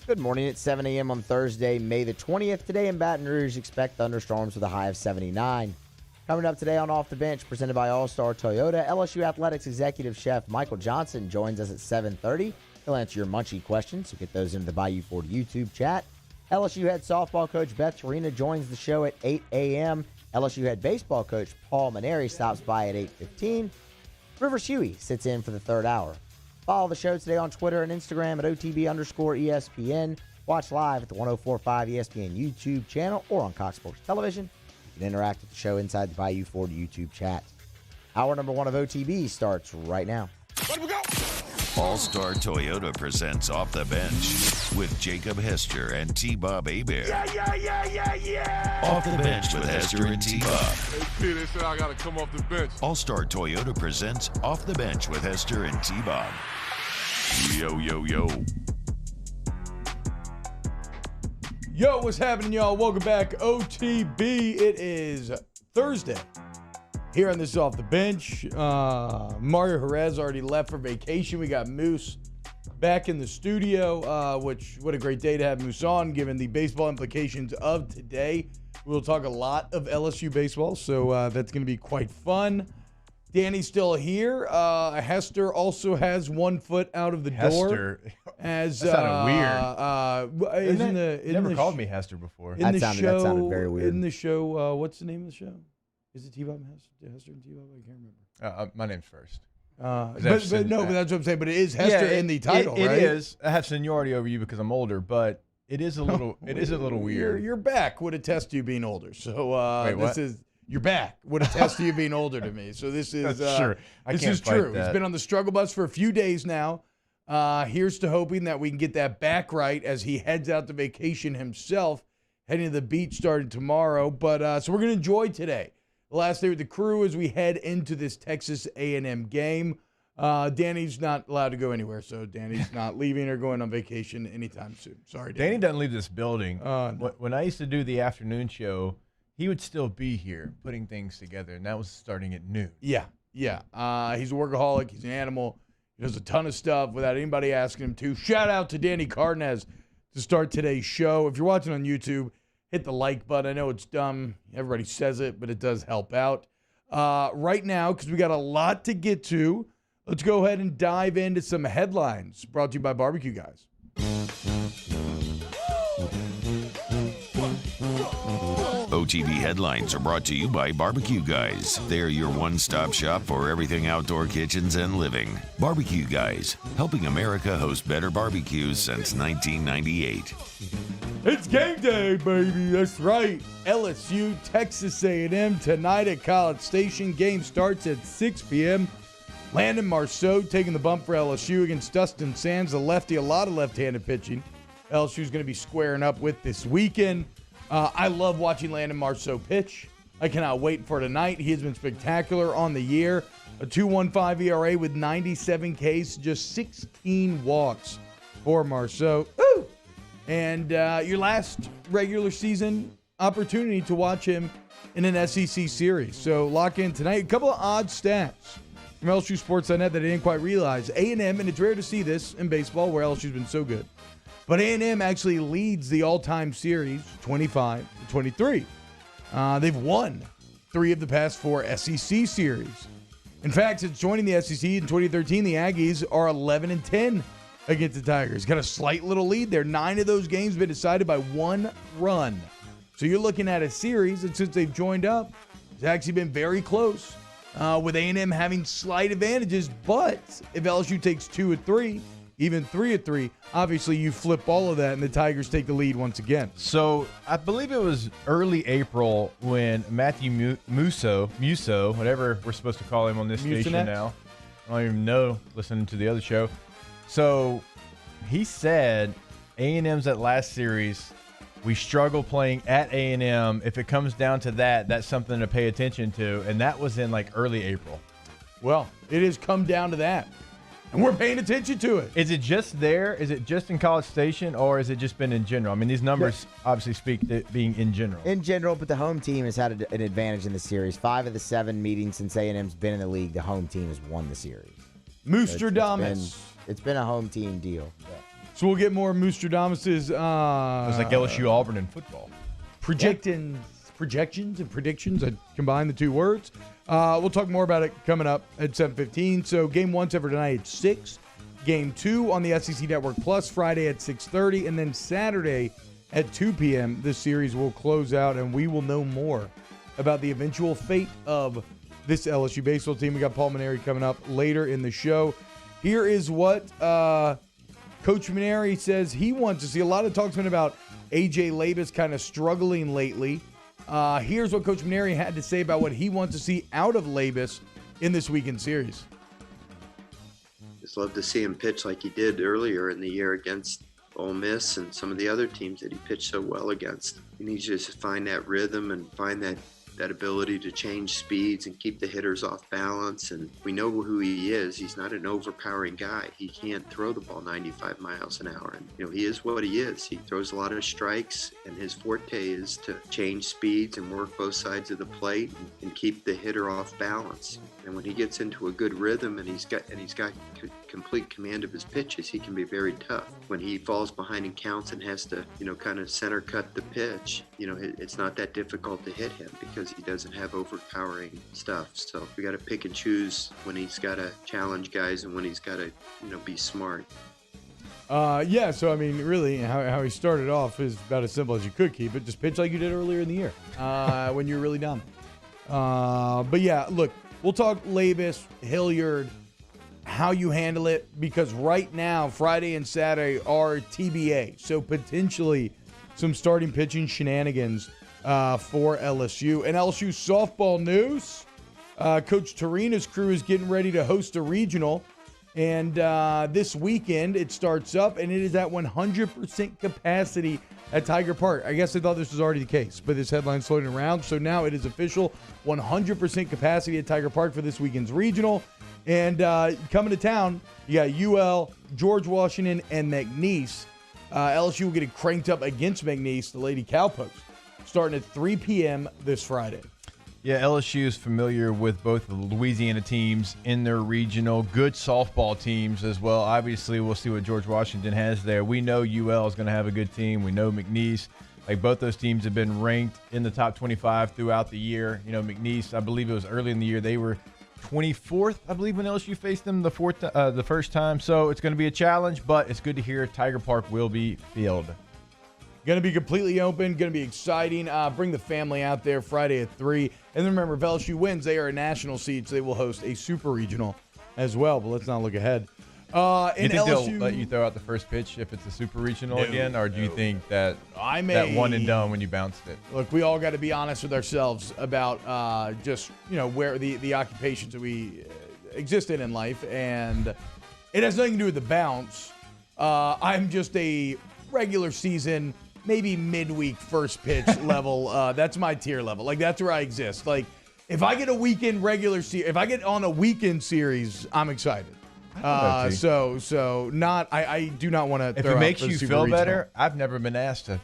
Good morning. It's 7 a.m. on Thursday, May the 20th. Today in Baton Rouge, expect thunderstorms with a high of 79. Coming up today on Off the Bench, presented by All-Star Toyota, LSU Athletics Executive Chef Michael Johnson joins us at 7:30. He'll answer your Munchie questions, so get those into the Bayou Ford YouTube chat. LSU head softball coach Beth Torina joins the show at 8 a.m. LSU head baseball coach Paul Maneri stops by at 8:15. Rivers Huey sits in for the third hour. Follow the show today on Twitter and Instagram at OTB_ESPN. Watch live at the 104.5 ESPN YouTube channel or on Cox Sports Television. You can interact with the show inside the Bayou Ford YouTube chat. Hour number one of OTB starts right now. Let we go. All-Star Toyota presents Off the Bench with Jacob Hester and T-Bob Hebert. Yeah. Off the Bench with Hester and T-Bob. Hey, P, they said I got to come off the bench. All-Star Toyota presents Off the Bench with Hester and T-Bob. Yo. Yo, what's happening, y'all? Welcome back, OTB. It is Thursday. Here on this Off the Bench, Mario Jerez already left for vacation. We got Moose back in the studio, what a great day to have Moose on, given the baseball implications of today. We'll talk a lot of LSU baseball, so that's going to be quite fun. Danny's still here. Hester also has 1 foot out of the door. Hester. As That sounded weird. You never called me Hester before. That sounded very weird. In the show, what's the name of the show? Is it T-Bob and Hester and T-Bob? I can't remember. My name's first. But that's what I'm saying. But it is Hester in the title, right? It is. I have seniority over you because I'm older, but it is a little. It is a little weird. Your back would attest to you being older. So Wait, what? Your back would attest to you being older to me. So this is sure. This is true. He's been on the struggle bus for a few days now. Here's to hoping that we can get that back right as he heads out to vacation himself, heading to the beach starting tomorrow. But so we're gonna enjoy today, the last day with the crew, as we head into this Texas A&M game. Danny's not allowed to go anywhere, so Danny's not leaving or going on vacation anytime soon. Sorry, Danny. Danny doesn't leave this building. No. When I used to do the afternoon show, he would still be here putting things together, and that was starting at noon. Yeah. He's a workaholic. He's an animal. He does a ton of stuff without anybody asking him to. Shout out to Danny Cardenas to start today's show. If you're watching on YouTube, hit the like button. I know it's dumb. Everybody says it, but it does help out. Right now, because we got a lot to get to, let's go ahead and dive into some headlines brought to you by Barbecue Guys. OTB headlines are brought to you by Barbecue Guys. They're your one-stop shop for everything outdoor kitchens and living. Barbecue Guys, helping America host better barbecues since 1998. It's game day, baby. That's right. LSU, Texas A&M tonight at College Station. Game starts at 6 p.m. Landon Marceau taking the bump for LSU against Dustin Sands, the lefty. A lot of left-handed pitching LSU's going to be squaring up with this weekend. I love watching Landon Marceau pitch. I cannot wait for tonight. He has been spectacular on the year. A 2.15 ERA with 97 Ks, just 16 walks for Marceau. Woo! And your last regular season opportunity to watch him in an SEC series. So lock in tonight. A couple of odd stats from LSU Sports.net that I didn't quite realize. A&M, and it's rare to see this in baseball where LSU's been so good, but A&M actually leads the all-time series 25-23. They've won 3 of the past 4 SEC series. In fact, since joining the SEC in 2013, the Aggies are 11-10 against the Tigers. Got a slight little lead there. 9 of those games been decided by 1 run. So you're looking at a series that, since they've joined up, has actually been very close, with A&M having slight advantages. But if LSU takes 2 of 3, even 3 of 3, obviously you flip all of that and the Tigers take the lead once again. So I believe it was early April when Matthew Musso, whatever we're supposed to call him on this station now. I don't even know, listening to the other show. So he said A&M's that last series, we struggle playing at A&M. If it comes down to that, that's something to pay attention to. And that was in like early April. Well, it has come down to that. And we're paying attention to it. Is it just there? Is it just in College Station, or has it just been in general? I mean, these numbers obviously speak to it being in general. In general, but the home team has had an advantage in the series. 5 of the 7 meetings since A&M's been in the league, the home team has won the series. Moostradamus. It's been a home team deal. Yeah. So we'll get more Moostradamus's. It was like LSU Auburn in football. Projections and predictions. I combine the 2 words. We'll talk more about it coming up at 7:15. So game 1's ever tonight at 6. Game 2 on the SEC Network Plus Friday at 6:30. And then Saturday at 2 p.m. this series will close out, and we will know more about the eventual fate of this LSU baseball team. We got Paul Maneri coming up later in the show. Here is what Coach Maneri says he wants to see. A lot of talk's been about A.J. Labus kind of struggling lately. Here's what Coach Maneri had to say about what he wants to see out of Labus in this weekend series. Just love to see him pitch like he did earlier in the year against Ole Miss and some of the other teams that he pitched so well against. He needs to just find that rhythm and find that ability to change speeds and keep the hitters off balance. And we know who he is. He's not an overpowering guy. He can't throw the ball 95 miles an hour. And, he is what he is. He throws a lot of strikes, and his forte is to change speeds and work both sides of the plate and keep the hitter off balance. And when he gets into a good rhythm and he's got complete command of his pitches, he can be very tough. When he falls behind in counts and has to, kind of center cut the pitch, it's not that difficult to hit him because he doesn't have overpowering stuff. So we got to pick and choose when he's got to challenge guys and when he's got to, be smart. So, I mean, really, how he started off is about as simple as you could keep it. Just pitch like you did earlier in the year when you were really down. But, yeah, look, we'll talk Labus, Hilliard, how you handle it, because right now, Friday and Saturday are TBA. So, potentially some starting pitching shenanigans for LSU. And LSU softball news, Coach Torina's crew is getting ready to host a regional. And this weekend, it starts up, and it is at 100% capacity at Tiger Park. I guess I thought this was already the case, but this headline's floating around. So now it is official, 100% capacity at Tiger Park for this weekend's regional. And coming to town, you got UL, George Washington, and McNeese. LSU will get it cranked up against McNeese, the Lady Cowpokes, starting at 3 p.m. this Friday. Yeah, LSU is familiar with both the Louisiana teams in their regional, good softball teams as well. Obviously, we'll see what George Washington has there. We know UL is going to have a good team. We know McNeese. Both those teams have been ranked in the top 25 throughout the year. McNeese, I believe it was early in the year, they were 24th, I believe, when LSU faced them the first time. So it's going to be a challenge, but it's good to hear Tiger Park will be filled. Going to be completely open, going to be exciting. Bring the family out there Friday at 3. And then remember, if LSU wins, they are a national seed, so they will host a super regional as well. But let's not look ahead. You think they'll let you throw out the first pitch if it's a super regional again? Or do you think that that one and done when you bounced it? Look, we all got to be honest with ourselves about just, where the occupations that we exist in life. And it has nothing to do with the bounce. I'm just a regular season, maybe midweek first pitch level. That's my tier level. That's where I exist. If I get a weekend regular series, if I get on a weekend series, I'm excited. I do not want to. If it makes you feel better, I've never been asked to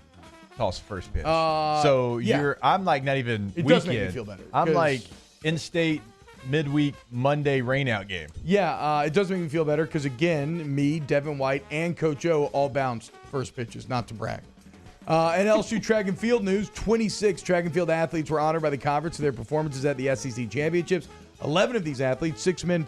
toss first pitch. I'm not even it weekend. Does make me feel better. I'm in-state midweek Monday rainout game. Yeah, it does make me feel better because, again, me, Devin White, and Coach O all bounced first pitches, not to brag. And LSU track and field news, 26 track and field athletes were honored by the conference for their performances at the SEC Championships. 11 of these athletes, 6 women,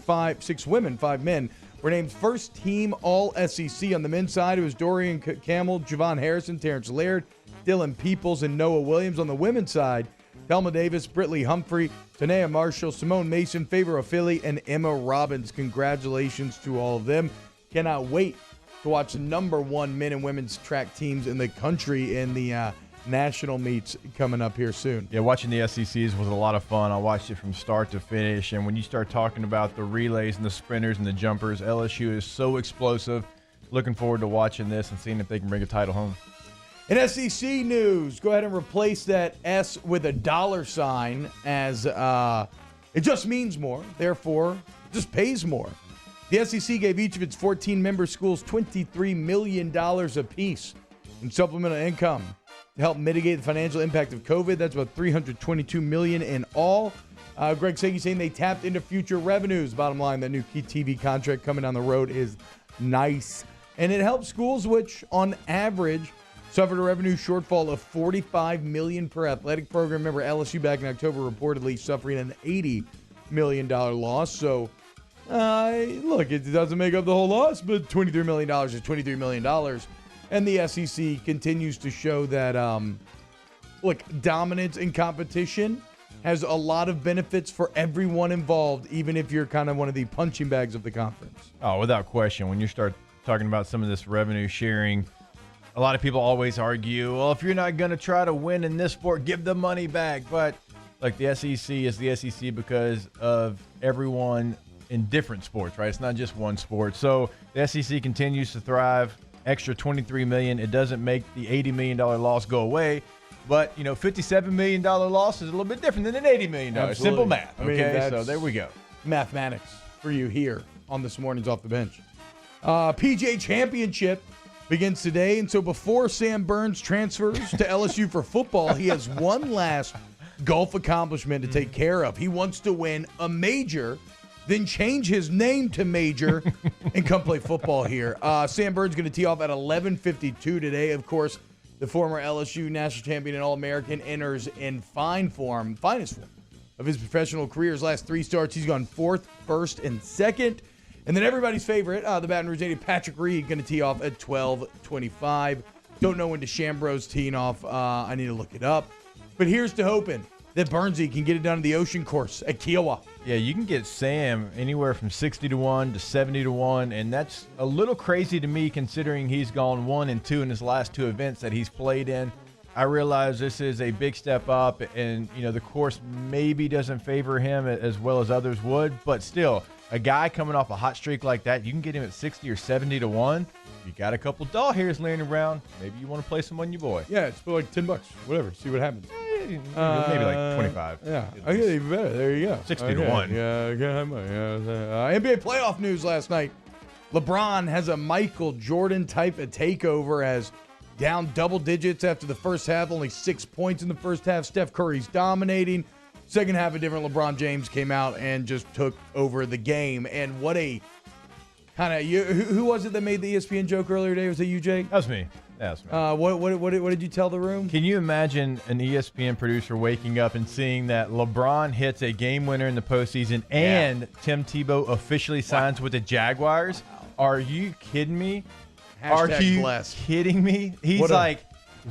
5 men, were named first team All-SEC. On the men's side, it was Dorian Camel, Javon Harrison, Terrence Laird, Dylan Peoples, and Noah Williams. On the women's side, Thelma Davis, Britley Humphrey, Tanea Marshall, Simone Mason, Favor O'Philly, and Emma Robbins. Congratulations to all of them. Cannot wait to watch the number one men and women's track teams in the country in the national meets coming up here soon. Yeah, watching the SECs was a lot of fun. I watched it from start to finish, and when you start talking about the relays and the sprinters and the jumpers, LSU is so explosive. Looking forward to watching this and seeing if they can bring a title home. In SEC news, go ahead and replace that S with a $sign as it just means more. Therefore, it just pays more. The SEC gave each of its 14 member schools $23 million apiece in supplemental income to help mitigate the financial impact of COVID. That's about $322 million in all. Greg Sankey saying they tapped into future revenues. Bottom line, that new key TV contract coming down the road is nice. And it helps schools which, on average, suffered a revenue shortfall of $45 million per athletic program. Remember, LSU back in October reportedly suffering an $80 million loss. So, look, it doesn't make up the whole loss, but $23 million is $23 million. And the SEC continues to show that, dominance in competition has a lot of benefits for everyone involved, even if you're kind of one of the punching bags of the conference. Oh, without question. When you start talking about some of this revenue sharing, a lot of people always argue, well, if you're not going to try to win in this sport, give the money back. But, the SEC is the SEC because of everyone in different sports, right? It's not just one sport. So the SEC continues to thrive. Extra $23 million. It doesn't make the $80 million loss go away. But, $57 million loss is a little bit different than an $80 million. Absolutely. Simple math. Okay, I mean, so there we go. Mathematics for you here on this morning's Off the Bench. PGA Championship begins today. And so before Sam Burns transfers to LSU for football, he has one last golf accomplishment to take care of. He wants to win a major, then change his name to Major and come play football here. Sam Burns going to tee off at 11:52 today. Of course, The former LSU national champion and All-American enters in finest form of his professional career. His last 3 starts, he's gone 4th, 1st, and 2nd. And then everybody's favorite, the Baton Rouge native Patrick Reed, going to tee off at 12:25. Don't know when DeChambro's teeing off. I need to look it up. But here's to hoping that Burnsy can get it done to the Ocean Course at Kiowa. Yeah, you can get Sam anywhere from 60-1 to 70-1, and that's a little crazy to me considering he's gone 1 and 2 in his last 2 events that he's played in. I realize this is a big step up, and the course maybe doesn't favor him as well as others would, but still, a guy coming off a hot streak like that, you can get him at 60 or 70-1. You got a couple doll hairs laying around. Maybe you want to play some on your boy. Yeah, it's for like $10, whatever. See what happens. Maybe like 25. Yeah, I get even better. There you go. 60-1. Yeah. NBA playoff news last night. LeBron has a Michael Jordan type of takeover as down double digits after the first half, only 6 points in the first half. Steph Curry's dominating. Second half, a different LeBron James came out and just took over the game. And what a kind of who was it that made the ESPN joke earlier today? Was it you, Jake? That was me. What did you tell the room? Can you imagine an ESPN producer waking up and seeing that LeBron hits a game winner in the postseason and Tim Tebow officially signs with the Jaguars? Wow. Are you kidding me? Are you kidding me? He's like,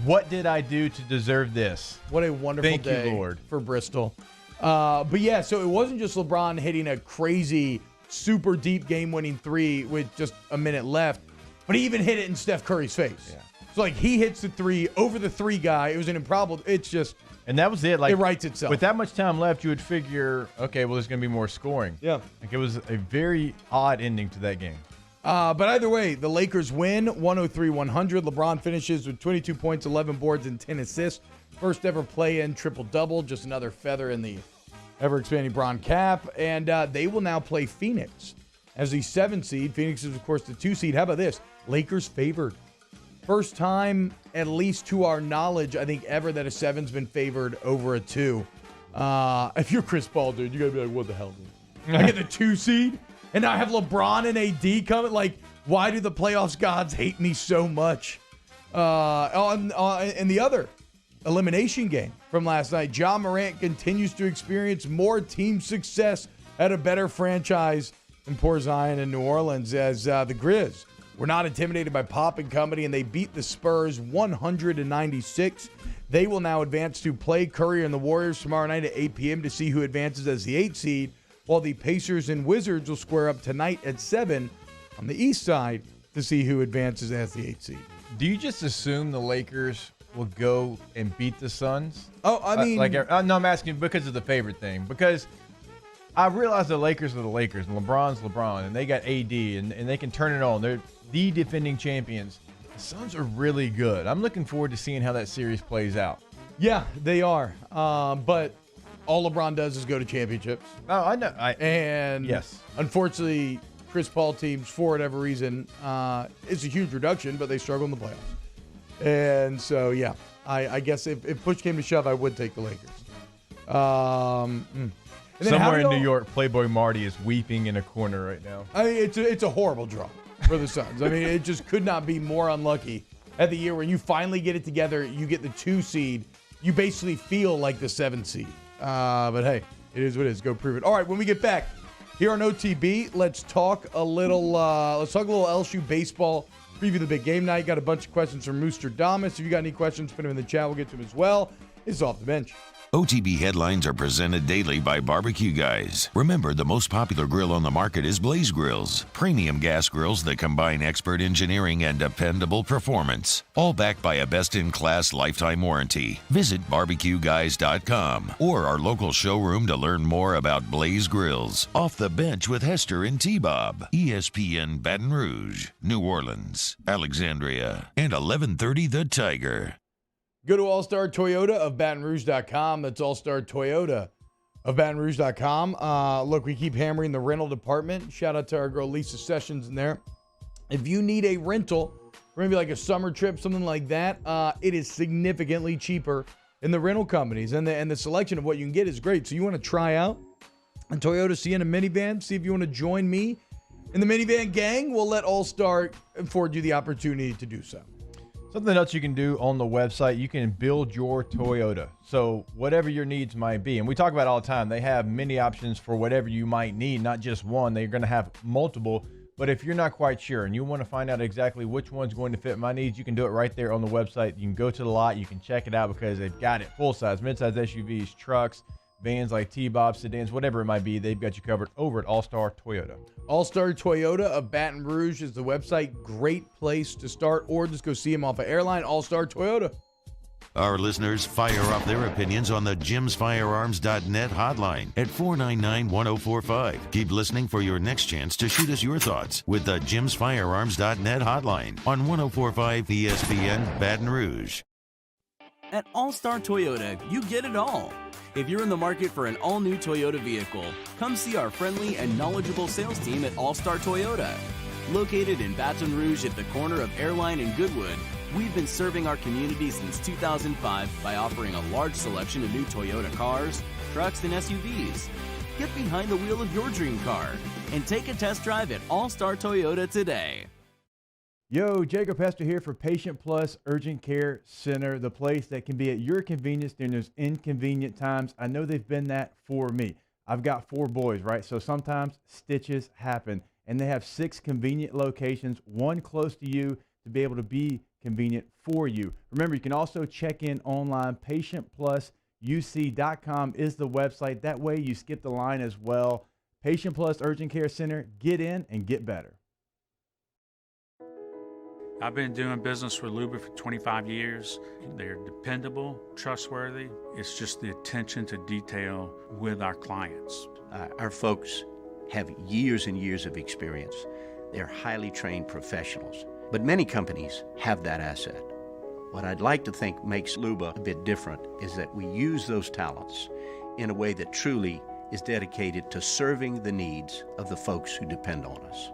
what did I do to deserve this? What a wonderful Thank day you, Lord. for Bristol. But yeah, so it wasn't just LeBron hitting a crazy, super deep game-winning 3 with just a minute left, but he even hit it in Steph Curry's face. Yeah. So, like, he hits the 3 over the 3 guy. It was an improbable. It's just. And that was it. Like, it writes itself. With that much time left, you would figure, okay, well, there's going to be more scoring. Yeah. Like, it was a very odd ending to that game. But either way, the Lakers win 103-100. LeBron finishes with 22 points, 11 boards, and 10 assists. First ever play-in triple-double. Just another feather in the ever-expanding Bron cap. And they will now play Phoenix as the 7 seed. Phoenix is, of course, the 2 seed. How about this? Lakers favored. First time, at least to our knowledge, I think, ever that a 7's been favored over a 2. If you're Chris Paul, dude, you got to be like, what the hell, dude? I get the 2 seed? And now I have LeBron and AD coming. Like, why do the playoffs gods hate me so much? In the other elimination game from last night, Ja Morant continues to experience more team success at a better franchise than poor Zion in New Orleans as the Grizz were not intimidated by Pop and company, and they beat the Spurs 100-96. They will now advance to play Curry and the Warriors tomorrow night at 8 p.m. to see who advances as the 8 seed. While the Pacers and Wizards will square up tonight at 7 on the east side to see who advances as the 8th seed. Do you just assume the Lakers will go and beat the Suns? Oh, I mean... no, I'm asking because of the favorite thing. Because I realize the Lakers are the Lakers, and LeBron's LeBron, and they got AD, and they can turn it on. They're the defending champions. The Suns are really good. I'm looking forward to seeing how that series plays out. Yeah, they are. But... all LeBron does is go to championships. Oh, I know. Yes. Unfortunately, Chris Paul teams, for whatever reason, it's a huge reduction, but they struggle in the playoffs. And so, yeah, I guess if push came to shove, I would take the Lakers. Somewhere in New York, Playboy Marty is weeping in a corner right now. I mean, it's a horrible draw for the Suns. I mean, it just could not be more unlucky at the year when you finally get it together. You get the 2 seed. You basically feel like the 7 seed. But hey, it is what it is. Go prove it. All right, when we get back here on OTB, let's talk a little LSU baseball. Preview the big game night. Got a bunch of questions from Mooster Damas. If you got any questions, put them in the chat. We'll get to them as well. It's Off the Bench. OTB headlines are presented daily by Barbecue Guys. Remember, the most popular grill on the market is Blaze Grills, premium gas grills that combine expert engineering and dependable performance, all backed by a best-in-class lifetime warranty. Visit barbecueguys.com or our local showroom to learn more about Blaze Grills. Off the Bench with Hester and T-Bob, ESPN Baton Rouge, New Orleans, Alexandria, and 1130 The Tiger. Go to All-Star Toyota of BatonRouge.com. That's All-Star Toyota of BatonRouge.com. Look, we keep hammering the rental department. Shout out to our girl Lisa Sessions in there. If you need a rental, maybe like a summer trip, something like that, it is significantly cheaper in the rental companies. And the selection of what you can get is great. So you want to try out a Toyota Sienna minivan, see if you want to join me in the minivan gang, we'll let All-Star afford you the opportunity to do so. So Something else you can do on the website, you can build your Toyota. So whatever your needs might be, and we talk about it all the time, they have many options for whatever you might need, not just one. They're going to have multiple. But if you're not quite sure and you want to find out exactly which one's going to fit my needs, you can do it right there on the website. You can go to the lot, you can check it out because they've got it full-size, mid-size SUVs, trucks, vans like T-Bob, sedans, whatever it might be. They've got you covered over at All-Star Toyota. All-Star Toyota of Baton Rouge is the website. Great place to start, or just go see them off of Airline. All-Star Toyota. Our listeners fire off their opinions on the jimsfirearms.net hotline at 499-1045. Keep listening for your next chance to shoot us your thoughts with the jimsfirearms.net hotline on 1045 ESPN Baton Rouge. At All-Star Toyota, you get it all. If you're in the market for an all-new Toyota vehicle, come see our friendly and knowledgeable sales team at All-Star Toyota. Located in Baton Rouge at the corner of Airline and Goodwood, we've been serving our community since 2005 by offering a large selection of new Toyota cars, trucks, and SUVs. Get behind the wheel of your dream car and take a test drive at All-Star Toyota today. Yo, Jacob Hester here for Patient Plus Urgent Care Center, the place that can be at your convenience during those inconvenient times. I know they've been that for me. I've got 4 boys, right? So sometimes stitches happen, and they have 6 convenient locations, one close to you to be able to be convenient for you. Remember, you can also check in online. PatientPlusUC.com is the website. That way you skip the line as well. Patient Plus Urgent Care Center, get in and get better. I've been doing business with Luba for 25 years. They're dependable, trustworthy. It's just the attention to detail with our clients. Our folks have years and years of experience. They're highly trained professionals, but many companies have that asset. What I'd like to think makes Luba a bit different is that we use those talents in a way that truly is dedicated to serving the needs of the folks who depend on us.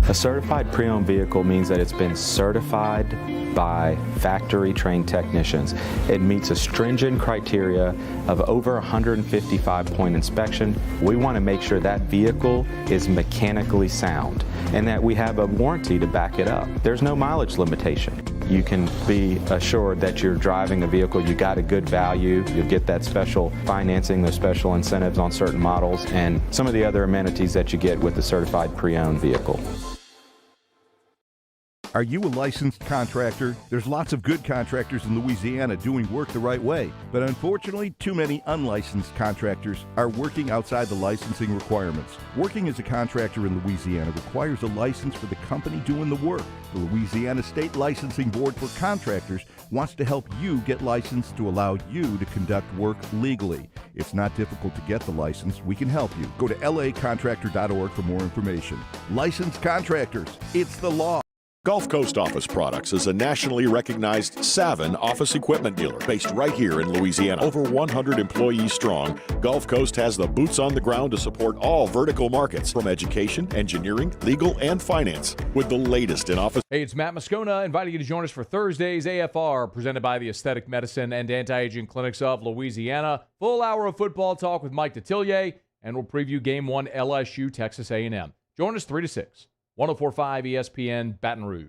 A certified pre-owned vehicle means that it's been certified by factory-trained technicians. It meets a stringent criteria of over 155-point inspection. We want to make sure that vehicle is mechanically sound and that we have a warranty to back it up. There's no mileage limitation. You can be assured that you're driving a vehicle, you got a good value, you'll get that special financing, those special incentives on certain models, and some of the other amenities that you get with a certified pre-owned vehicle. Are you a licensed contractor? There's lots of good contractors in Louisiana doing work the right way, but unfortunately, too many unlicensed contractors are working outside the licensing requirements. Working as a contractor in Louisiana requires a license for the company doing the work. The Louisiana State Licensing Board for Contractors wants to help you get licensed to allow you to conduct work legally. It's not difficult to get the license. We can help you. Go to lacontractor.org for more information. Licensed contractors, it's the law. Gulf Coast Office Products is a nationally recognized Savin office equipment dealer based right here in Louisiana. Over 100 employees strong, Gulf Coast has the boots on the ground to support all vertical markets from education, engineering, legal, and finance with the latest in office. Hey, it's Matt Moscona inviting you to join us for Thursday's AFR presented by the Aesthetic Medicine and Anti-Aging Clinics of Louisiana. Full hour of football talk with Mike Detillier, and we'll preview Game 1 LSU Texas A&M. Join us 3 to 6. 104.5 ESPN Baton Rouge.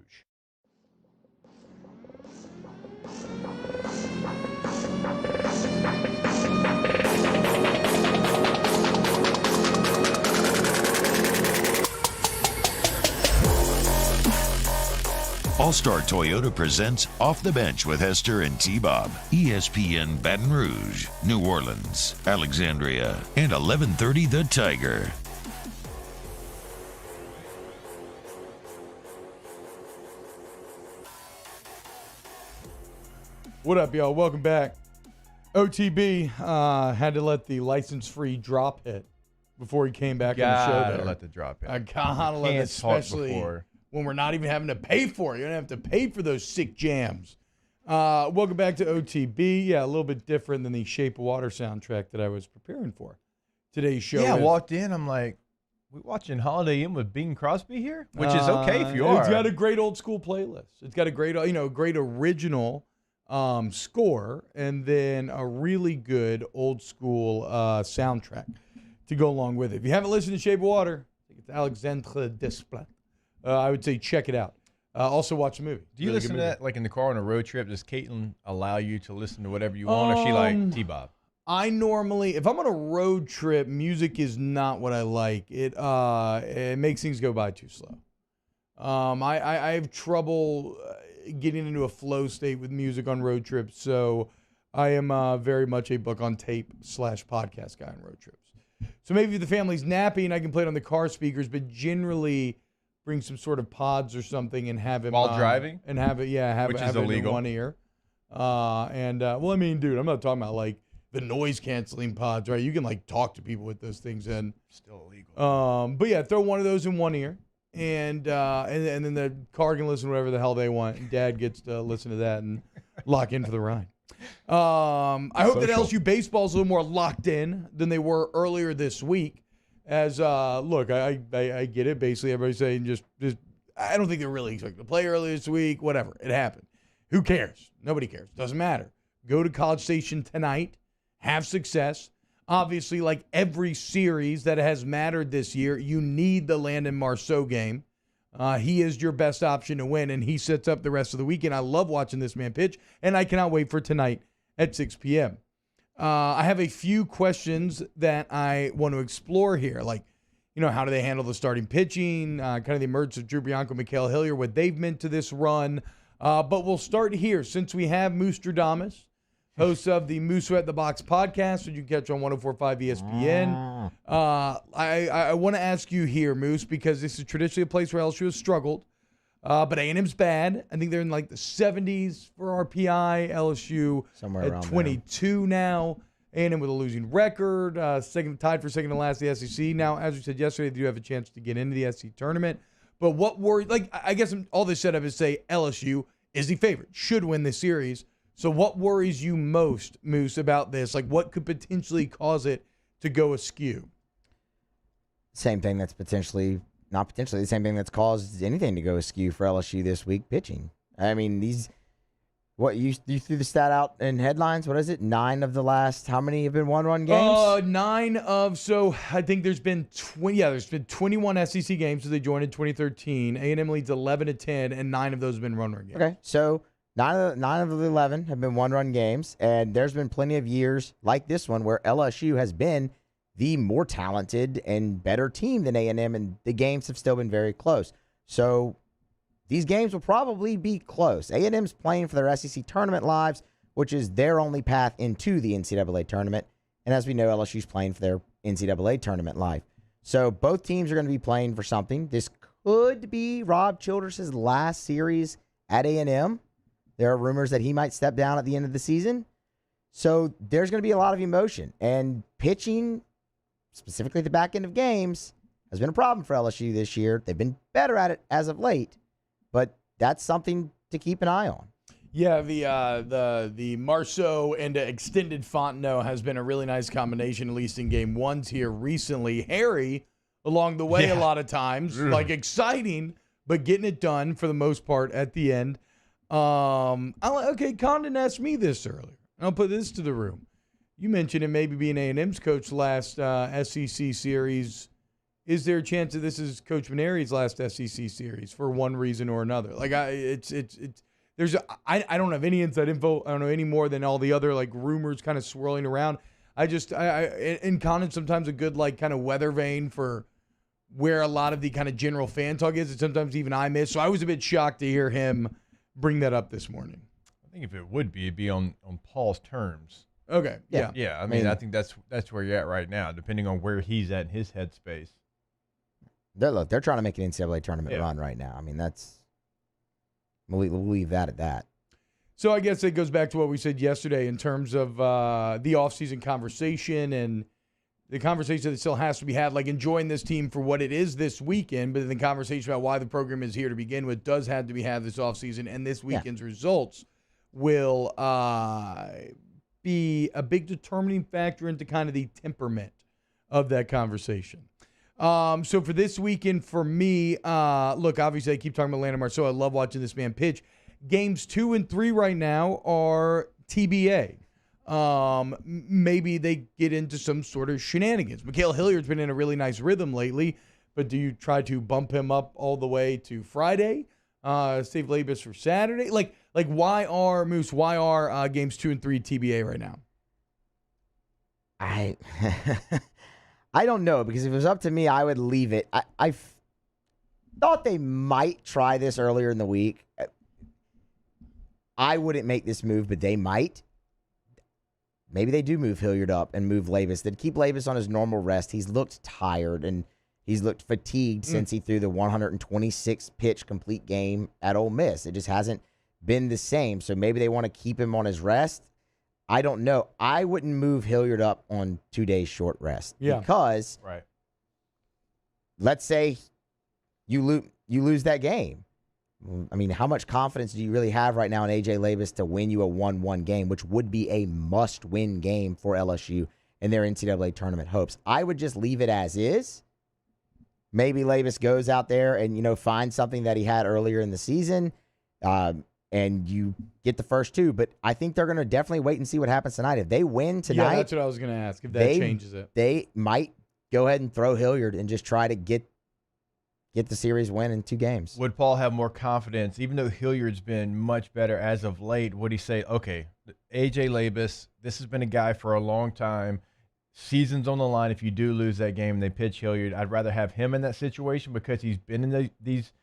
All-Star Toyota presents Off the Bench with Hester and T-Bob. ESPN Baton Rouge, New Orleans, Alexandria, and 1130 The Tiger. What up, y'all? Welcome back. OTB had to let the license-free drop hit before he came back on the show. Gotta let the drop hit. I gotta let it, especially when we're not even having to pay for it. You don't have to pay for those sick jams. Welcome back to OTB. Yeah, a little bit different than the Shape of Water soundtrack that I was preparing for today's show. Yeah, I walked in. I'm like, We watching Holiday Inn with Bing Crosby here, which is okay if you are. It's got a great old school playlist. It's got a great, great original score, and then a really good old school soundtrack to go along with it. If you haven't listened to Shape of Water, I think it's Alexandre Desplat. I would say check it out. Also watch the movie. Do you listen to that like in the car on a road trip? Does Caitlin allow you to listen to whatever you want, or is she like T-Bob? I normally, if I'm on a road trip, music is not what I like. It makes things go by too slow. I have trouble getting into a flow state with music on road trips, so I am very much a book on tape / podcast guy on road trips. So maybe if the family's napping, I can play it on the car speakers, but generally bring some sort of pods or something and have it while driving, and have it, which have is it illegal. in one ear. Well, I mean, dude, I'm not talking about like the noise canceling pods, right? You can like talk to people with those things, and still illegal. But yeah, throw one of those in one ear, and then the car can listen to whatever the hell they want. And Dad gets to listen to that and lock in for the ride. I hope that LSU baseball is a little more locked in than they were earlier this week. As look, I get it. Basically, everybody's saying just I don't think they're really expecting to play earlier this week. Whatever, it happened. Who cares? Nobody cares. Doesn't matter. Go to College Station tonight. Have success. Obviously, like every series that has mattered this year, you need the Landon Marceau game. He is your best option to win, and he sets up the rest of the weekend. I love watching this man pitch, and I cannot wait for tonight at 6 p.m. I have a few questions that I want to explore here. Like, how do they handle the starting pitching, kind of the emergence of Drew Bianco, Mikhail Hillier, what they've meant to this run. But we'll start here. Since we have Moosstradamus, host of the Musso at the Box podcast, which you can catch on 104.5 ESPN. I want to ask you here, Moose, because this is traditionally a place where LSU has struggled. But A&M's bad. I think they're in like the 70s for RPI. LSU somewhere at around 22 there. Now. A&M with a losing record, tied for second to last in the SEC. Now, as we said yesterday, they do have a chance to get into the SEC tournament. But what worries, I guess all they said of is say LSU is the favorite, should win this series. So what worries you most, Moose, about this? Like, what could potentially cause it to go askew? Same thing that's the same thing that's caused anything to go askew for LSU this week, pitching. I mean, you threw the stat out in headlines. What is it? 9 of the last, how many have been one-run games? So I think there's been 20. Yeah, there's been 21 SEC games since they joined in 2013. A&M leads 11-10, and 9 of those have been run-run games. Okay, so 9 of the 11 have been one-run games, and there's been plenty of years like this one where LSU has been the more talented and better team than A&M, and the games have still been very close. So these games will probably be close. A&M's playing for their SEC tournament lives, which is their only path into the NCAA tournament. And as we know, LSU's playing for their NCAA tournament life. So both teams are going to be playing for something. This could be Rob Childress' last series at A&M. There are rumors that he might step down at the end of the season. So there's going to be a lot of emotion. And pitching, specifically the back end of games, has been a problem for LSU this year. They've been better at it as of late, but that's something to keep an eye on. Yeah, the Marceau and extended Fontenot has been a really nice combination, at least in game ones here recently. Harry, along the way, a lot of times, like exciting, but getting it done for the most part at the end. Okay, Condon asked me this earlier. I'll put this to the room. You mentioned it maybe being A&M's coach last SEC series. Is there a chance that this is Coach Maneri's last SEC series for one reason or another? Like, I don't have any inside info. I don't know any more than all the other like rumors kind of swirling around. In Condon, sometimes a good like kind of weather vane for where a lot of the kind of general fan talk is, and sometimes even I miss. So I was a bit shocked to hear him bring that up this morning. I think if it would be, it'd be on Paul's terms. Okay. Yeah. Yeah. I mean, I think that's where you're at right now, depending on where he's at in his headspace. They're trying to make an NCAA tournament run right now. I mean, we'll leave that at that. So I guess it goes back to what we said yesterday in terms of the offseason conversation and the conversation that still has to be had, like enjoying this team for what it is this weekend, but then the conversation about why the program is here to begin with does have to be had this offseason, and this weekend's results will be a big determining factor into kind of the temperament of that conversation. So for this weekend, for me, look, obviously I keep talking about Landon Marceau. I love watching this man pitch. Games 2 and 3 right now are TBA. Maybe they get into some sort of shenanigans. Mikhail Hilliard's been in a really nice rhythm lately, but do you try to bump him up all the way to Friday? Save Labus for Saturday? Like why are games 2 and 3 TBA right now? I don't know, because if it was up to me, I would leave it. I thought they might try this earlier in the week. I wouldn't make this move, but they might. Maybe they do move Hilliard up and move Labus. They'd keep Labus on his normal rest. He's looked tired and he's looked fatigued since he threw the 126 pitch complete game at Ole Miss. It just hasn't been the same. So maybe they want to keep him on his rest. I don't know. I wouldn't move Hilliard up on 2 days short rest because let's say you lose that game. I mean, how much confidence do you really have right now in A.J. Labus to win you a 1-1 game, which would be a must-win game for LSU in their NCAA tournament hopes? I would just leave it as is. Maybe Labus goes out there and, finds something that he had earlier in the season, and you get the first 2. But I think they're going to definitely wait and see what happens tonight. If they win tonight... Yeah, that's what I was going to ask, if that changes it. They might go ahead and throw Hilliard and just try to get the series win in 2 games. Would Paul have more confidence, even though Hilliard's been much better as of late? Would he say, okay, A.J. Labus, this has been a guy for a long time. Season's on the line. If you do lose that game and they pitch Hilliard, I'd rather have him in that situation because he's been in these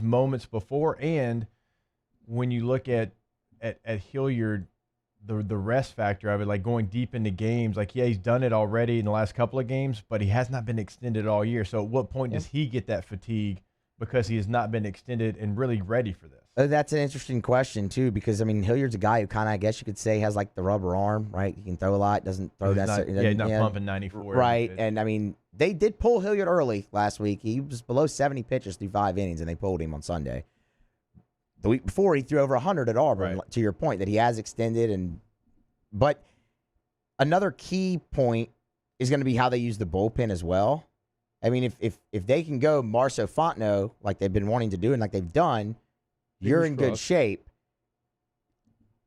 moments before. And when you look at Hilliard, the rest factor of it, like going deep into games, like, he's done it already in the last couple of games, but he has not been extended all year. So at what point does he get that fatigue because he has not been extended and really ready for this? That's an interesting question, too, because, Hilliard's a guy who kind of, I guess you could say, has like the rubber arm, right? He can throw a lot, doesn't throw that. He's not pumping 94. Right, and, they did pull Hilliard early last week. He was below 70 pitches through 5 innings, and they pulled him on Sunday. The week before, he threw over 100 at Auburn, to your point, that he has extended. But another key point is going to be how they use the bullpen as well. If they can go Marceau Fontenot like they've been wanting to do and like they've done, you're in good shape.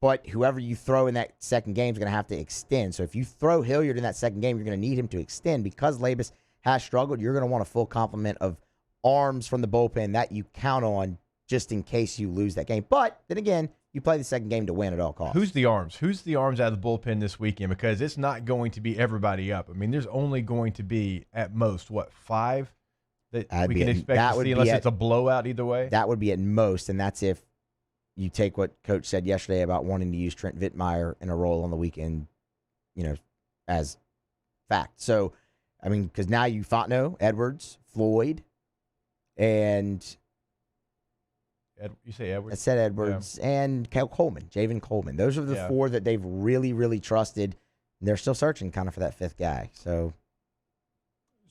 But whoever you throw in that second game is going to have to extend. So if you throw Hilliard in that second game, you're going to need him to extend. Because Labus has struggled, you're going to want a full complement of arms from the bullpen that you count on just in case you lose that game. But then again, you play the second game to win at all costs. Who's the arms? Who's the arms out of the bullpen this weekend? Because it's not going to be everybody up. There's only going to be at most, 5 that we can expect to see unless it's a blowout either way? That would be at most, and that's if you take what Coach said yesterday about wanting to use Trent Vittmeyer in a role on the weekend, as fact. So, because now you Fontenot, Edwards, Floyd, and... You say Edwards? I said Edwards and Coleman, Javen Coleman. Those are the 4 that they've really, really trusted. And they're still searching kind of for that 5th guy. So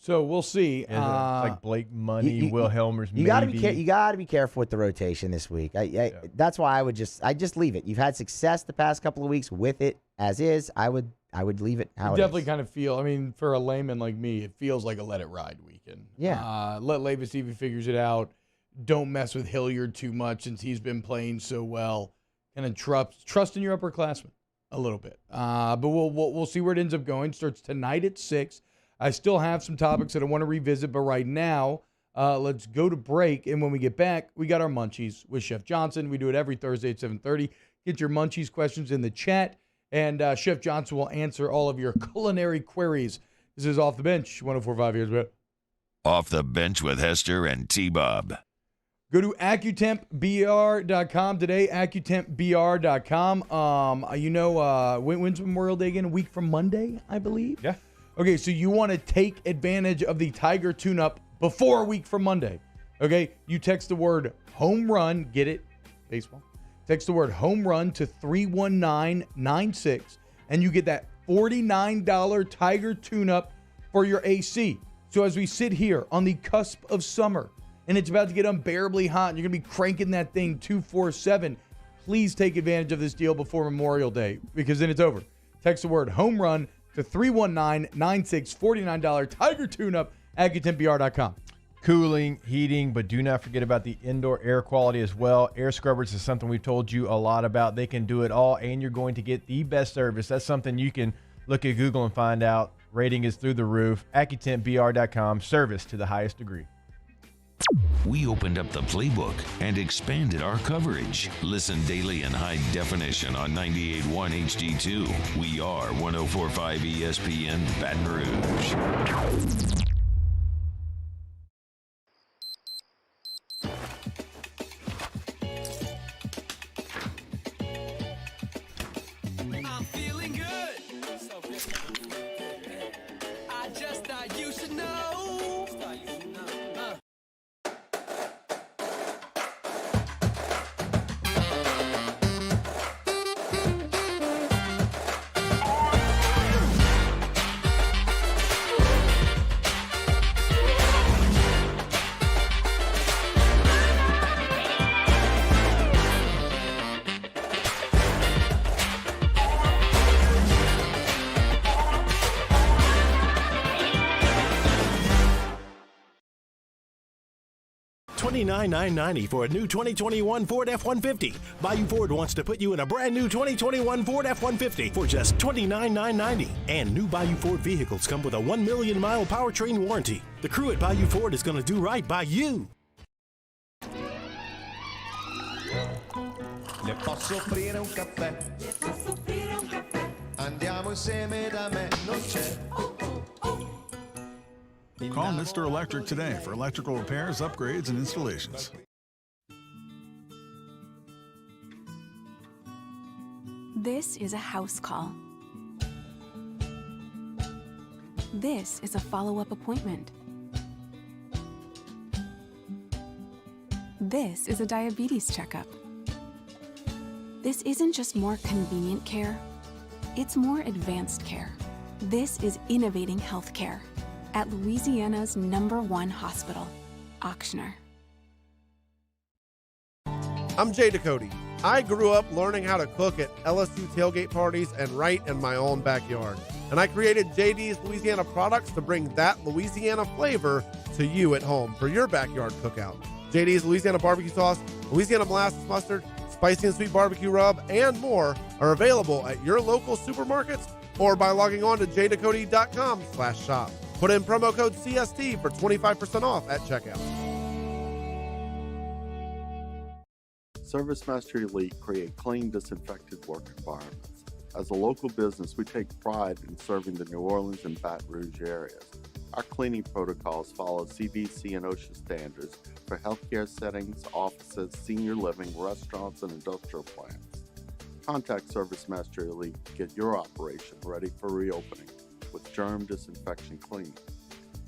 we'll see. It's like Blake Money, Will Helmers. You got to be careful with the rotation this week. That's why I just leave it. You've had success the past couple of weeks with it as is. I would leave it how it is. Definitely kind of feel. For a layman like me, it feels like a let it ride weekend. Yeah. Let Labus see if he figures it out. Don't mess with Hilliard too much since he's been playing so well. Kind of trust in your upperclassmen a little bit. But we'll see where it ends up going. Starts tonight at 6. I still have some topics that I want to revisit, but right now, let's go to break. And when we get back, we got our Munchies with Chef Johnson. We do it every Thursday at 7:30. Get your Munchies questions in the chat, and Chef Johnson will answer all of your culinary queries. This is Off the Bench, 104.5 years, bro. Off the Bench with Hester and T-Bob. Go to AccuTempBR.com today, AccuTempBR.com. When's Memorial Day again? A week from Monday, I believe? Yeah. Okay, so you want to take advantage of the Tiger tune-up before a week from Monday. Okay, you text the word home run, get it? Baseball. Text the word home run to 31996, and you get that $49 Tiger tune-up for your AC. So as we sit here on the cusp of summer, and it's about to get unbearably hot, and you're going to be cranking that thing 24/7, please take advantage of this deal before Memorial Day, because then it's over. Text the word home run to 31996, $49 Tiger tune-up, AccuTempBR.com. Cooling, heating, but do not forget about the indoor air quality as well. Air scrubbers is something we've told you a lot about. They can do it all, and you're going to get the best service. That's something you can look at Google and find out. Rating is through the roof. AccuTempBR.com, service to the highest degree. We opened up the playbook and expanded our coverage. Listen daily in high definition on 98.1 HD2. We are 104.5 ESPN Baton Rouge. I'm feeling good. So good. I just thought you should know. $29,990 for a new 2021 Ford F-150. Bayou Ford wants to put you in a brand new 2021 Ford F-150 for just $29,990. And new Bayou Ford vehicles come with a 1 million mile powertrain warranty. The crew at Bayou Ford is going to do right by you. Le posso offrire un caffè? Le posso offrire un caffè? Andiamo insieme da me, non c'è. Call Mr. Electric today for electrical repairs, upgrades, and installations. This is a house call. This is a follow-up appointment. This is a diabetes checkup. This isn't just more convenient care, it's more advanced care. This is innovating healthcare at Louisiana's #1 hospital, Ochsner. I'm Jay Ducote. I grew up learning how to cook at LSU tailgate parties and right in my own backyard. And I created JD's Louisiana products to bring that Louisiana flavor to you at home for your backyard cookout. JD's Louisiana barbecue sauce, Louisiana molasses mustard, spicy and sweet barbecue rub, and more are available at your local supermarkets or by logging on to jducote.com/shop. Put in promo code CST for 25% off at checkout. ServiceMaster Elite create clean, disinfected work environments. As a local business, we take pride in serving the New Orleans and Baton Rouge areas. Our cleaning protocols follow CDC and OSHA standards for healthcare settings, offices, senior living, restaurants, and industrial plants. Contact ServiceMaster Elite to get your operation ready for reopening with germ disinfection cleaning.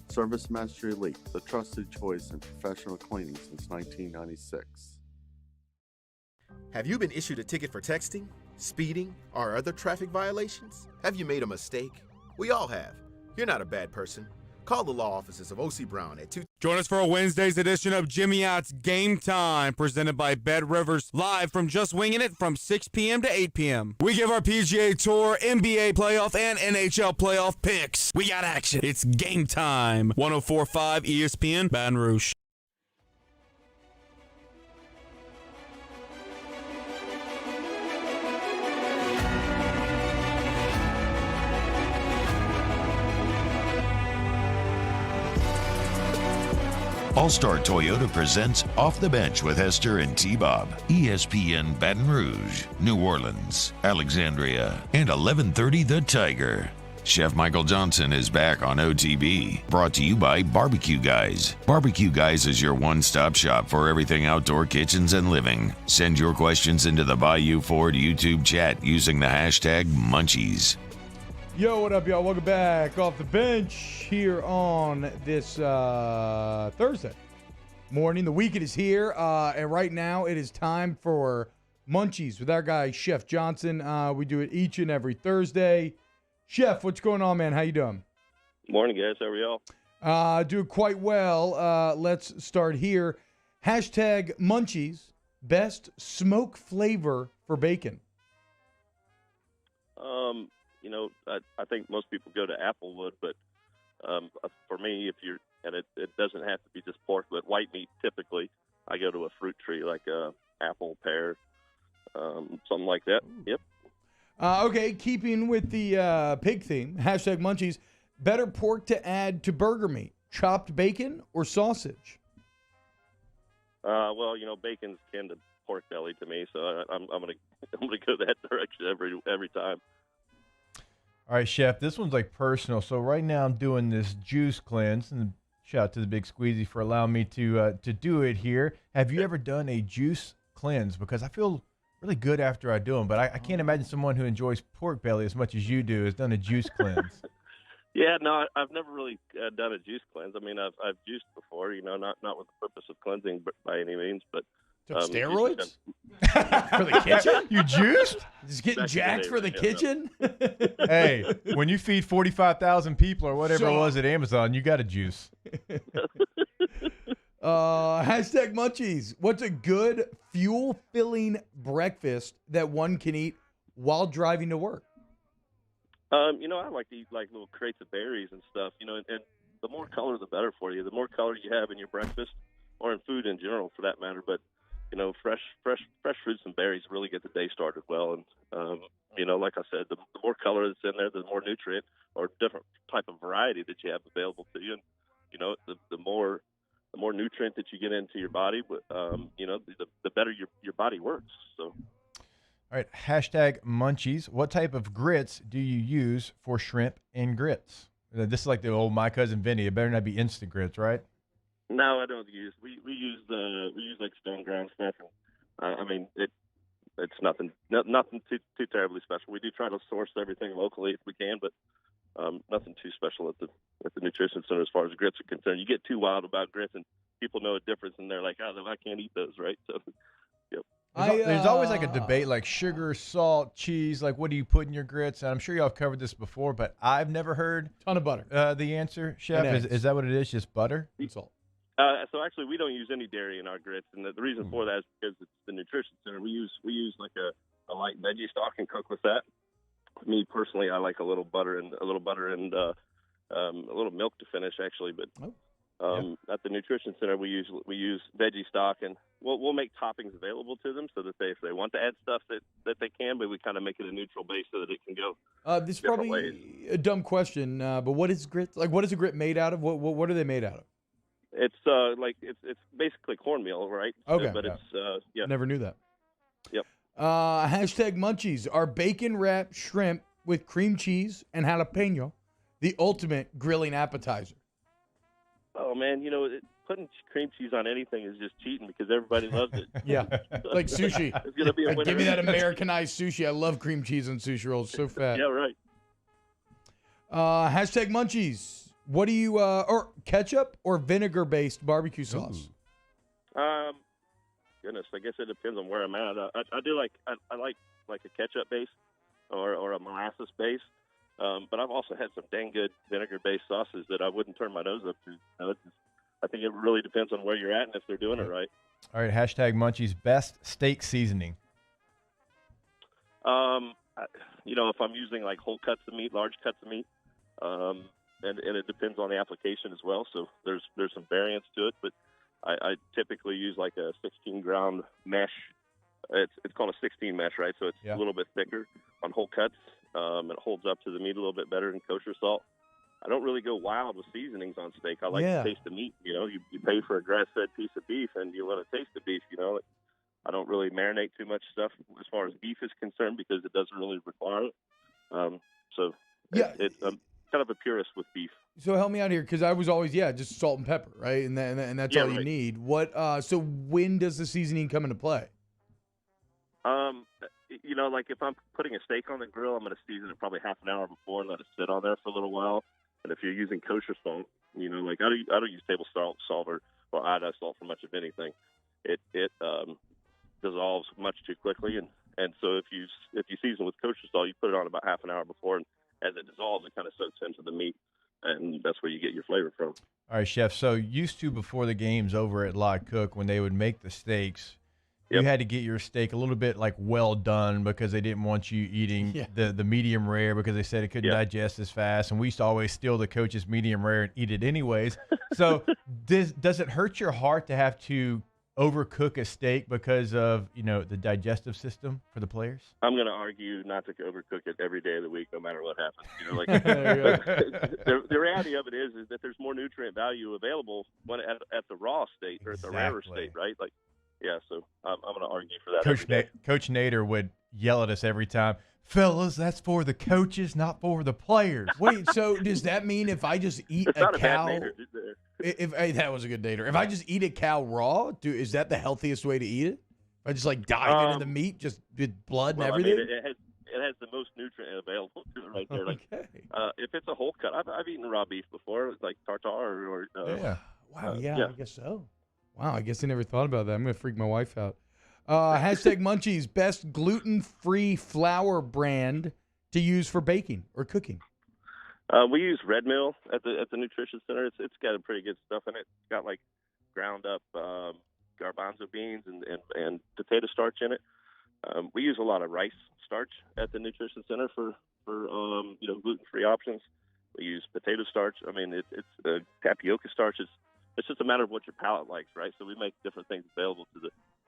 ServiceMaster Elite, the trusted choice in professional cleaning since 1996. Have you been issued a ticket for texting, speeding, or other traffic violations? Have you made a mistake? We all have. You're not a bad person. Call the law offices of O.C. Brown at 2. Join us for a Wednesday's edition of Jimmy Ott's Game Time, presented by Bet Rivers, live from Just Winging It from 6 p.m. to 8 p.m. We give our PGA Tour, NBA playoff, and NHL playoff picks. We got action. It's Game Time. 104.5 ESPN Baton Rouge. All-Star Toyota presents Off the Bench with Hester and T-Bob. ESPN Baton Rouge, New Orleans, Alexandria, and 1130 The Tiger. Chef Michael Johnson is back on OTB. Brought to you by Barbecue Guys. Barbecue Guys is your one-stop shop for everything outdoor kitchens and living. Send your questions into the Bayou Ford YouTube chat using the hashtag Munchies. Yo, what up, y'all? Welcome back off the bench here on this Thursday morning. The weekend is here, and right now it is time for Munchies with our guy, Chef Johnson. We do it each and every Thursday. Chef, what's going on, man? How you doing? Morning, guys. How are y'all? Doing quite well. Let's start here. Hashtag Munchies, best smoke flavor for bacon. I think most people go to Applewood, but For me, it doesn't have to be just pork, but white meat typically, I go to a fruit tree like apple, pear, something like that. Yep. Okay, keeping with the pig theme, hashtag Munchies, better pork to add to burger meat, chopped bacon or sausage? Well, bacon's kin to pork belly to me, so I'm gonna go that direction every time. All right, Chef, this one's like personal. So right now I'm doing this juice cleanse, and shout out to the Big Squeezy for allowing me to do it here. Have you ever done a juice cleanse? Because I feel really good after I do them, but I can't imagine someone who enjoys pork belly as much as you do has done a juice cleanse. Yeah, no, I've never really done a juice cleanse. I mean, I've juiced before, not with the purpose of cleansing by any means, but steroids for the kitchen. You juiced? Just getting jacked for the kitchen. Hey, when you feed 45,000 people or whatever it was at Amazon, you got to juice. Hashtag Munchies. What's a good fuel-filling breakfast that one can eat while driving to work? I like to eat like little crates of berries and stuff, and the more color, the better for you. The more color you have in your breakfast or in food in general for that matter. But, fresh fruits and berries really get the day started well. And, like I said, the more color that's in there, the more nutrient or different type of variety that you have available to you. And, the more nutrient that you get into your body, the better your body works. So. All right, hashtag Munchies. What type of grits do you use for shrimp and grits? This is like the old My Cousin Vinny. It better not be instant grits, right? No, I don't use. We use like stone ground stuff. It's nothing too terribly special. We do try to source everything locally if we can, but nothing too special at the nutrition center as far as grits are concerned. You get too wild about grits, and people know a difference, and they're like, "Oh, I can't eat those," right? So, yep. There's always like a debate, like sugar, salt, cheese. Like, what do you put in your grits? And I'm sure y'all have covered this before, but I've never heard ton of butter. The answer, Chef, is that what it is? Just butter and salt. So actually, we don't use any dairy in our grits, and the reason for that is because it's the nutrition center. We use like a light veggie stock and cook with that. Me personally, I like a little butter and a little milk to finish actually, but. At the nutrition center, we use veggie stock, and we'll make toppings available to them so that if they want to add stuff that they can, but we kind of make it a neutral base so that it can go. This is probably ways. A dumb question, but what is grit? Like, what is a grit made out of? What are they made out of? It's it's basically cornmeal, right? Okay, but it's Never knew that. Yep. Hashtag Munchies. Are bacon wrapped shrimp with cream cheese and jalapeno the ultimate grilling appetizer? Oh man, putting cream cheese on anything is just cheating because everybody loves it. Yeah, like sushi. It's gonna be a winner. Give me that Americanized sushi. I love cream cheese on sushi rolls. So fat. Yeah, right. Hashtag Munchies. What do you or ketchup or vinegar based barbecue sauce? Goodness, I guess it depends on where I'm at. I do like I like a ketchup base or a molasses base. But I've also had some dang good vinegar-based sauces that I wouldn't turn my nose up to. I think it really depends on where you're at and if they're doing it right. All right, hashtag Munchies. Best steak seasoning. If I'm using like whole cuts of meat, large cuts of meat, and it depends on the application as well. So there's some variance to it, but I typically use like a 16-ground mesh. It's called a 16 mesh, right? So it's a little bit thicker on whole cuts. It holds up to the meat a little bit better than kosher salt. I don't really go wild with seasonings on steak. I like to taste the meat. You pay for a grass-fed piece of beef, and you want to taste the beef. I don't really marinate too much stuff as far as beef is concerned because it doesn't really require it. It's kind of a purist with beef. So help me out here because I was always just salt and pepper, right? And that's all you need. What? So when does the seasoning come into play? Like if I'm putting a steak on the grill, I'm going to season it probably half an hour before and let it sit on there for a little while. And if you're using kosher salt, like I don't use table salt or iodized salt for much of anything. It dissolves much too quickly, and so if you season with kosher salt, you put it on about half an hour before, and as it dissolves, it kind of soaks into the meat, and that's where you get your flavor from. All right, Chef. So used to before the games over at Lock Cook, when they would make the steaks, you had to get your steak a little bit like well done because they didn't want you eating the medium rare because they said it couldn't digest as fast. And we used to always steal the coach's medium rare and eat it anyways. So does it hurt your heart to have to overcook a steak because of, the digestive system for the players? I'm going to argue not to overcook it every day of the week, no matter what happens. The reality of it is that there's more nutrient value available at the raw state or at the rarer state, right? So I'm going to argue for that. Coach Nader would yell at us every time, fellas, that's for the coaches, not for the players. Wait, so does that mean if I just eat it's a not cow? A bad Nader, Hey, that was a good dater. If I just eat a cow raw, is that the healthiest way to eat it? If I just dive into the meat, just with blood and everything? I mean, it has the most nutrient available to it right there. Okay. If it's a whole cut, I've eaten raw beef before, like tartare or Wow, I guess so. Wow, I guess I never thought about that. I'm going to freak my wife out. Hashtag Munchies, best gluten-free flour brand to use for baking or cooking. We use Red Mill at the nutrition center. It's got a pretty good stuff in it. It's got ground up garbanzo beans and potato starch in it. We use a lot of rice starch at the nutrition center for gluten-free options. We use potato starch. I mean, it's tapioca starch. It's just a matter of what your palate likes, right? So we make different things available to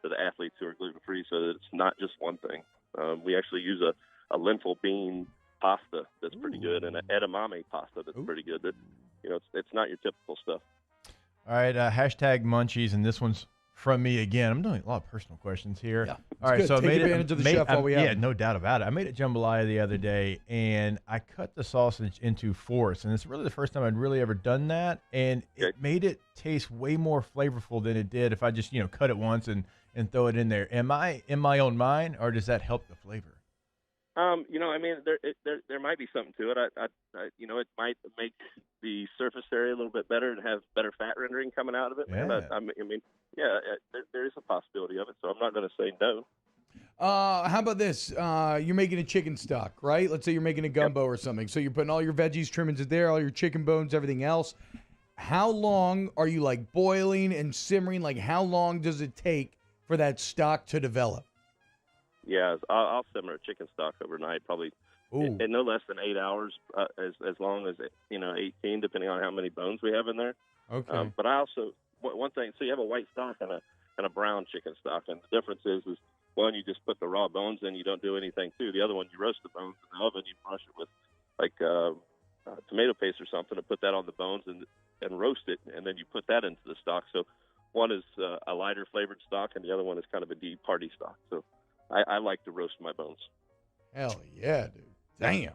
the athletes who are gluten-free, so that it's not just one thing. We actually use a lentil bean pasta that's pretty good, and an edamame pasta that's pretty good. That it's not your typical stuff. All right, hashtag Munchies, and this one's from me again. I'm doing a lot of personal questions here. Yeah, all right, good. so Take advantage of the chef while we have. Yeah, no doubt about it. I made a jambalaya the other day, and I cut the sausage into fourths, and it's really the first time I'd really ever done that, and it made it taste way more flavorful than it did if I just cut it once and throw it in there. Am I in my own mind, or does that help the flavor? I mean, there might be something to it. It might make the surface area a little bit better and have better fat rendering coming out of it. Yeah. There is a possibility of it, so I'm not going to say no. How about this? You're making a chicken stock, right? Let's say you're making a gumbo or something. So you're putting all your veggies, trimmings in there, all your chicken bones, everything else. How long are you boiling and simmering? How long does it take for that stock to develop? Yeah, I'll simmer a chicken stock overnight, probably in no less than 8 hours, as long as 18, depending on how many bones we have in there. Okay. But I also one thing. So you have a white stock and a brown chicken stock, and the difference is one, you just put the raw bones in, you don't do anything to. The other one, you roast the bones in the oven, you brush it with tomato paste or something, and put that on the bones and roast it, and then you put that into the stock. So one is a lighter flavored stock, and the other one is kind of a deep party stock. So I like to roast my bones. Hell yeah, dude. Damn.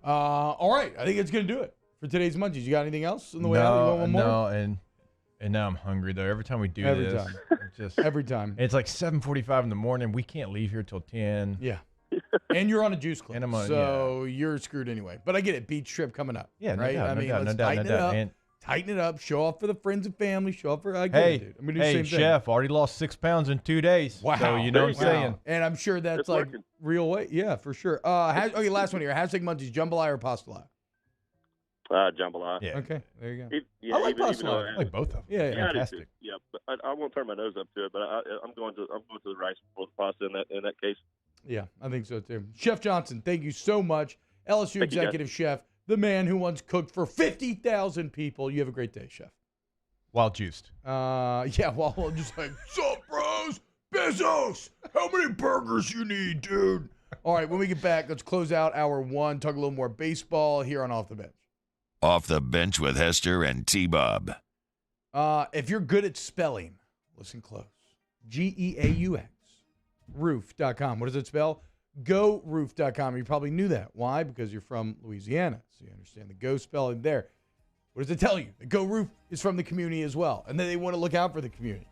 All right. I think it's going to do it for today's Munchies. You got anything else on the way out? You want one more? No, and now I'm hungry, though. Every time we do this. Every time. It's like 7:45 in the morning. We can't leave here till 10. Yeah. And you're on a juice cleanse, so you're screwed anyway. But I get it. Beach trip coming up. Yeah, right? No doubt. Tighten it up. Show off for the friends and family. Show off for I get it, dude. I'm gonna do the same thing. Chef, already lost 6 pounds in 2 days. Wow. So you know what I'm saying. And I'm sure that's real weight. Yeah, for sure. Okay, last one here. Hashtag Munchies, jambalaya or pastala? Jambalaya. Yeah. Okay, there you go. I like pastala. I like both of them. Yeah, fantastic. Yeah, but I won't turn my nose up to it. But I'm going to the rice before the pasta in that case. Yeah, I think so too. Chef Johnson, thank you so much. LSU executive chef, the man who once cooked for 50,000 people. You have a great day, Chef. While juiced. Yeah, while just like, sup, bros? Bezos, how many burgers you need, dude? All right, when we get back, let's close out hour one, talk a little more baseball here on Off the Bench. Off the Bench with Hester and T-Bob. If you're good at spelling, listen close. Geaux. Roof.com. What does it spell? GoRoof.com. You probably knew that. Why? Because you're from Louisiana. So you understand the Go spelling there. What does it tell you? The Go Roof is from the community as well. And then they want to look out for the community.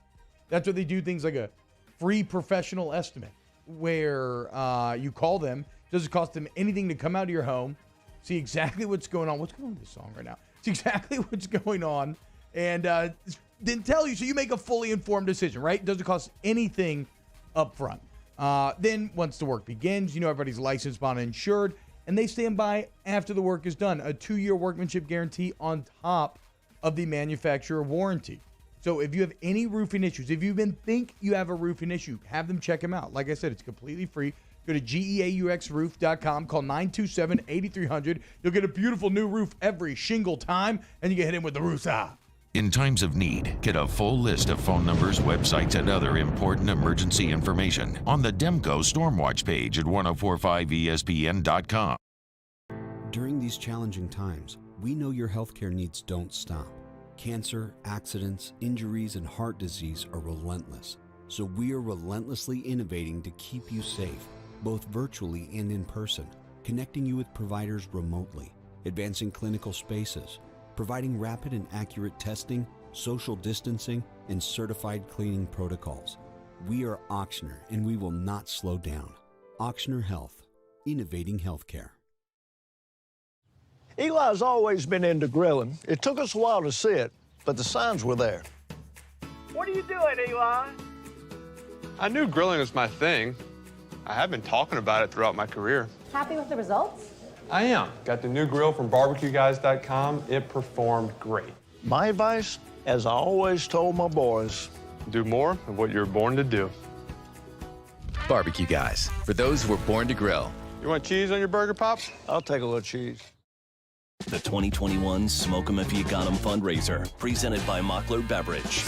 That's why they do things like a free professional estimate where you call them. It doesn't cost them anything to come out to your home, see exactly what's going on. What's going on with this song right now? See exactly what's going on and then tell you so you make a fully informed decision, right? It doesn't cost anything up front. Then once the work begins, everybody's licensed, bonded, and insured, and they stand by after the work is done. A 2-year workmanship guarantee on top of the manufacturer warranty. So if you have any roofing issues, if you think you have a roofing issue, have them check them out. Like I said, it's completely free. Go to GEAUXroof.com, call 927-8300. You'll get a beautiful new roof every shingle time, and you get hit in with the roof's eye. In times of need, get a full list of phone numbers, websites, and other important emergency information on the Demco Stormwatch page at 1045ESPN.com. During these challenging times, we know your healthcare needs don't stop. Cancer, accidents, injuries, and heart disease are relentless. So we are relentlessly innovating to keep you safe, both virtually and in person, connecting you with providers remotely, advancing clinical spaces, providing rapid and accurate testing, social distancing, and certified cleaning protocols. We are Ochsner, and we will not slow down. Ochsner Health, innovating healthcare. Eli's always been into grilling. It took us a while to see it, but the signs were there. What are you doing, Eli? I knew grilling was my thing. I have been talking about it throughout my career. Happy with the results? I am. Got the new grill from barbecueguys.com. It performed great. My advice, as I always told my boys, do more of what you were born to do. Barbecue Guys, for those who were born to grill. You want cheese on your burger, Pops? I'll take a little cheese. The 2021 Smoke 'em If You Got 'em fundraiser, presented by Mockler Beverage.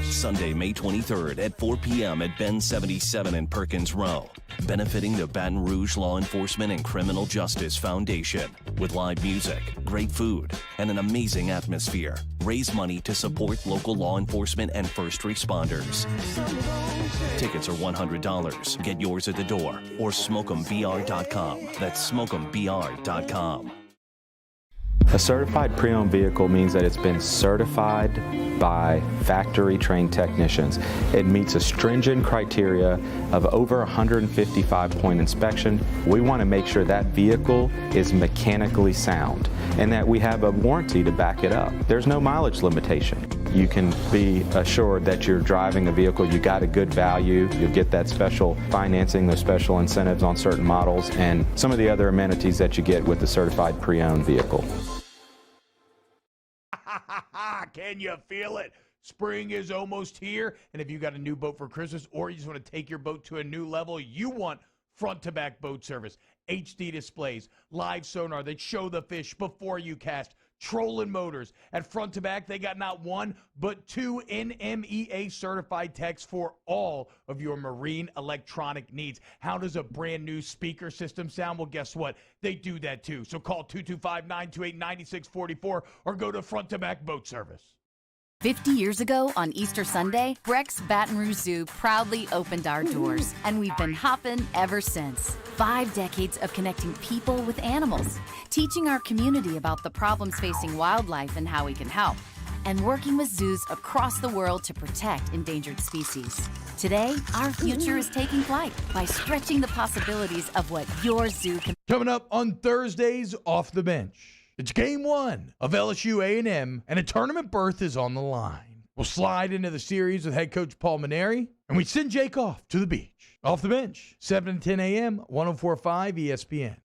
Sunday, May 23rd at 4 p.m. at Ben 77 in Perkins Row. Benefiting the Baton Rouge Law Enforcement and Criminal Justice Foundation. With live music, great food, and an amazing atmosphere. Raise money to support local law enforcement and first responders. Tickets are $100. Get yours at the door or smokeembr.com. That's smokeembr.com. A certified pre-owned vehicle means that it's been certified by factory-trained technicians. It meets a stringent criteria of over 155-point inspection. We want to make sure that vehicle is mechanically sound and that we have a warranty to back it up. There's no mileage limitation. You can be assured that you're driving a vehicle, you got a good value, you'll get that special financing, those special incentives on certain models, and some of the other amenities that you get with the certified pre-owned vehicle. Can you feel it? Spring is almost here, and if you got a new boat for Christmas or you just want to take your boat to a new level, you want front-to-back boat service. HD displays, live sonar that show the fish before you cast, trolling motors. At front to back, they got not one, but two NMEA certified techs for all of your marine electronic needs. How does a brand new speaker system sound? Well, guess what? They do that too. So call 225-928-9644 or go to front to back boat service. 50 years ago on Easter Sunday, Breck's Baton Rouge Zoo proudly opened our doors, and we've been hopping ever since. 5 decades of connecting people with animals, teaching our community about the problems facing wildlife and how we can help, and working with zoos across the world to protect endangered species. Today, our future is taking flight by stretching the possibilities of what your zoo can. Coming up on Thursdays, Off the Bench. It's game 1 of LSU A&M, and a tournament berth is on the line. We'll slide into the series with head coach Paul Maneri, and we send Jake off to the beach. Off the Bench, 7 to 10 a.m., 104.5 ESPN.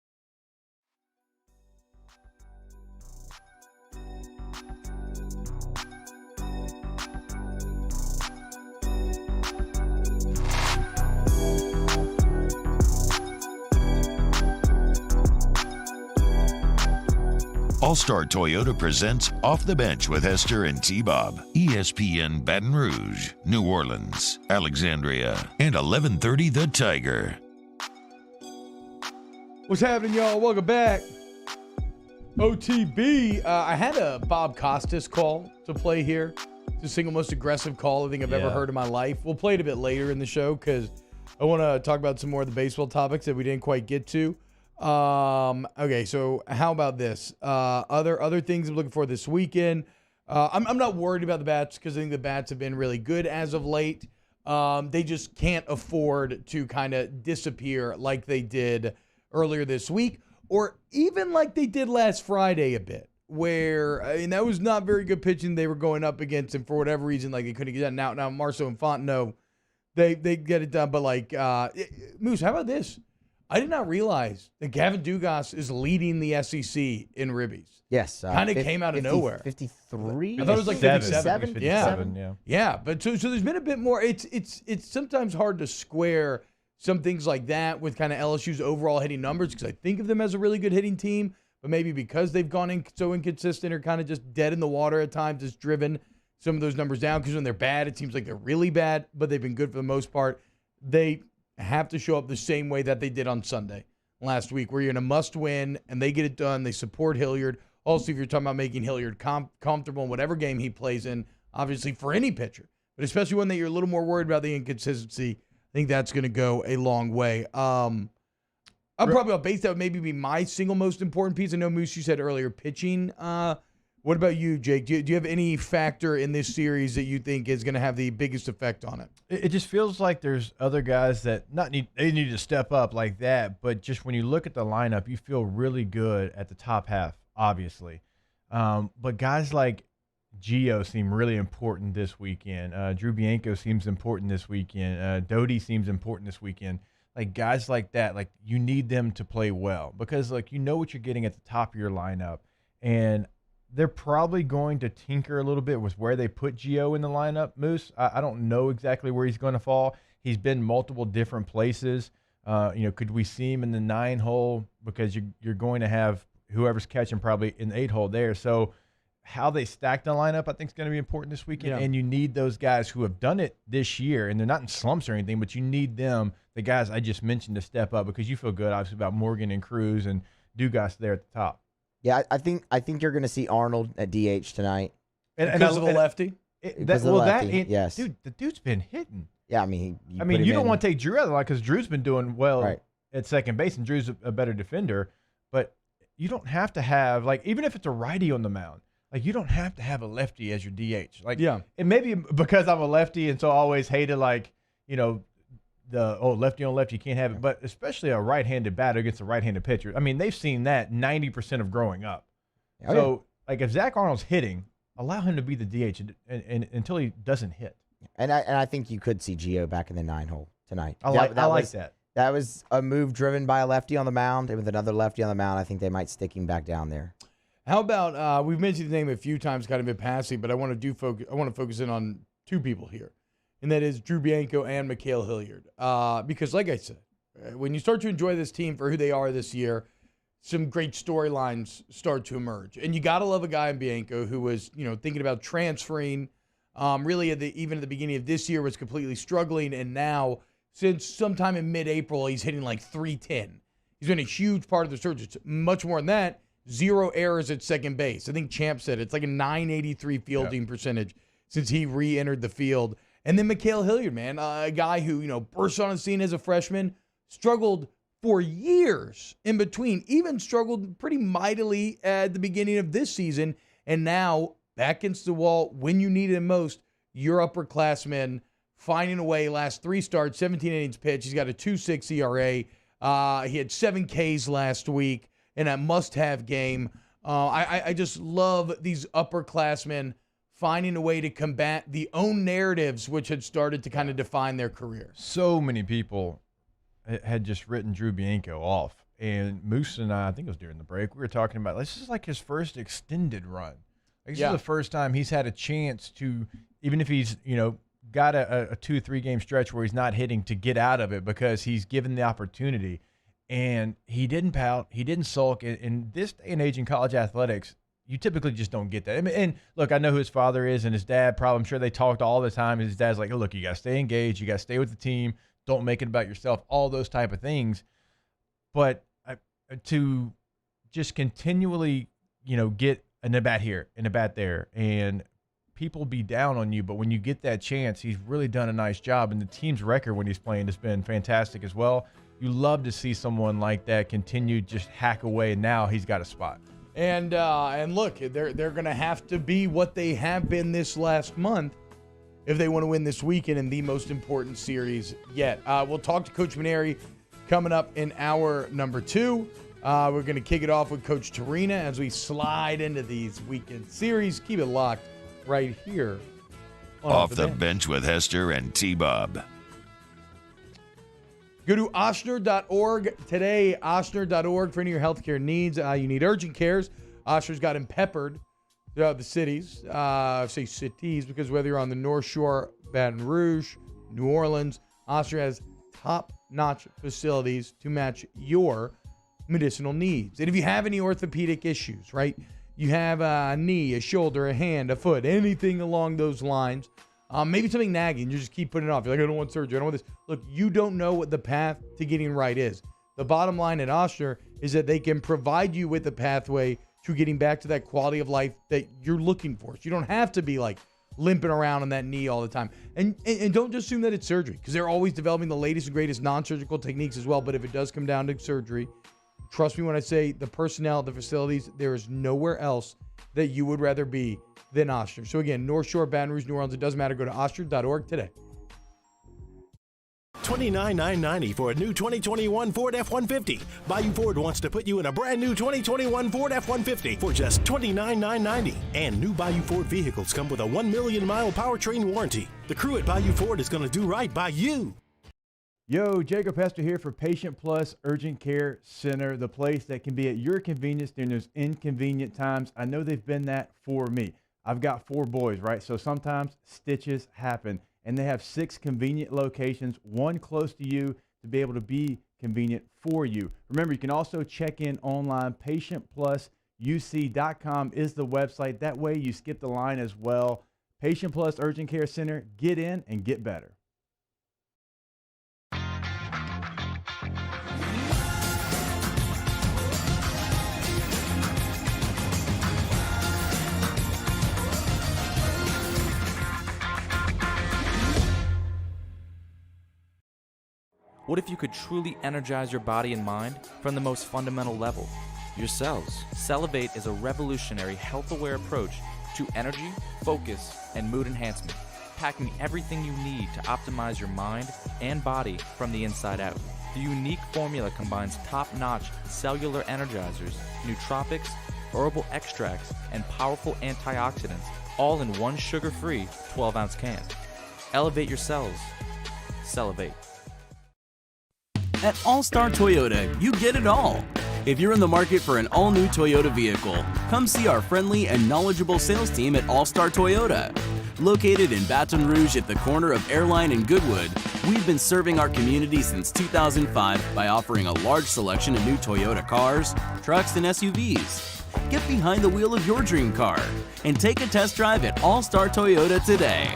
All-Star Toyota presents Off the Bench with Esther and T-Bob. ESPN Baton Rouge, New Orleans, Alexandria, and 1130 The Tiger. What's happening, y'all? Welcome back. OTB. I had a Bob Costas call to play here. It's the single most aggressive call I think I've ever heard in my life. We'll play it a bit later in the show because I want to talk about some more of the baseball topics that we didn't quite get to. Okay, so how about this? Other things I'm looking for this weekend. I'm not worried about the bats because I think the bats have been really good as of late. They just can't afford to kind of disappear like they did earlier this week, or even like they did last Friday a bit, where that was not very good pitching they were going up against, and for whatever reason, like they couldn't get that. Now Marceau and Fontenot, they get it done, but like Moose, how about this? I did not realize that Gavin Dugas is leading the SEC in ribbies. Yes. Kind of came out of nowhere. 53? I thought it was like 57. Yeah. Yeah, but so there's been a bit more. It's sometimes hard to square some things like that with kind of LSU's overall hitting numbers because I think of them as a really good hitting team, but maybe because they've gone in so inconsistent or kind of just dead in the water at times, it's driven some of those numbers down because when they're bad, it seems like they're really bad, but they've been good for the most part. They have to show up the same way that they did on Sunday last week, where you're in a must-win, and they get it done. They support Hilliard. Also, if you're talking about making Hilliard comfortable in whatever game he plays in, obviously for any pitcher, but especially one that you're a little more worried about the inconsistency, I think that's going to go a long way. I'm probably on base. That would maybe be my single most important piece. I know, Moose, you said earlier pitching. What about you, Jake? Do you have any factor in this series that you think is going to have the biggest effect on it? It just feels like there's other guys that they need to step up like that, but just when you look at the lineup, you feel really good at the top half, obviously. But guys like Gio seem really important this weekend. Drew Bianco seems important this weekend. Doty seems important this weekend. Like guys like that, like you need them to play well because like you know what you're getting at the top of your lineup, and they're probably going to tinker a little bit with where they put Gio in the lineup, Moose. I don't know exactly where he's going to fall. He's been multiple different places. Could we see him in the 9 hole? Because you're going to have whoever's catching probably in the 8 hole there. So how they stack the lineup, I think, is going to be important this weekend. Yeah. And you need those guys who have done it this year, and they're not in slumps or anything, but you need them, the guys I just mentioned, to step up because you feel good, obviously, about Morgan and Cruz and Dugas there at the top. Yeah, I think you're going to see Arnold at DH tonight. Because of the lefty? Yes. Dude, the dude's been hitting. Yeah, I mean, you don't want to take Drew out of the line because Drew's been doing well at second base, and Drew's a better defender. But you don't have to have, like, even if it's a righty on the mound, like, you don't have to have a lefty as your DH. Like, yeah. And maybe because I'm a lefty and so I always hated, like, lefty on lefty, you can't have it. But especially a right-handed batter against a right-handed pitcher. I mean, they've seen that 90% of growing up. Oh, so, like, if Zach Arnold's hitting, allow him to be the DH and until he doesn't hit. And I think you could see Gio back in the 9 hole tonight. I like that. That was a move driven by a lefty on the mound. And with another lefty on the mound, I think they might stick him back down there. How about we've mentioned the name a few times, kind of in passing, but I want to focus in on 2 people here, and that is Drew Bianco and Mikhail Hilliard. Because, like I said, when you start to enjoy this team for who they are this year, some great storylines start to emerge, and you got to love a guy in Bianco who was, thinking about transferring. Really, even at the beginning of this year, was completely struggling, and now since sometime in mid-April, he's hitting like 310. He's been a huge part of the surge. It's much more than that. 0 errors at second base. I think Champ said it's like a 983 fielding percentage since he re-entered the field. And then Mikhail Hilliard, man, a guy who, burst on the scene as a freshman, struggled for years in between, even struggled pretty mightily at the beginning of this season. And now, back against the wall, when you need him most, your upperclassman finding a way. Last 3 starts, 17 innings pitched. He's got a 2.6 ERA. He had 7 Ks last week in a must-have game. I just love these upperclassmen finding a way to combat the own narratives which had started to kind of define their career. So many people had just written Drew Bianco off. And Moose and I think it was during the break, we were talking about this is like his first extended run. This is the first time he's had a chance to, even if he's, got a 2-3 game stretch where he's not hitting, to get out of it because he's given the opportunity. And he didn't pout. He didn't sulk. In this day and age in college athletics, you typically just don't get that. I mean, and look, I know who his father is and his dad probably, I'm sure they talked all the time. His dad's like, oh, look, you got to stay engaged. You got to stay with the team. Don't make it about yourself, all those type of things. But to just continually, get an at-bat here, an at-bat there, and people be down on you. But when you get that chance, he's really done a nice job. And the team's record when he's playing has been fantastic as well. You love to see someone like that continue just hack away, and now he's got a spot. And look, they're going to have to be what they have been this last month if they want to win this weekend in the most important series yet. We'll talk to Coach Maneri coming up in hour number 2. We're going to kick it off with Coach Torina as we slide into these weekend series. Keep it locked right here on Off the bench with Hester and T-Bob. Go to Ochsner.org today, Ochsner.org for any of your healthcare needs. You need urgent cares. Ochsner's got them peppered throughout the cities. I say cities because whether you're on the North Shore, Baton Rouge, New Orleans, Ochsner has top-notch facilities to match your medicinal needs. And if you have any orthopedic issues, right, you have a knee, a shoulder, a hand, a foot, anything along those lines, maybe something nagging, you just keep putting it off. You're like, I don't want surgery, I don't want this. Look, you don't know what the path to getting right is. The bottom line at Ochsner is that they can provide you with a pathway to getting back to that quality of life that you're looking for. So you don't have to be like limping around on that knee all the time. And don't just assume that it's surgery, because they're always developing the latest and greatest non-surgical techniques as well. But if it does come down to surgery, trust me when I say the personnel, the facilities, there is nowhere else that you would rather be than Ochsner. So again, North Shore, Baton Rouge, New Orleans, it doesn't matter. Go to Ochsner.org today. $29,990 for a new 2021 Ford F-150. Bayou Ford wants to put you in a brand new 2021 Ford F-150 for just $29,990. And new Bayou Ford vehicles come with a 1 million mile powertrain warranty. The crew at Bayou Ford is going to do right by you. Yo, Jacob Hester here for Patient Plus Urgent Care Center, the place that can be at your convenience during those inconvenient times. I know they've been that for me. I've got 4 boys, right? So sometimes stitches happen, and they have 6 convenient locations, one close to you to be able to be convenient for you. Remember, you can also check in online. PatientPlusUC.com is the website. That way you skip the line as well. Patient Plus Urgent Care Center, get in and get better. What if you could truly energize your body and mind from the most fundamental level? Your cells. Cellivate is a revolutionary, health-aware approach to energy, focus, and mood enhancement, packing everything you need to optimize your mind and body from the inside out. The unique formula combines top-notch cellular energizers, nootropics, herbal extracts, and powerful antioxidants, all in one sugar-free 12-ounce can. Elevate your cells. Cellivate. At All-Star Toyota, you get it all. If you're in the market for an all-new Toyota vehicle, come see our friendly and knowledgeable sales team at All-Star Toyota. Located in Baton Rouge at the corner of Airline and Goodwood, we've been serving our community since 2005 by offering a large selection of new Toyota cars, trucks, and SUVs. Get behind the wheel of your dream car and take a test drive at All-Star Toyota today.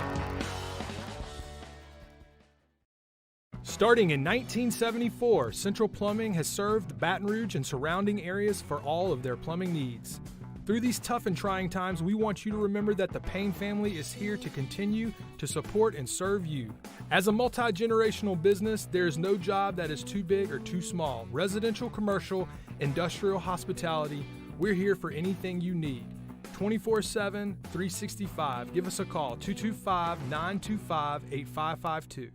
Starting in 1974, Central Plumbing has served Baton Rouge and surrounding areas for all of their plumbing needs. Through these tough and trying times, we want you to remember that the Payne family is here to continue to support and serve you. As a multi-generational business, there is no job that is too big or too small. Residential, commercial, industrial, hospitality, we're here for anything you need. 24/7, 365. Give us a call, 225-925-8552.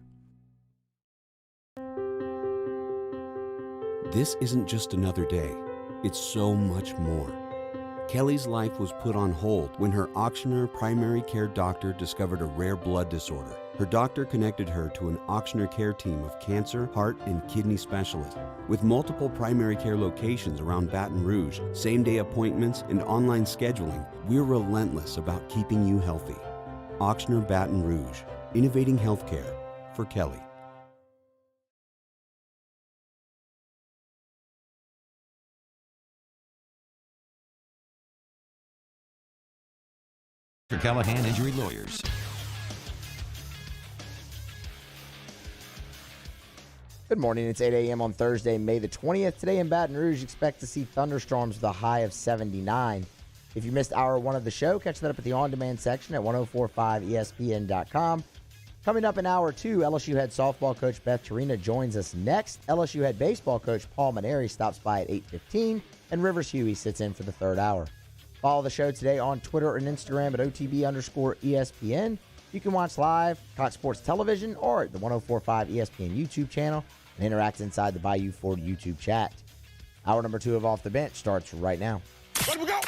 This isn't just another day, it's so much more. Kelly's life was put on hold when her Ochsner primary care doctor discovered a rare blood disorder. Her doctor connected her to an Ochsner care team of cancer, heart, and kidney specialists. With multiple primary care locations around Baton Rouge, same-day appointments, and online scheduling, we're relentless about keeping you healthy. Ochsner Baton Rouge, innovating healthcare for Kelly. Callahan Injury Lawyers. Good morning. It's 8 a.m. on Thursday, May the 20th. Today in Baton Rouge, expect to see thunderstorms with a high of 79. If you missed hour 1 of the show, catch that up at the on-demand section at 1045ESPN.com. Coming up in hour 2, LSU head softball coach Beth Torina joins us next. LSU head baseball coach Paul Maneri stops by at 8:15, and Rivers Huey sits in for the third hour. Follow the show today on Twitter and Instagram at OTB_ESPN. You can watch live, Cox Sports Television, or at the 1045 ESPN YouTube channel, and interact inside the Bayou Ford YouTube chat. Hour number 2 of Off the Bench starts right now. Let we go!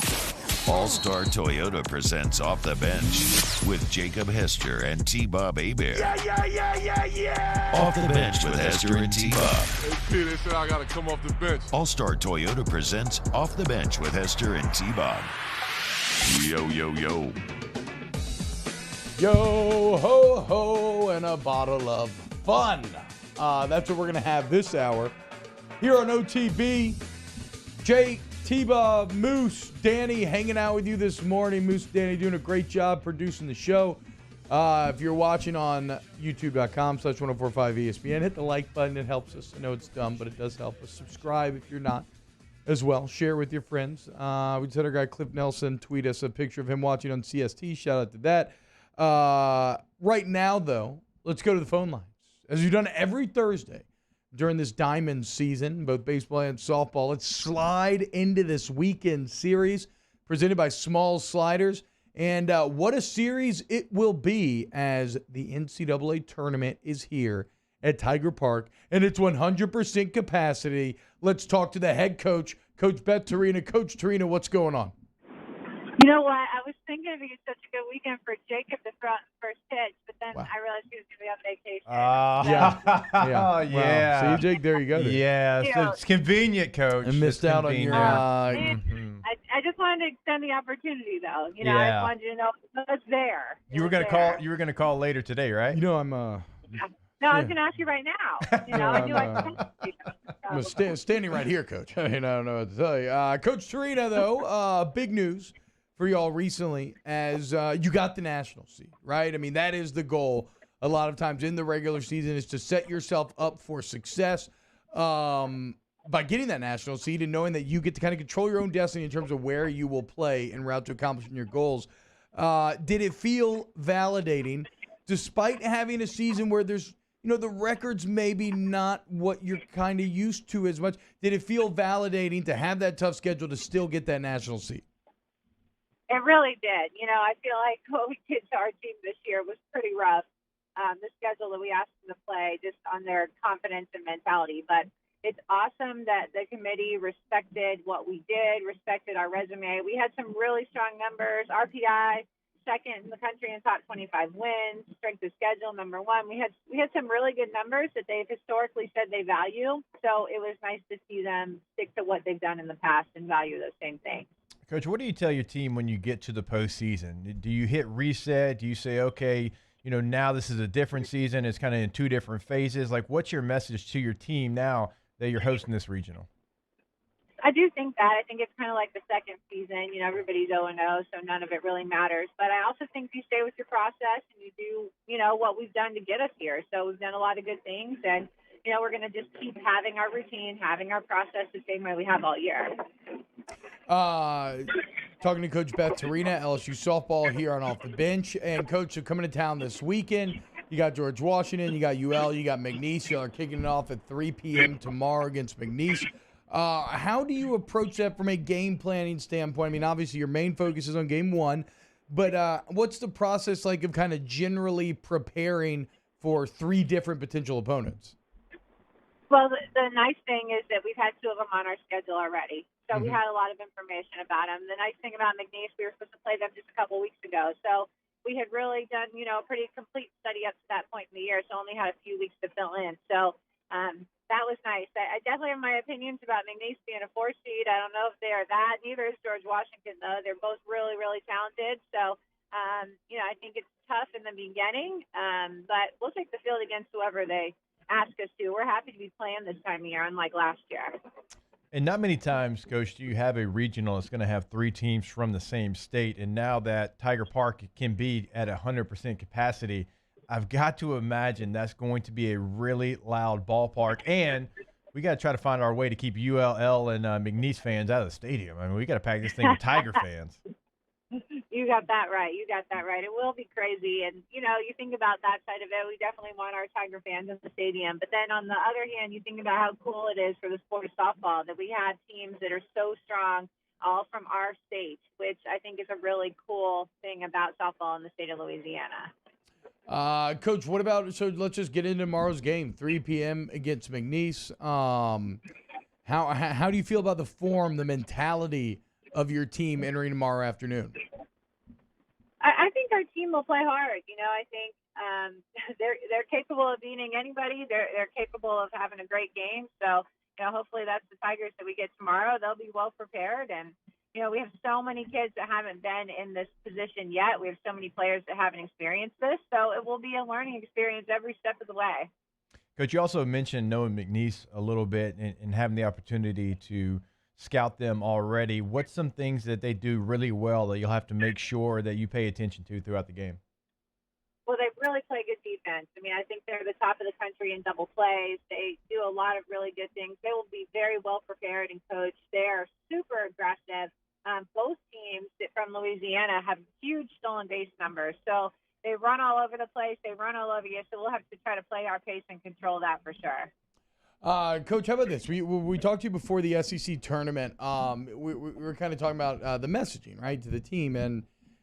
All-Star Toyota presents Off the Bench with Jacob Hester and T-Bob Hebert. Yeah. Off the Bench with Hester and T-Bob. Hey, P, they said I got to come off the bench. All-Star Toyota presents Off the Bench with Hester and T-Bob. Yo, yo, yo. Yo, ho, ho, and a bottle of fun. That's what we're going to have this hour. Here on OTB, Jake, T-Bob, Moose, Danny hanging out with you this morning. Moose, Danny doing a great job producing the show. If you're watching on youtube.com/1045ESPN, hit the like button. It helps us. I know it's dumb, but it does help us. Subscribe if you're not as well. Share with your friends. We just had our guy Cliff Nelson tweet us a picture of him watching on CST. Shout out to that. Right now, though, let's go to the phone lines. As we've done every Thursday during this Diamond season, both baseball and softball, let's slide into this weekend series presented by Small Sliders. And what a series it will be as the NCAA tournament is here at Tiger Park, and it's 100% capacity. Let's talk to the head coach, Coach Beth Torina. Coach Torina, what's going on? You know what? I was thinking it'd be such a good weekend for Jacob to throw out the first pitch, but then I realized he was going to be on vacation. Yeah. See, Jake, there you go. Yeah, so it's convenient, Coach. And missed out on your. I just wanted to extend the opportunity, though. You know, I wanted you to know it's there. You were going to call. You were going to call later today, right? You know, I'm. No, I was going to ask you right now. You know, I do I'm standing right here, Coach. I mean, I don't know what to tell you. Coach Torina, though, big news for y'all recently as you got the national seed, right? I mean, that is the goal a lot of times in the regular season is to set yourself up for success by getting that national seed and knowing that you get to kind of control your own destiny in terms of where you will play en route to accomplishing your goals. Did it feel validating despite having a season where there's, you know, the record's maybe not what you're kind of used to as much? Did it feel validating to have that tough schedule to still get that national seed? It really did. You know, I feel like what we did to our team this year was pretty rough. The schedule that we asked them to play just on their confidence and mentality. But it's awesome that the committee respected what we did, respected our resume. We had some really strong numbers. RPI, second in the country in top 25 wins. Strength of schedule, number one. We had some really good numbers that they've historically said they value. So it was nice to see them stick to what they've done in the past and value those same things. Coach, what do you tell your team when you get to the postseason? Do you hit reset? Do you say, okay, you know, now this is a different season. It's kind of in two different phases. Like, what's your message to your team now that you're hosting this regional? I do think that. I think it's kind of like the second season. You know, everybody's 0-0, so none of it really matters. But I also think you stay with your process and you do, you know, what we've done to get us here. So we've done a lot of good things, and, you know, we're going to just keep having our routine, having our process the same way we have all year. Talking to Coach Beth Torina, LSU softball here on Off the Bench. And, Coach, so coming to town this weekend, you got George Washington, you got UL, you got McNeese. Y'all are kicking it off at 3 p.m. tomorrow against McNeese. How do you approach that from a game planning standpoint? I mean, obviously your main focus is on game one, but what's the process like of kind of generally preparing for 3 different potential opponents? Well, the nice thing is that we've had 2 of them on our schedule already. So we had a lot of information about them. The nice thing about McNeese, we were supposed to play them just a couple weeks ago. So we had really done, you know, a pretty complete study up to that point in the year, so only had a few weeks to fill in. So that was nice. I definitely have my opinions about McNeese being a 4 seed. I don't know if they are that. Neither is George Washington, though. They're both really, really talented. So, you know, I think it's tough in the beginning, but we'll take the field against whoever they ask us to. We're happy to be playing this time of year, unlike last year. And not many times, Coach, do you have a regional that's going to have 3 teams from the same state. And now that Tiger Park can be at 100% capacity, I've got to imagine that's going to be a really loud ballpark. And we got to try to find our way to keep ULL and McNeese fans out of the stadium. I mean, we got to pack this thing with Tiger fans. You got that right. It will be crazy. And, you know, you think about that side of it, we definitely want our Tiger fans in the stadium. But then on the other hand, you think about how cool it is for the sport of softball that we have teams that are so strong, all from our state, which I think is a really cool thing about softball in the state of Louisiana. Coach, what about, so let's just get into tomorrow's game, 3 p.m. against McNeese. How do you feel about the form, the mentality of your team entering tomorrow afternoon? I think our team will play hard. I think they're capable of beating anybody. They're capable of having a great game. So, hopefully that's the Tigers that we get tomorrow. They'll be well prepared. And, we have so many kids that haven't been in this position yet. We have so many players that haven't experienced this. So it will be a learning experience every step of the way. Coach, you also mentioned knowing McNeese a little bit and having the opportunity to scout them already. What's some things that they do really well that you'll have to make sure that you pay attention to throughout the game? Well, they really play good defense. I think they're the top of the country in double plays. They do a lot of really good things. They will be very well prepared and coached. They are super aggressive. Both teams from Louisiana have huge stolen base numbers. So they run all over the place. They run all over you. So we'll have to try to play our pace and control that for sure. Coach, how about this? We talked to you before the SEC tournament. We were kind of talking about the messaging, right, to the team.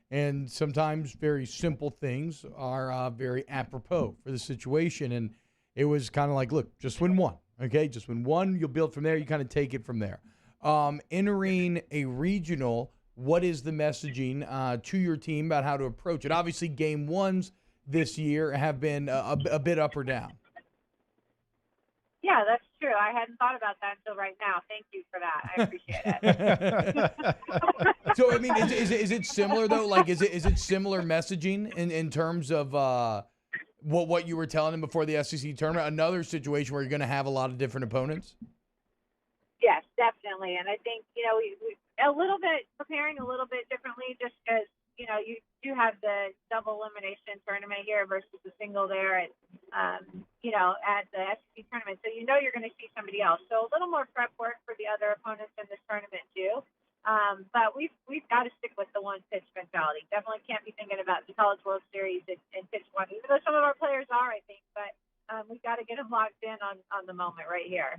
And sometimes very simple things are very apropos for the situation. And it was kind of like, look, just win one, okay? Just win one. You'll build from there. You kind of take it from there. Entering a regional, what is the messaging to your team about how to approach it? Obviously, game ones this year have been a bit up or down. Yeah, that's true. I hadn't thought about that until right now. Thank you for that. I appreciate it. So, is it similar, though? Like, is it similar messaging in terms of what you were telling him before the SEC tournament? Another situation where you're going to have a lot of different opponents? Yes, definitely. And I think, we a little bit preparing a little bit differently just because, you do have the double elimination tournament here versus the single there at the SEC tournament. So you're going to see somebody else. So a little more prep work for the other opponents in this tournament too. But we've got to stick with the one pitch mentality. Definitely can't be thinking about the College World Series and pitch one, even though some of our players are, I think. But we've got to get them locked in on the moment right here.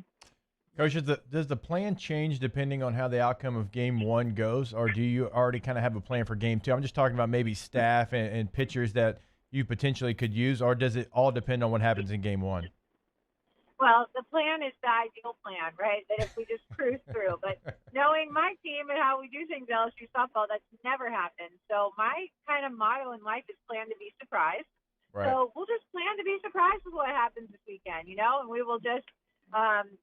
Coach, does the plan change depending on how the outcome of game one goes, or do you already kind of have a plan for game two? I'm just talking about maybe staff and pitchers that you potentially could use, or does it all depend on what happens in game one? Well, the plan is the ideal plan, right? That if we just cruise through. But knowing my team and how we do things at LSU softball, that's never happened. So my kind of motto in life is plan to be surprised. Right. So we'll just plan to be surprised with what happens this weekend, and we will just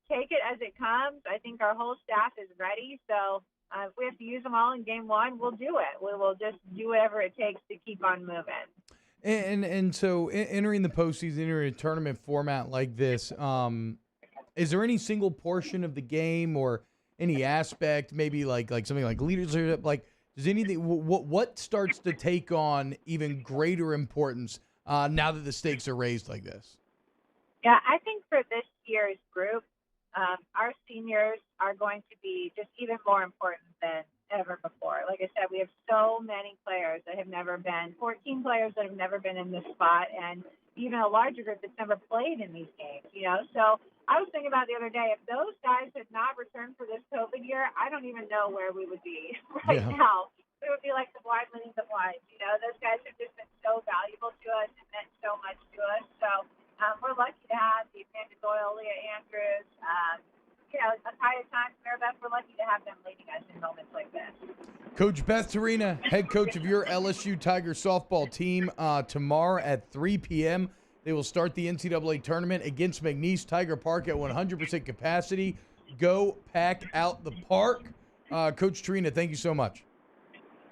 take it as it comes. I think our whole staff is ready. So if we have to use them all in game one, we'll do it. We will just do whatever it takes to keep on moving. And so entering the postseason, entering a tournament format like this, is there any single portion of the game or any aspect, maybe like something like leadership, like does anything, what starts to take on even greater importance now that the stakes are raised like this? Yeah, I think for this year's group, our seniors are going to be just even more important than ever before. Like I said, we have so many players that have never been, 14 players that have never been in this spot, and even a larger group that's never played in these games, So I was thinking about the other day, if those guys had not returned for this COVID year, I don't even know where we would be now. It would be like the blind leading the blind. Those guys have just been so valuable to us and meant so much to us. So we're lucky to have the Amanda Doyle, Leah Andrews, Akaya Times, Maribeth. We're lucky to have them leading us in moments like this. Coach Beth Torina, head coach of your LSU Tiger softball team, tomorrow at 3 p.m. They will start the NCAA tournament against McNeese Tiger Park at 100% capacity. Go pack out the park. Coach Torina, thank you so much.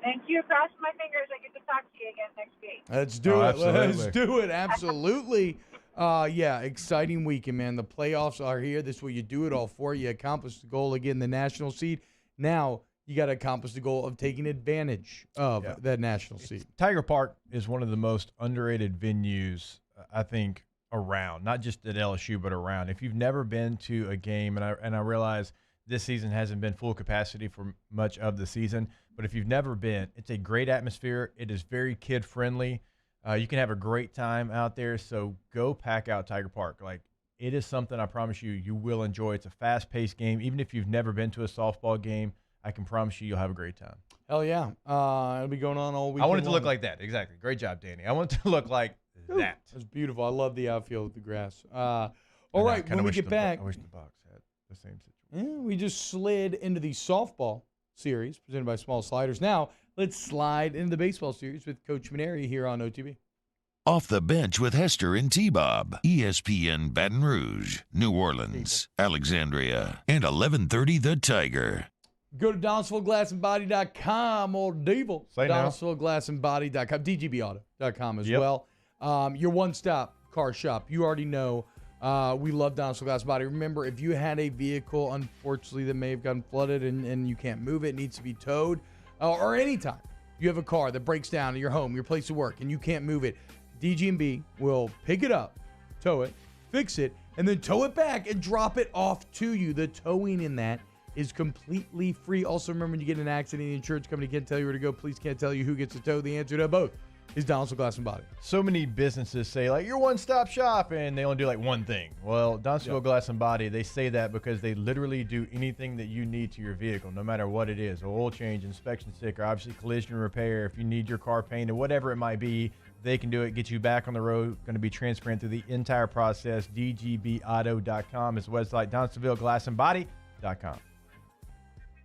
Thank you. Crossing my fingers I get to talk to you again next week. Let's do it. Let's do it. Absolutely. Yeah, exciting weekend, man. The playoffs are here. This is what you do it all for. You accomplish the goal again, the national seed. Now you got to accomplish the goal of taking advantage of that national seed. Tiger Park is one of the most underrated venues, I think, around. Not just at LSU, but around. If you've never been to a game, and I realize this season hasn't been full capacity for much of the season, but if you've never been, it's a great atmosphere. It is very kid-friendly. You can have a great time out there, so go pack out Tiger Park. Like, it is something I promise you will enjoy. It's a fast-paced game. Even if you've never been to a softball game, I can promise you'll have a great time. Hell yeah. It'll be going on all weekend. I want it to look like that. Exactly. Great job, Danny. I want it to look like that. That's beautiful. I love the outfield with the grass. All right, when we get back. I wish the Bucks had the same situation. Yeah, we just slid into the softball series presented by Small Sliders. Now, let's slide into the baseball series with Coach Maneri here on OTB. Off the Bench with Hester and T-Bob. ESPN Baton Rouge, New Orleans, Alexandria, and 1130 The Tiger. Go to DonaldsvilleGlassandBody.com, old Devil. Say now. DonaldsvilleGlassandBody.com, DGBauto.com as well. Your one-stop car shop. You already know we love Donaldsville Glass and Body. Remember, if you had a vehicle, unfortunately, that may have gotten flooded and you can't move it, needs to be towed, or anytime you have a car that breaks down in your home, your place of work, and you can't move it, DG&B will pick it up, tow it, fix it, and then tow it back and drop it off to you. The towing in that is completely free. Also, remember, when you get in an accident, the insurance company can't tell you where to go. Police can't tell you who gets to tow. The answer to both is Donaldsville Glass and Body. So many businesses say, like, you're one-stop shop, and they only do, like, one thing. Well, Donaldsville Glass and Body, they say that because they literally do anything that you need to your vehicle, no matter what it is. Oil change, inspection sticker, obviously collision repair. If you need your car painted, whatever it might be, they can do it, get you back on the road. Going to be transparent through the entire process. DGBauto.com is the website. DonaldsvilleGlassandBody.com.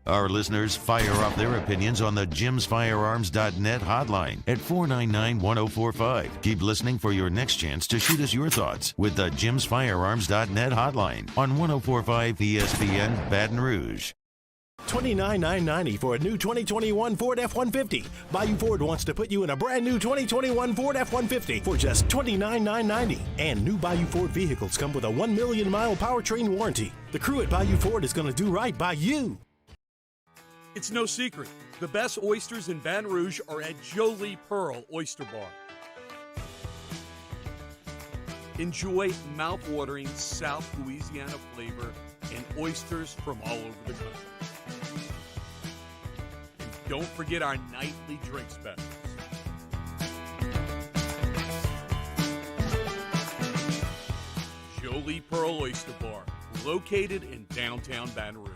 Our listeners fire off their opinions on the jimsfirearms.net hotline at 499-1045. Keep listening for your next chance to shoot us your thoughts with the jimsfirearms.net hotline on 1045 ESPN Baton Rouge. $29,990 for a new 2021 Ford F-150. Bayou Ford wants to put you in a brand new 2021 Ford F-150 for just $29,990. And new Bayou Ford vehicles come with a 1 million mile powertrain warranty. The crew at Bayou Ford is going to do right by you. It's no secret. The best oysters in Baton Rouge are at Jolie Pearl Oyster Bar. Enjoy mouth-watering South Louisiana flavor and oysters from all over the country. And don't forget our nightly drink specials. Jolie Pearl Oyster Bar, located in downtown Baton Rouge.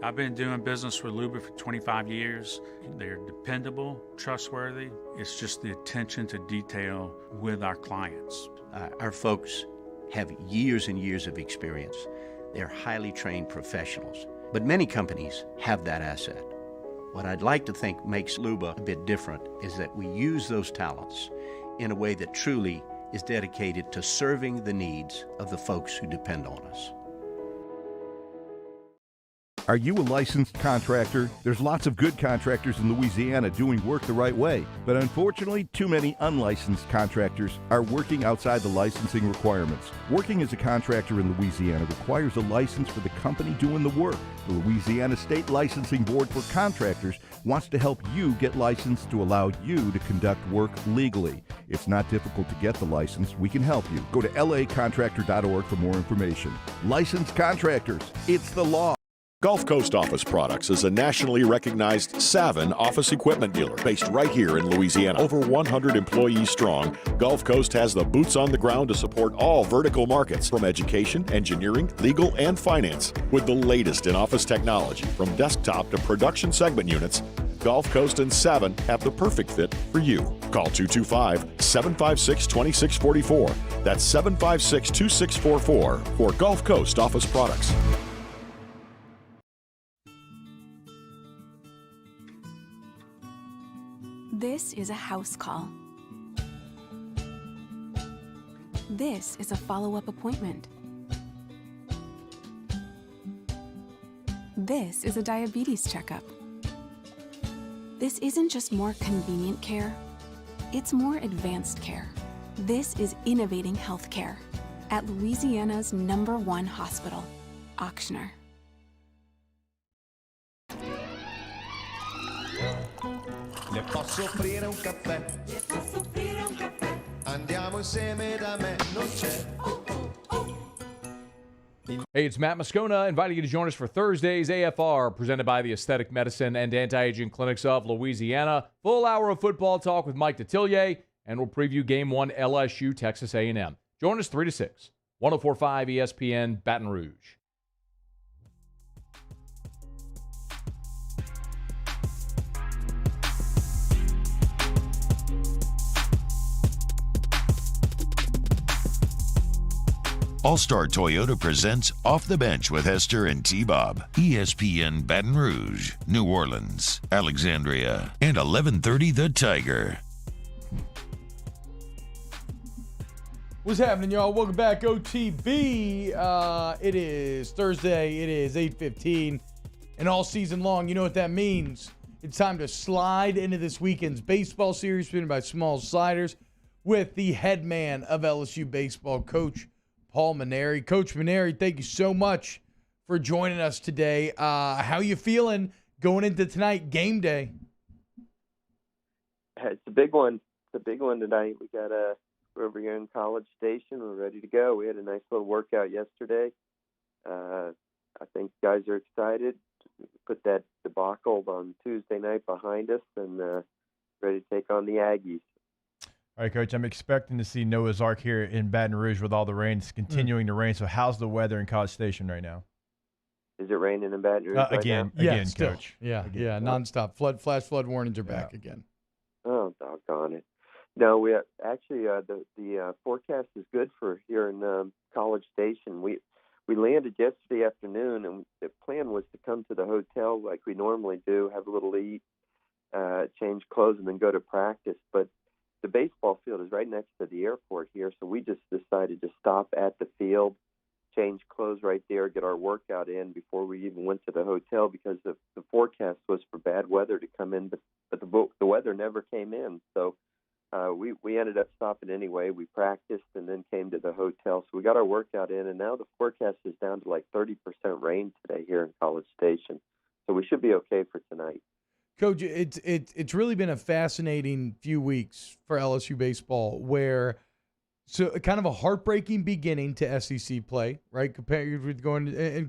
I've been doing business with Luba for 25 years. They're dependable, trustworthy. It's just the attention to detail with our clients. Our folks have years and years of experience. They're highly trained professionals. But many companies have that asset. What I'd like to think makes Luba a bit different is that we use those talents in a way that truly is dedicated to serving the needs of the folks who depend on us. Are you a licensed contractor? There's lots of good contractors in Louisiana doing work the right way, but unfortunately, too many unlicensed contractors are working outside the licensing requirements. Working as a contractor in Louisiana requires a license for the company doing the work. The Louisiana State Licensing Board for Contractors wants to help you get licensed to allow you to conduct work legally. It's not difficult to get the license. We can help you. Go to lacontractor.org for more information. Licensed contractors, it's the law. Gulf Coast Office Products is a nationally recognized Savin office equipment dealer based right here in Louisiana. Over 100 employees strong, Gulf Coast has the boots on the ground to support all vertical markets from education, engineering, legal, and finance. With the latest in office technology from desktop to production segment units, Gulf Coast and Savin have the perfect fit for you. Call 225-756-2644. That's 756-2644 for Gulf Coast Office Products. This is a house call. This is a follow-up appointment. This is a diabetes checkup. This isn't just more convenient care, it's more advanced care. This is innovating healthcare at Louisiana's #1 hospital, Ochsner. Le posso offrire un caffè? Le posso offrire un caffè? Andiamo insieme da me, non c'è. Hey, it's Matt Moscona inviting you to join us for Thursday's AFR, presented by the Aesthetic Medicine and Anti-Aging Clinics of Louisiana. Full hour of football talk with Mike Detillier, and we'll preview Game 1 LSU Texas A&M. Join us 3 to 6, 104.5 ESPN Baton Rouge. All-Star Toyota presents Off the Bench with Hester and T-Bob. ESPN Baton Rouge, New Orleans, Alexandria, and 1130 The Tiger. What's happening, y'all? Welcome back, OTB. It is Thursday. It is 8:15. And all season long, you know what that means. It's time to slide into this weekend's baseball series presented by Small Sliders with the head man of LSU baseball, Coach Paul Mainieri. Coach Mainieri, thank you so much for joining us today. How you feeling going into tonight, game day? It's a big one. It's a big one tonight. We're over here in College Station. We're ready to go. We had a nice little workout yesterday. I think guys are excited. Put that debacle on Tuesday night behind us and ready to take on the Aggies. All right, Coach, I'm expecting to see Noah's Ark here in Baton Rouge with all the rain. It's continuing to rain. So how's the weather in College Station right now? Is it raining in Baton Rouge right again, now? Again, still. Coach. Yeah, nonstop. Flash flood warnings are back again. Oh, doggone it. No, we actually the forecast is good for here in College Station. We landed yesterday afternoon, and the plan was to come to the hotel like we normally do, have a little eat, change clothes, and then go to practice. But the baseball field is right next to the airport here, so we just decided to stop at the field, change clothes right there, get our workout in before we even went to the hotel because the forecast was for bad weather to come in, but the weather never came in. So we ended up stopping anyway. We practiced and then came to the hotel. So we got our workout in, and now the forecast is down to like 30% rain today here in College Station. So we should be okay for tonight. Coach, it's really been a fascinating few weeks for LSU baseball where kind of a heartbreaking beginning to SEC play, right? Compared with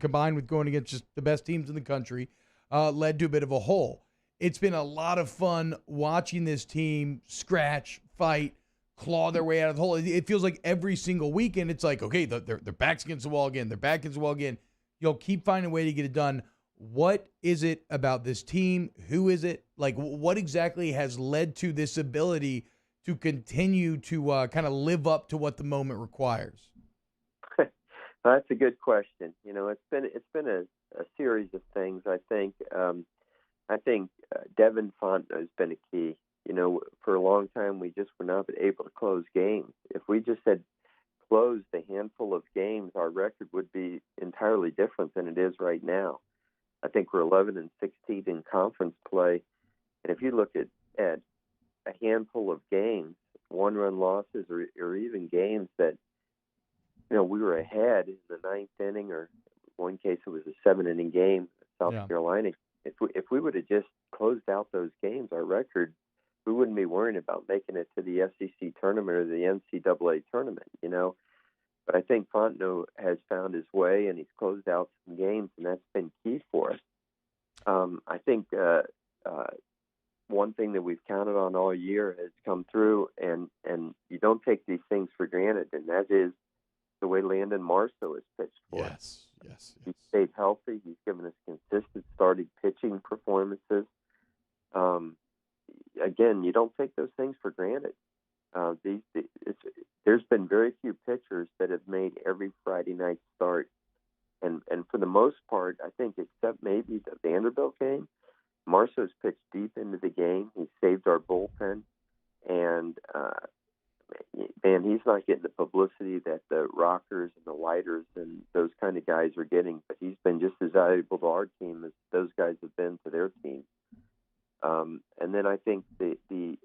combined with going against just the best teams in the country, led to a bit of a hole. It's been a lot of fun watching this team scratch, fight, claw their way out of the hole. It feels like every single weekend it's like, okay, their back's against the wall again. Their back against the wall again. You'll keep finding a way to get it done. What is it about this team? Who is it? Like, what exactly has led to this ability to continue to kind of live up to what the moment requires? That's a good question. You know, it's been a series of things. I think Devin Fontenot has been a key. You know, for a long time we just were not able to close games. If we just had closed a handful of games, our record would be entirely different than it is right now. I think we're 11-16 in conference play, and if you look at a handful of games, one-run losses, or even games that, you know, we were ahead in the ninth inning, or in one case it was a 7-inning game, South Carolina. If we would have just closed out those games, our record, we wouldn't be worrying about making it to the SEC tournament or the NCAA tournament, you know. But I think Fontenot has found his way, and he's closed out some games, and that's been key for us. I think one thing that we've counted on all year has come through, and you don't take these things for granted, and that is the way Landon Marceau has pitched for us. Yes. He's stayed healthy. He's given us consistent starting pitching performances. Again, you don't take those things for granted. There's been very few pitchers that have made every Friday night start. And for the most part, I think except maybe the Vanderbilt game, Marceau's pitched deep into the game. He saved our bullpen. And, man, he's not getting the publicity that the Rockers and the Lighters and those kind of guys are getting. But he's been just as valuable to our team as those guys have been to their team. And then I think the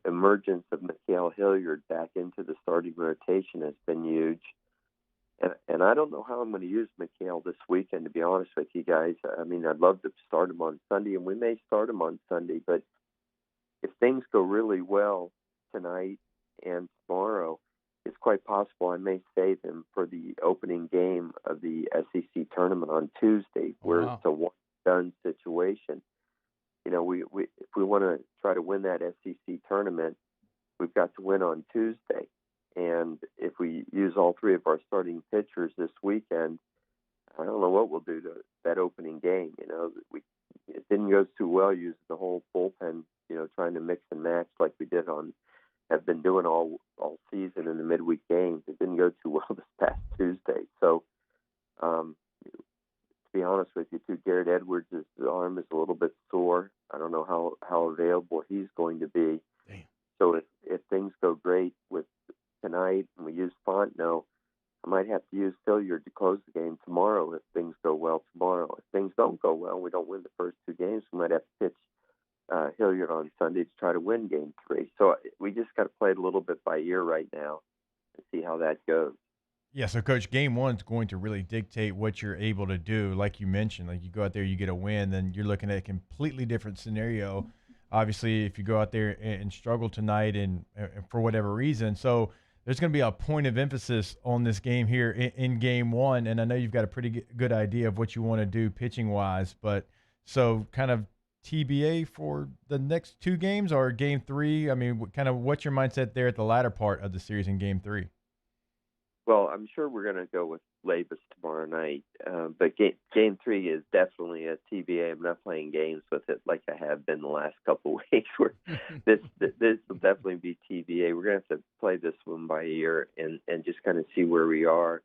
emergence of Mikhail Hilliard back into the starting rotation has been huge. And I don't know how I'm going to use Mikhail this weekend, to be honest with you guys. I mean, I'd love to start him on Sunday, and we may start him on Sunday. But if things go really well tonight and tomorrow, it's quite possible I may save him for the opening game of the SEC tournament on Tuesday, where it's a one-done situation. You know, if we want to try to win that SEC tournament, we've got to win on Tuesday. And if we use all three of our starting pitchers this weekend, I don't know what we'll do to that opening game. You know, it didn't go too well using the whole bullpen, you know, trying to mix and match like we did on have been doing all season in the midweek games. It didn't go too well this past Tuesday. So, to be honest with you, too, Garrett Edwards' arm is a little bit sore. I don't know how available he's going to be. Damn. So if things go great with tonight and we use Fontenot, I might have to use Hilliard to close the game tomorrow if things go well tomorrow. If things don't go well and we don't win the first two games, we might have to pitch Hilliard on Sunday to try to win Game 3. So we just got to play it a little bit by ear right now and see how that goes. Yeah, so, Coach, Game 1 is going to really dictate what you're able to do. Like you mentioned, like you go out there, you get a win, then you're looking at a completely different scenario. Obviously, if you go out there and struggle tonight and for whatever reason. So there's going to be a point of emphasis on this game here in Game 1, and I know you've got a pretty good idea of what you want to do pitching-wise. But so kind of TBA for the next two games or Game 3? I mean, kind of what's your mindset there at the latter part of the series in Game 3? Well, I'm sure we're going to go with Labus tomorrow night, but game 3 is definitely a TBA. I'm not playing games with it like I have been the last couple of weeks. Where this will definitely be TBA. We're going to have to play this one by ear and just kind of see where we are,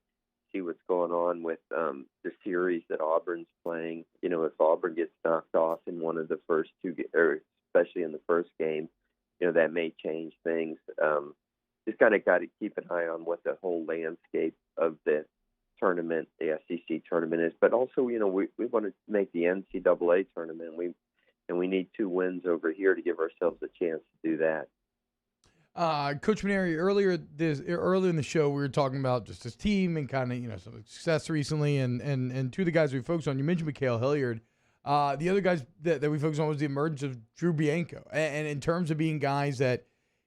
see what's going on with the series that Auburn's playing. You know, if Auburn gets knocked off in one of the first two, or especially in the first game, you know, that may change things. Just kind of got to keep an eye on what the whole landscape of the tournament, the SEC tournament is. But also, you know, we want to make the NCAA tournament. We need 2 wins over here to give ourselves a chance to do that. Coach Maneri, earlier in the show, we were talking about just his team and kind of, you know, some success recently. And two of the guys we focused on, you mentioned Mikhail Hilliard. The other guys that we focused on was the emergence of Drew Bianco. And in terms of being guys that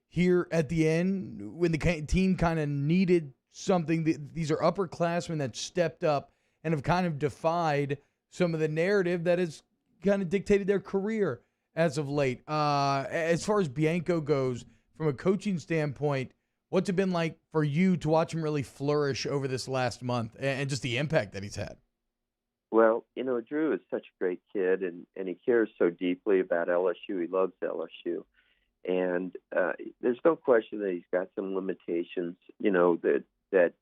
here at the end, when the team kind of needed something, these are upperclassmen that stepped up and have kind of defied some of the narrative that has kind of dictated their career as of late. As far as Bianco goes, from a coaching standpoint, what's it been like for you to watch him really flourish over this last month and just the impact that he's had? Well, you know, Drew is such a great kid, and he cares so deeply about LSU. He loves LSU. And there's no question that he's got some limitations, you know, that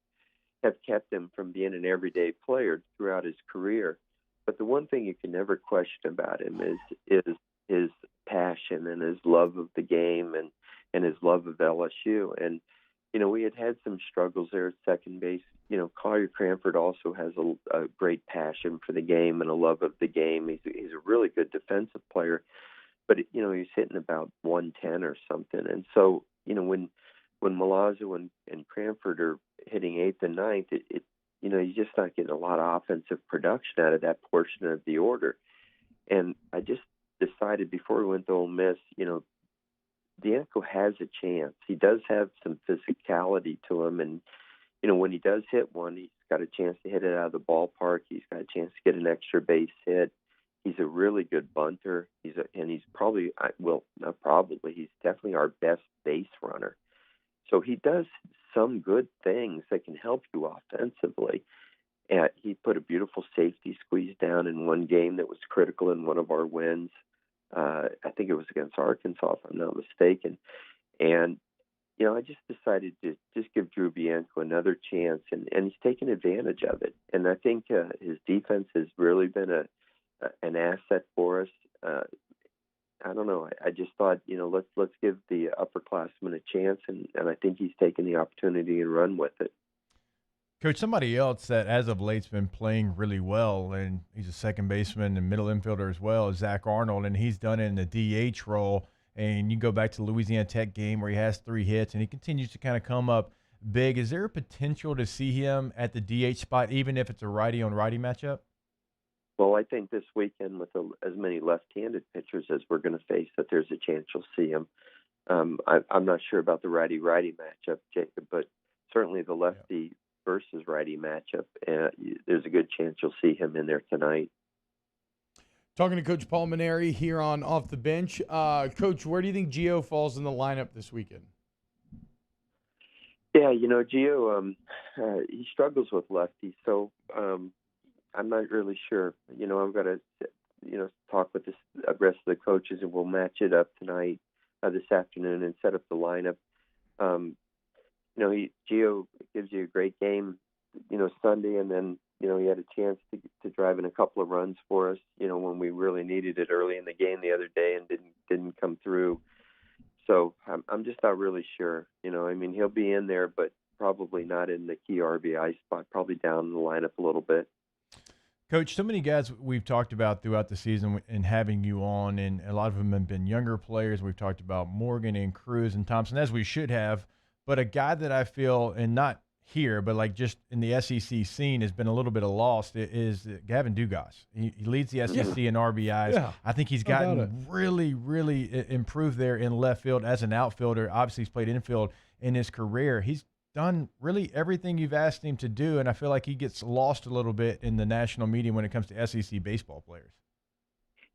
have kept him from being an everyday player throughout his career. But the one thing you can never question about him is his passion and his love of the game and his love of LSU. And, you know, we had some struggles there at second base. You know, Collier Cranford also has a great passion for the game and a love of the game. He's a really good defensive player. But, you know, he's hitting about 110 or something. And so, you know, when Milazzo and Cranford are hitting 8th and 9th, you know, you're just not getting a lot of offensive production out of that portion of the order. And I just decided before we went to Ole Miss, you know, Bianco has a chance. He does have some physicality to him. And, you know, when he does hit one, he's got a chance to hit it out of the ballpark. He's got a chance to get an extra base hit. He's a really good bunter. He's probably, he's definitely our best base runner. So he does some good things that can help you offensively. And he put a beautiful safety squeeze down in one game that was critical in one of our wins. I think it was against Arkansas, if I'm not mistaken. And, you know, I just decided to just give Drew Bianco another chance, and he's taken advantage of it. And I think his defense has really been an asset for us. I don't know. I just thought, you know, let's give the upperclassmen a chance, and I think he's taken the opportunity and run with it. Coach, somebody else that as of late's been playing really well, and he's a second baseman and middle infielder as well, is Zach Arnold, and he's done it in the DH role. And you go back to the Louisiana Tech game where he has 3 hits, and he continues to kind of come up big. Is there a potential to see him at the DH spot, even if it's a righty-on-righty matchup? Well, I think this weekend with as many left-handed pitchers as we're going to face, that there's a chance you'll see him. I'm not sure about the righty-righty matchup, Jacob, but certainly the lefty versus righty matchup, there's a good chance you'll see him in there tonight. Talking to Coach Paul Maneri here on Off the Bench. Coach, where do you think Gio falls in the lineup this weekend? Yeah, you know, Gio, he struggles with lefties, so I'm not really sure. You know, I've got to, you know, talk with the rest of the coaches, and we'll match it up tonight, this afternoon, and set up the lineup. Gio gives you a great game, Sunday, and then, he had a chance to drive in a couple of runs for us, when we really needed it early in the game the other day and didn't come through. So I'm just not really sure. He'll be in there, but probably not in the key RBI spot, probably down in the lineup a little bit. Coach, so many guys we've talked about throughout the season and having you on, and a lot of them have been younger players. We've talked about Morgan and Cruz and Thompson, as we should have. But a guy that I feel, and not here, but like just in the SEC scene, has been a little bit of lost is Gavin Dugas. He leads the SEC in RBIs. Yeah. I think he's gotten really, really improved there in left field as an outfielder. Obviously, he's played infield in his career. He's done really everything you've asked him to do, and I feel like he gets lost a little bit in the national media when it comes to SEC baseball players.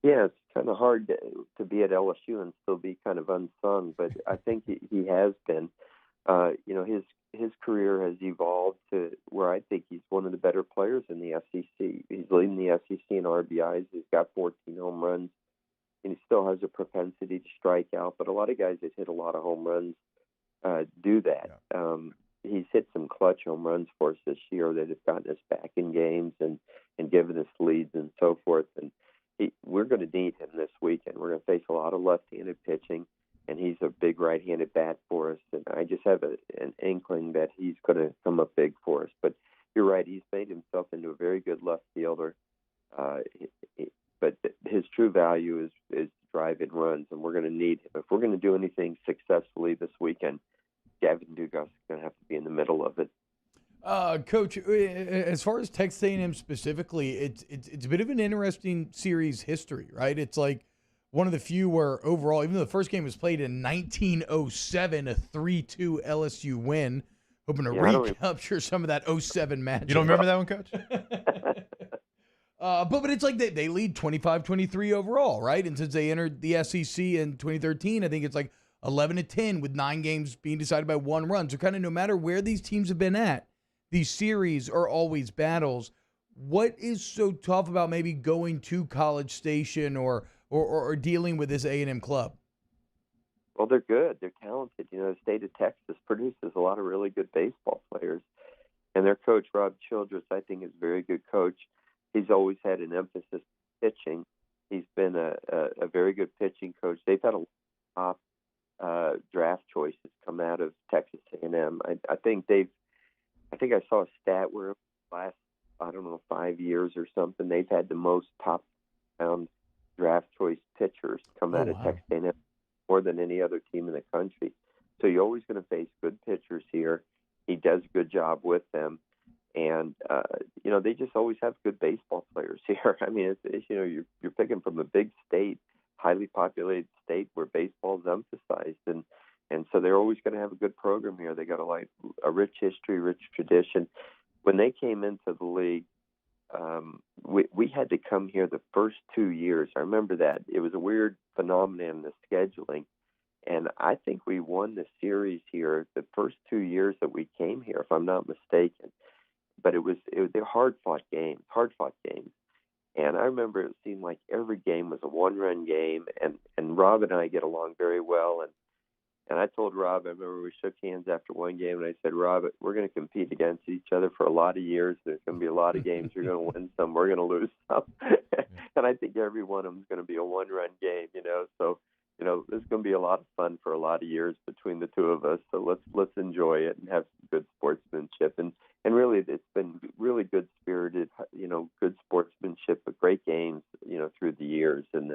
Yeah, it's kind of hard to be at LSU and still be kind of unsung, but I think he has been. His career has evolved to where I think he's one of the better players in the SEC. He's leading the SEC in RBIs. He's got 14 home runs, and he still has a propensity to strike out. But a lot of guys that hit a lot of home runs do that. Yeah. He's hit some clutch home runs for us this year that have gotten us back in games and given us leads and so forth. And we're going to need him this weekend. We're going to face a lot of left-handed pitching, and he's a big right-handed bat for us. And I just have an inkling that he's going to come up big for us. But you're right, he's made himself into a very good left fielder. But his true value is driving runs, and we're going to need him. If we're going to do anything successfully this weekend, Gavin Dugas is going to have to be in the middle of it. Coach, as far as Texas A&M specifically, it's a bit of an interesting series history, right? It's like one of the few where overall, even though the first game was played in 1907, a 3-2 LSU win, hoping to recapture some of that 07 match. You don't remember that one, Coach? But it's like they lead 25-23 overall, right? And since they entered the SEC in 2013, I think it's like 11-10 with 9 games being decided by 1 run. So kind of no matter where these teams have been at, these series are always battles. What is so tough about maybe going to College Station or dealing with this A&M club? Well, they're good. They're talented. The state of Texas produces a lot of really good baseball players. And their coach, Rob Childress, I think is a very good coach. He's always had an emphasis pitching. He's been a very good pitching coach. They've had a top draft choices come out of Texas A&M. I think I saw a stat where last, 5 years or something, they've had the most top round draft choice pitchers come out of Texas A&M more than any other team in the country. So you're always going to face good pitchers here. He does a good job with them. And, they just always have good baseball players here. I mean, it's you're picking from a big state, highly populated state where baseball is emphasized. And so they're always going to have a good program here. They got a rich history, rich tradition. When they came into the league, we had to come here the first 2 years. I remember that. It was a weird phenomenon, the scheduling. And I think we won the series here the first 2 years that we came here, if I'm not mistaken. But they're hard-fought games. And I remember it seemed like every game was a one-run game, and Rob and I get along very well. And I told Rob, I remember we shook hands after one game, and I said, Rob, we're going to compete against each other for a lot of years. There's going to be a lot of games. You're going to win some. We're going to lose some. And I think every one of them is going to be a one-run game, So, there's going to be a lot of fun for a lot of years between the two of us. So let's enjoy it and have some good sportsmanship. And really, it's been really good spirited, good sportsmanship, but great games, through the years. And,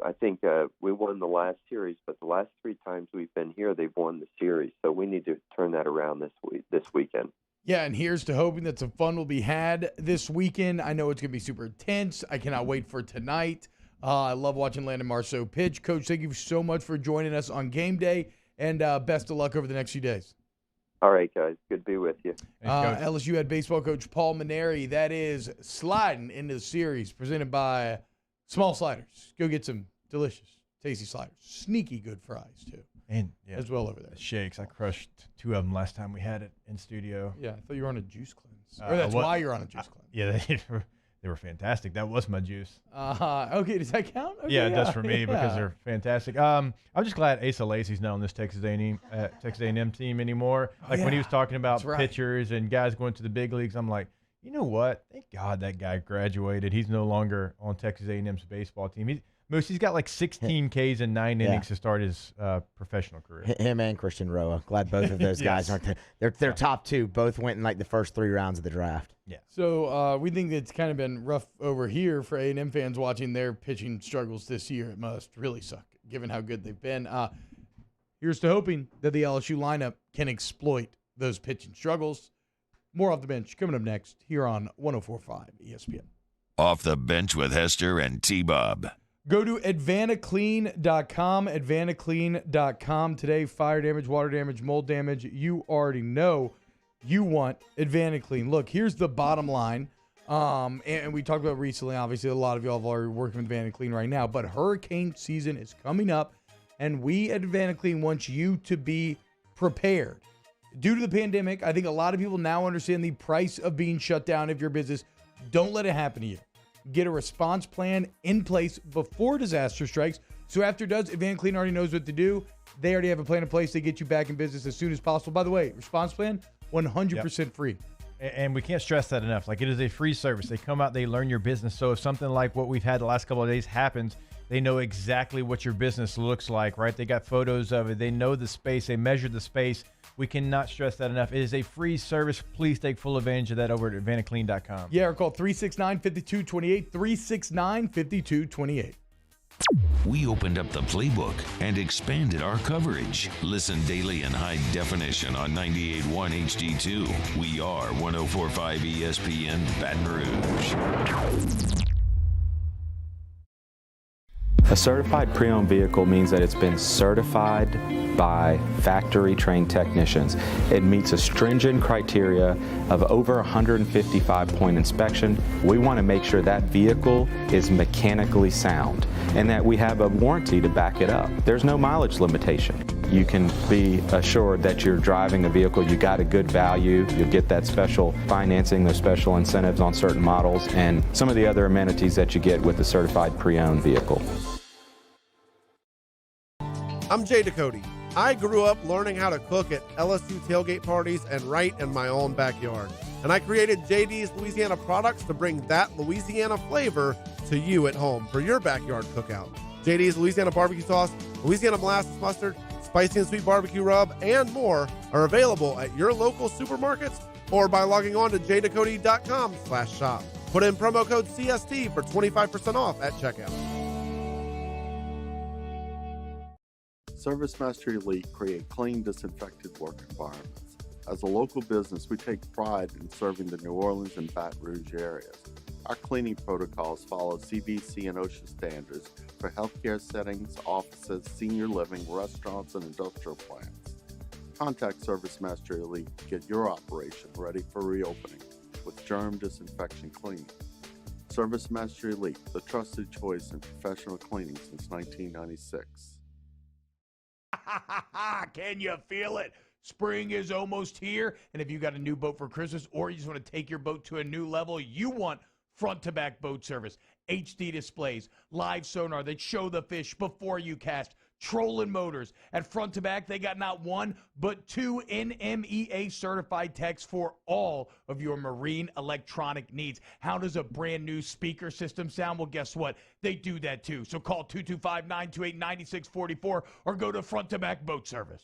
I think we won the last series, but the last 3 times we've been here, they've won the series. So we need to turn that around this weekend. Yeah, and here's to hoping that some fun will be had this weekend. I know it's going to be super intense. I cannot wait for tonight. I love watching Landon Marceau pitch. Coach, thank you so much for joining us on game day, and best of luck over the next few days. All right, guys. Good to be with you. LSU head baseball coach Paul Mainieri. That is sliding into the series presented by Small Sliders. Go get some delicious, tasty sliders. Sneaky good fries, too. And as well over there. Shakes. I crushed 2 of them last time we had it in studio. Yeah, I thought you were on a juice cleanse. Or that's why you're on a juice cleanse. Yeah, They were fantastic. That was my juice. Okay, does that count? Okay, Yeah, it does for me because they're fantastic. I'm just glad Asa Lacy's not on this Texas A&M team anymore. Like when he was talking about pitchers and guys going to the big leagues, I'm like, you know what? Thank God that guy graduated. He's no longer on Texas A&M's baseball team. He's got like 16 Ks and 9 innings to start his professional career. Him and Christian Roa. Glad both of those guys aren't there. They're top two. Both went in like the first 3 rounds of the draft. Yeah. So we think it's kind of been rough over here for A&M fans watching their pitching struggles this year. It must really suck, given how good they've been. Here's to hoping that the LSU lineup can exploit those pitching struggles. More off the bench coming up next here on 104.5 ESPN. Off the bench with Hester and T-Bob. Go to advantaclean.com, advantaclean.com. Today, fire damage, water damage, mold damage. You already know you want AdvantaClean. Look, here's the bottom line. And we talked about recently, obviously, a lot of y'all are working with AdvantaClean right now, but hurricane season is coming up, and we at AdvantaClean want you to be prepared. Due to the pandemic, I think a lot of people now understand the price of being shut down if your business. Don't let it happen to you. Get a response plan in place before disaster strikes. So after it does, AdvantaClean already knows what to do. They already have a plan in place to get you back in business as soon as possible. By the way, response plan, 100% free. And we can't stress that enough. Like, it is a free service. They come out, they learn your business. So if something like what we've had the last couple of days happens, they know exactly what your business looks like, right? They got photos of it. They know the space. They measure the space. We cannot stress that enough. It is a free service. Please take full advantage of that over at AdvantaClean.com. Yeah, or call 369-5228, 369-5228. We opened up the playbook and expanded our coverage. Listen daily in high definition on 98.1 HD2. We are 104.5 ESPN Baton Rouge. A certified pre-owned vehicle means that it's been certified by factory-trained technicians. It meets a stringent criteria of over 155-point inspection. We want to make sure that vehicle is mechanically sound and that we have a warranty to back it up. There's no mileage limitation. You can be assured that you're driving a vehicle, you got a good value, you'll get that special financing, those special incentives on certain models, and some of the other amenities that you get with a certified pre-owned vehicle. I'm Jay Ducote. I grew up learning how to cook at LSU tailgate parties and right in my own backyard. And I created JD's Louisiana products to bring that Louisiana flavor to you at home for your backyard cookout. JD's Louisiana barbecue sauce, Louisiana molasses mustard, spicy and sweet barbecue rub, and more are available at your local supermarkets or by logging on to jducote.com/shop. Put in promo code CST for 25% off at checkout. ServiceMaster Elite create clean, disinfected work environments. As a local business, we take pride in serving the New Orleans and Baton Rouge areas. Our cleaning protocols follow CDC and OSHA standards for healthcare settings, offices, senior living, restaurants, and industrial plants. Contact ServiceMaster Elite to get your operation ready for reopening with germ disinfection cleaning. ServiceMaster Elite, the trusted choice in professional cleaning since 1996. Can you feel it? Spring is almost here, and if you got a new boat for Christmas or you just want to take your boat to a new level, you want front-to-back boat service, HD displays, live sonar that show the fish before you cast, trolling motors. At front to back, they got not one, but 2 NMEA certified techs for all of your marine electronic needs. How does a brand new speaker system sound? Well, guess what? They do that too. So call 225-928-9644 or go to front to back boat service.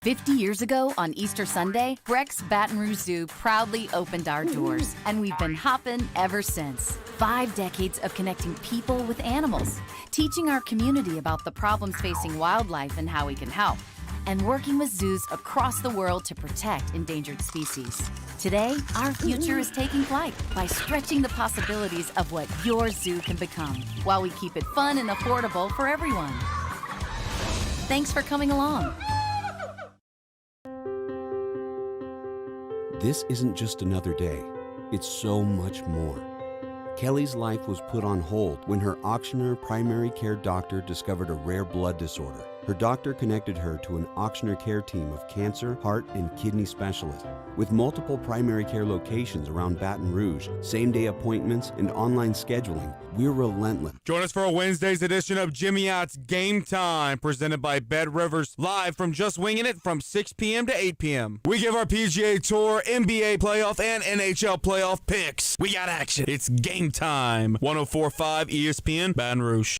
50 years ago on Easter Sunday, Breck's Baton Rouge Zoo proudly opened our doors, and we've been hopping ever since. 5 decades of connecting people with animals, teaching our community about the problems facing wildlife and how we can help, and working with zoos across the world to protect endangered species. Today, our future is taking flight by stretching the possibilities of what your zoo can become, while we keep it fun and affordable for everyone. Thanks for coming along. This isn't just another day. It's so much more. Kelly's life was put on hold when her Ochsner primary care doctor discovered a rare blood disorder. Her doctor connected her to an Ochsner care team of cancer, heart, and kidney specialists. With multiple primary care locations around Baton Rouge, same-day appointments, and online scheduling, we're relentless. Join us for a Wednesday's edition of Jimmy Ott's Game Time, presented by Bet Rivers, live from Just Winging It from 6 p.m. to 8 p.m. We give our PGA Tour, NBA playoff, and NHL playoff picks. We got action. It's Game Time. 104.5 ESPN, Baton Rouge.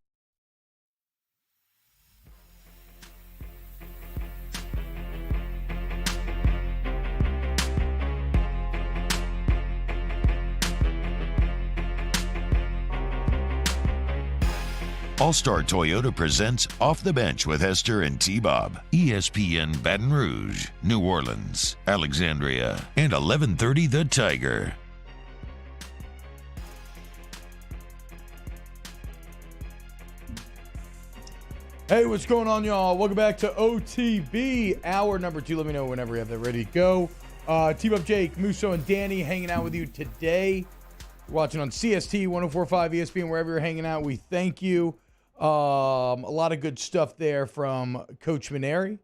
All-Star Toyota presents Off the Bench with Hester and T-Bob. ESPN Baton Rouge, New Orleans, Alexandria, and 1130 The Tiger. Hey, what's going on, y'all? Welcome back to OTB, hour number 2. Let me know whenever you have that ready to go. T-Bob, Jake, Musso, and Danny hanging out with you today. You're watching on CST 104.5 ESPN, wherever you're hanging out. We thank you. A lot of good stuff there from Coach Maneri.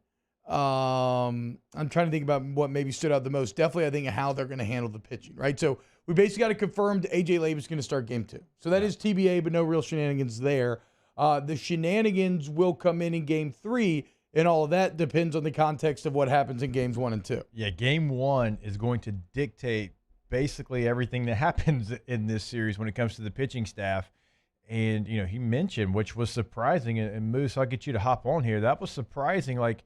I'm trying to think about what maybe stood out the most. Definitely, I think, how they're going to handle the pitching, right? So we basically got it confirmed A.J. Labus is going to start game 2. So that is TBA, but no real shenanigans there. The shenanigans will come in game 3, and all of that depends on the context of what happens in games 1 and 2. Yeah, game 1 is going to dictate basically everything that happens in this series when it comes to the pitching staff. And, you know, he mentioned, which was surprising, and Moose, I'll get you to hop on here. That was surprising. Like,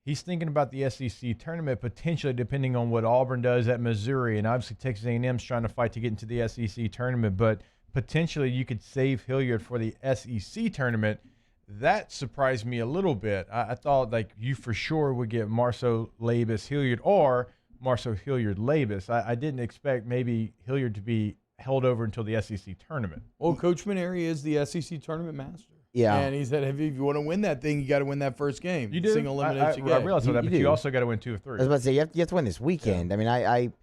he's thinking about the SEC tournament potentially depending on what Auburn does at Missouri. And obviously Texas A&M's trying to fight to get into the SEC tournament. But potentially you could save Hilliard for the SEC tournament. That surprised me a little bit. I thought, like, you for sure would get Marceau Labus Hilliard or Marceau Hilliard Labus. I didn't expect maybe Hilliard to be held over until the SEC tournament. Well, Coach Maneri is the SEC tournament master. Yeah. And he said, if you want to win that thing, you got to win that first game. You do. Single elimination game. I realize that, but do. you also got to win 2 of 3. I was about to say, you have to win this weekend. Yeah. I mean,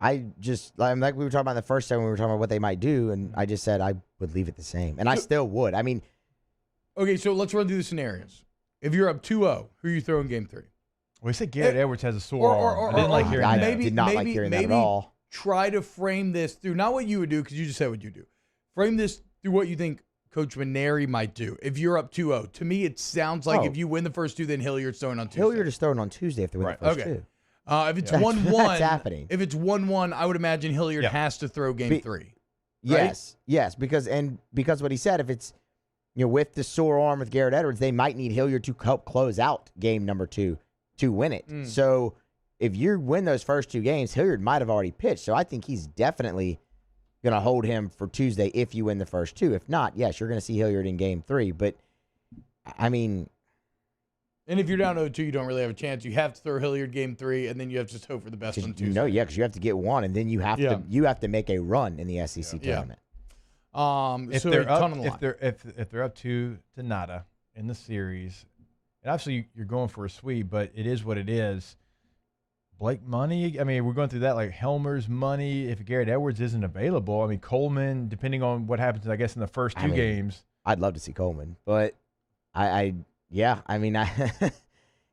I just, like we were talking about the first time when we were talking about what they might do, and I just said I would leave it the same. And I still would. I mean. Okay, so let's run through the scenarios. If you're up 2-0, who are you throwing game 3? Well, he said Garrett Edwards has a sore arm. I didn't like hearing that. I did not like hearing that at all. Try to frame this through, not what you would do, because you just said what you do. Frame this through what you think Coach Maneri might do. If you're up 2-0, to me it sounds like if you win the first 2, then Hilliard's throwing on Tuesday. Hilliard is throwing on Tuesday if they win the first 2. If it's 1-1, that's happening. If it's 1-1, I would imagine Hilliard has to throw game 3. Yes, yes, because what he said, if it's with the sore arm with Garrett Edwards, they might need Hilliard to help close out game number 2 to win it. So if you win those first 2 games, Hilliard might have already pitched. So I think he's definitely going to hold him for Tuesday if you win the first 2. If not, yes, you're going to see Hilliard in game 3. But, I mean. And if you're down 0-2, you don't really have a chance. You have to throw Hilliard game 3, and then you have to just hope for the best on Tuesday. No, because you have to get 1, and then you have to make a run in the SEC tournament. If they're up 2 to nada in the series, and obviously you're going for a sweep, but it is what it is. Blake Money, I mean, we're going through that, like Helmer's money. If Garrett Edwards isn't available, I mean, Coleman, depending on what happens, I guess, in the first 2 games. I'd love to see Coleman, but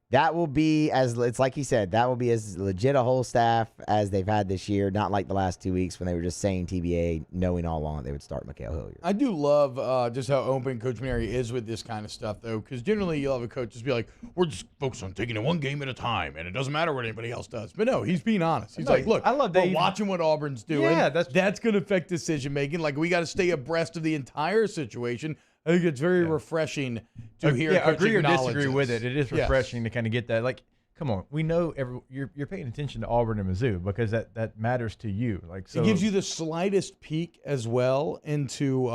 that will be, as it's like he said, that will be as legit a whole staff as they've had this year. Not like the last 2 weeks when they were just saying TBA, knowing all along they would start Mikhail Hilliard. I do love just how open Coach Maneri is with this kind of stuff, though, because generally you'll have a coach just be like, we're just focused on taking it 1 game at a time, and it doesn't matter what anybody else does. But no, he's being honest. He's like, look, I love we're watching what Auburn's doing. Yeah, that's going to affect decision-making. Like, we got to stay abreast of the entire situation. I think it's very refreshing to hear Coach agree or acknowledge disagree this. with it. It is refreshing to kind of get that. Like, come on, we know you're paying attention to Auburn and Mizzou because that matters to you. Like, so it gives you the slightest peek as well into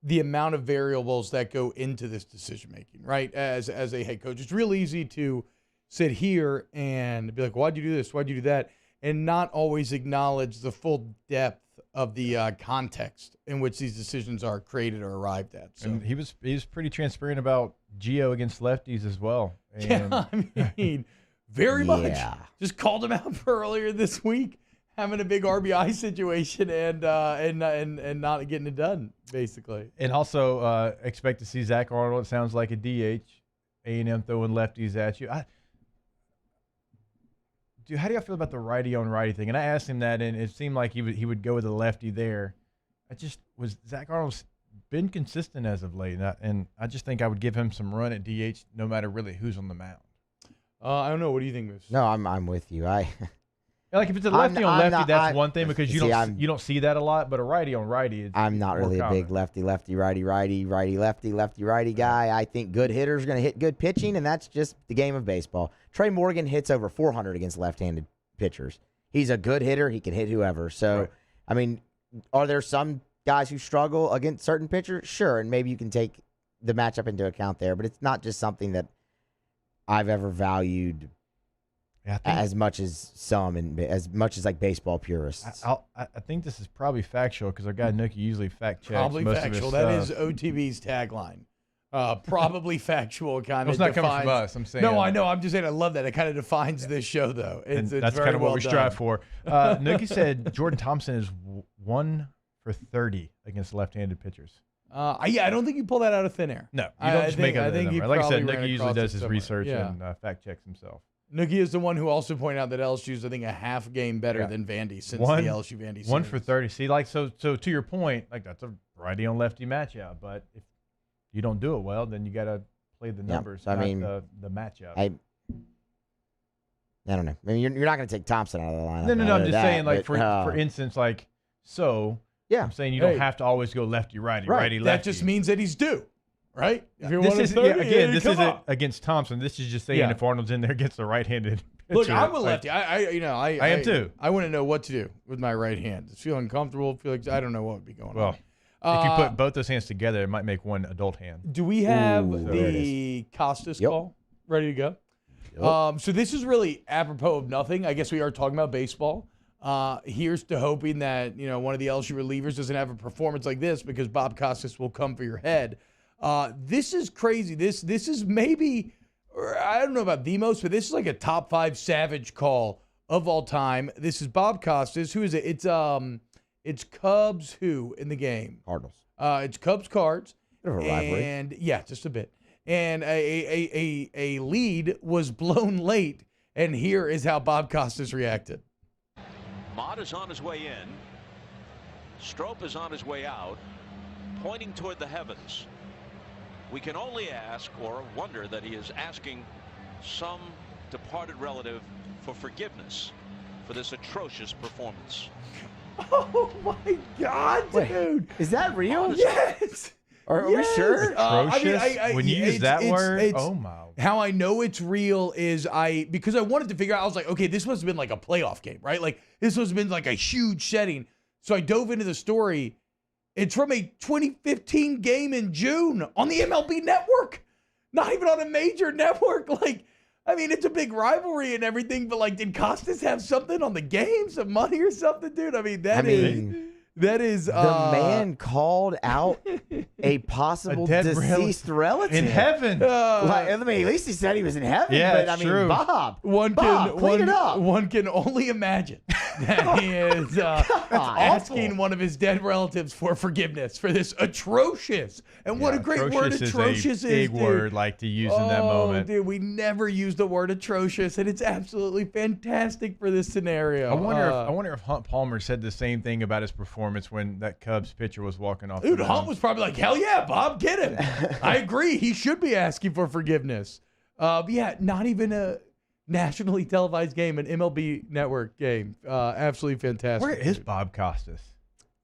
the amount of variables that go into this decision making. Right, as a head coach, it's real easy to sit here and be like, "Why'd you do this? Why'd you do that?" and not always acknowledge the full depth of the context in which these decisions are created or arrived at. So and he was pretty transparent about Gio against lefties as well. And I mean, very much. Just called him out for earlier this week. having a big RBI situation and not getting it done, basically. And also expect to see Zach Arnold. It sounds like a DH. A&M throwing lefties at you. Dude, how do y'all feel about the righty on righty thing? And I asked him that, and it seemed like he would go with the lefty there. Zach Arnold's been consistent as of late, and I just think I would give him some run at DH no matter really who's on the mound. I don't know. What do you think, Moose? No, I'm with you. Like if it's a lefty on lefty, that's one thing because you don't see that a lot. But a righty on righty, I'm not really a big lefty, righty, lefty, righty guy. I think good hitters are going to hit good pitching, and that's just the game of baseball. Trey Morgan hits over 400 against left-handed pitchers. He's a good hitter. He can hit whoever. So, right. I mean, are there some guys who struggle against certain pitchers? Sure, and maybe you can take the matchup into account there, but it's not just something that I've ever valued as much as some and as much as like baseball purists. I think this is probably factual because our guy Nookie usually fact checks probably most factual. Of his that stuff. is OTB's tagline. Probably factual kind of. It's not coming from us. I'm saying. No, I know. I'm just saying. I love that. It kind of defines this show, though. It's that's very kind of what well we done. strive for. Nookie said Jordan Thompson is 1 for 30 against left-handed pitchers. Yeah, I don't think you pull that out of thin air. No, you don't just make up that number. Like I said, Nookie usually does his somewhere. research and fact checks himself. Nookie is the one who also pointed out that LSU's, I think, a half game better than Vandy since the LSU Vandy series. 1 for 30. See, like so to your point, like that's a righty on lefty matchup. But if you don't do it well, then you got to play the numbers, I not mean, the matchup. I don't know. I mean, you're not going to take Thompson out of the lineup. No. I'm just saying, like for instance, like yeah, I'm saying you don't have to always go lefty, righty, righty, lefty. That just means that he's due, right? If you're this 1 of is 30, again, this isn't against Thompson. This is just saying if Arnold's in there against the right-handed pitcher. Look, I'm a lefty. I am too. I wouldn't know what to do with my right hand. It's feeling uncomfortable. Feel like I don't know what would be going on. If you put both those hands together, it might make one adult hand. Do we have the Costas call ready to go? Yep. So this is really apropos of nothing. I guess we are talking about baseball. Here's to hoping that one of the LSU relievers doesn't have a performance like this because Bob Costas will come for your head. This is crazy. This is maybe, I don't know about the most, but this is like a top 5 savage call of all time. This is Bob Costas. Who is it? It's Cubs who in the game? Cardinals. It's Cubs Cards. Bit of a rivalry. And yeah, just a bit. And a lead was blown late, and here is how Bob Costas reacted. Mott is on his way in. Strope is on his way out, pointing toward the heavens. We can only ask or wonder that he is asking some departed relative for forgiveness for this atrocious performance. Oh my God, dude! Is that real? Yes. Are we sure? Atrocious? When you use that word, oh my! How I know it's real is because I wanted to figure out. I was like, okay, this must have been like a playoff game, right? Like this must have been like a huge setting. So I dove into the story. It's from a 2015 game in June on the MLB Network, not even on a major network. Like, I mean, it's a big rivalry and everything, but like, did Costas have something on the game, some money or something, dude? I mean, that is the man called out a possible deceased relative in heaven. I mean, at least he said he was in heaven. Yeah, but I true. mean, Bob, clean it up. One can only imagine that he is asking one of his dead relatives for forgiveness for this atrocious. And what a great word atrocious is. A big word like to use in that moment. Dude, we never use the word atrocious, and it's absolutely fantastic for this scenario. I wonder if Hunt Palmer said the same thing about his performance when that Cubs pitcher was walking off. Dude, Hunt was probably like, hell yeah, Bob, get him. I agree. He should be asking for forgiveness. But yeah, not even a nationally televised game, an MLB Network game. Absolutely fantastic. Where is Bob Costas?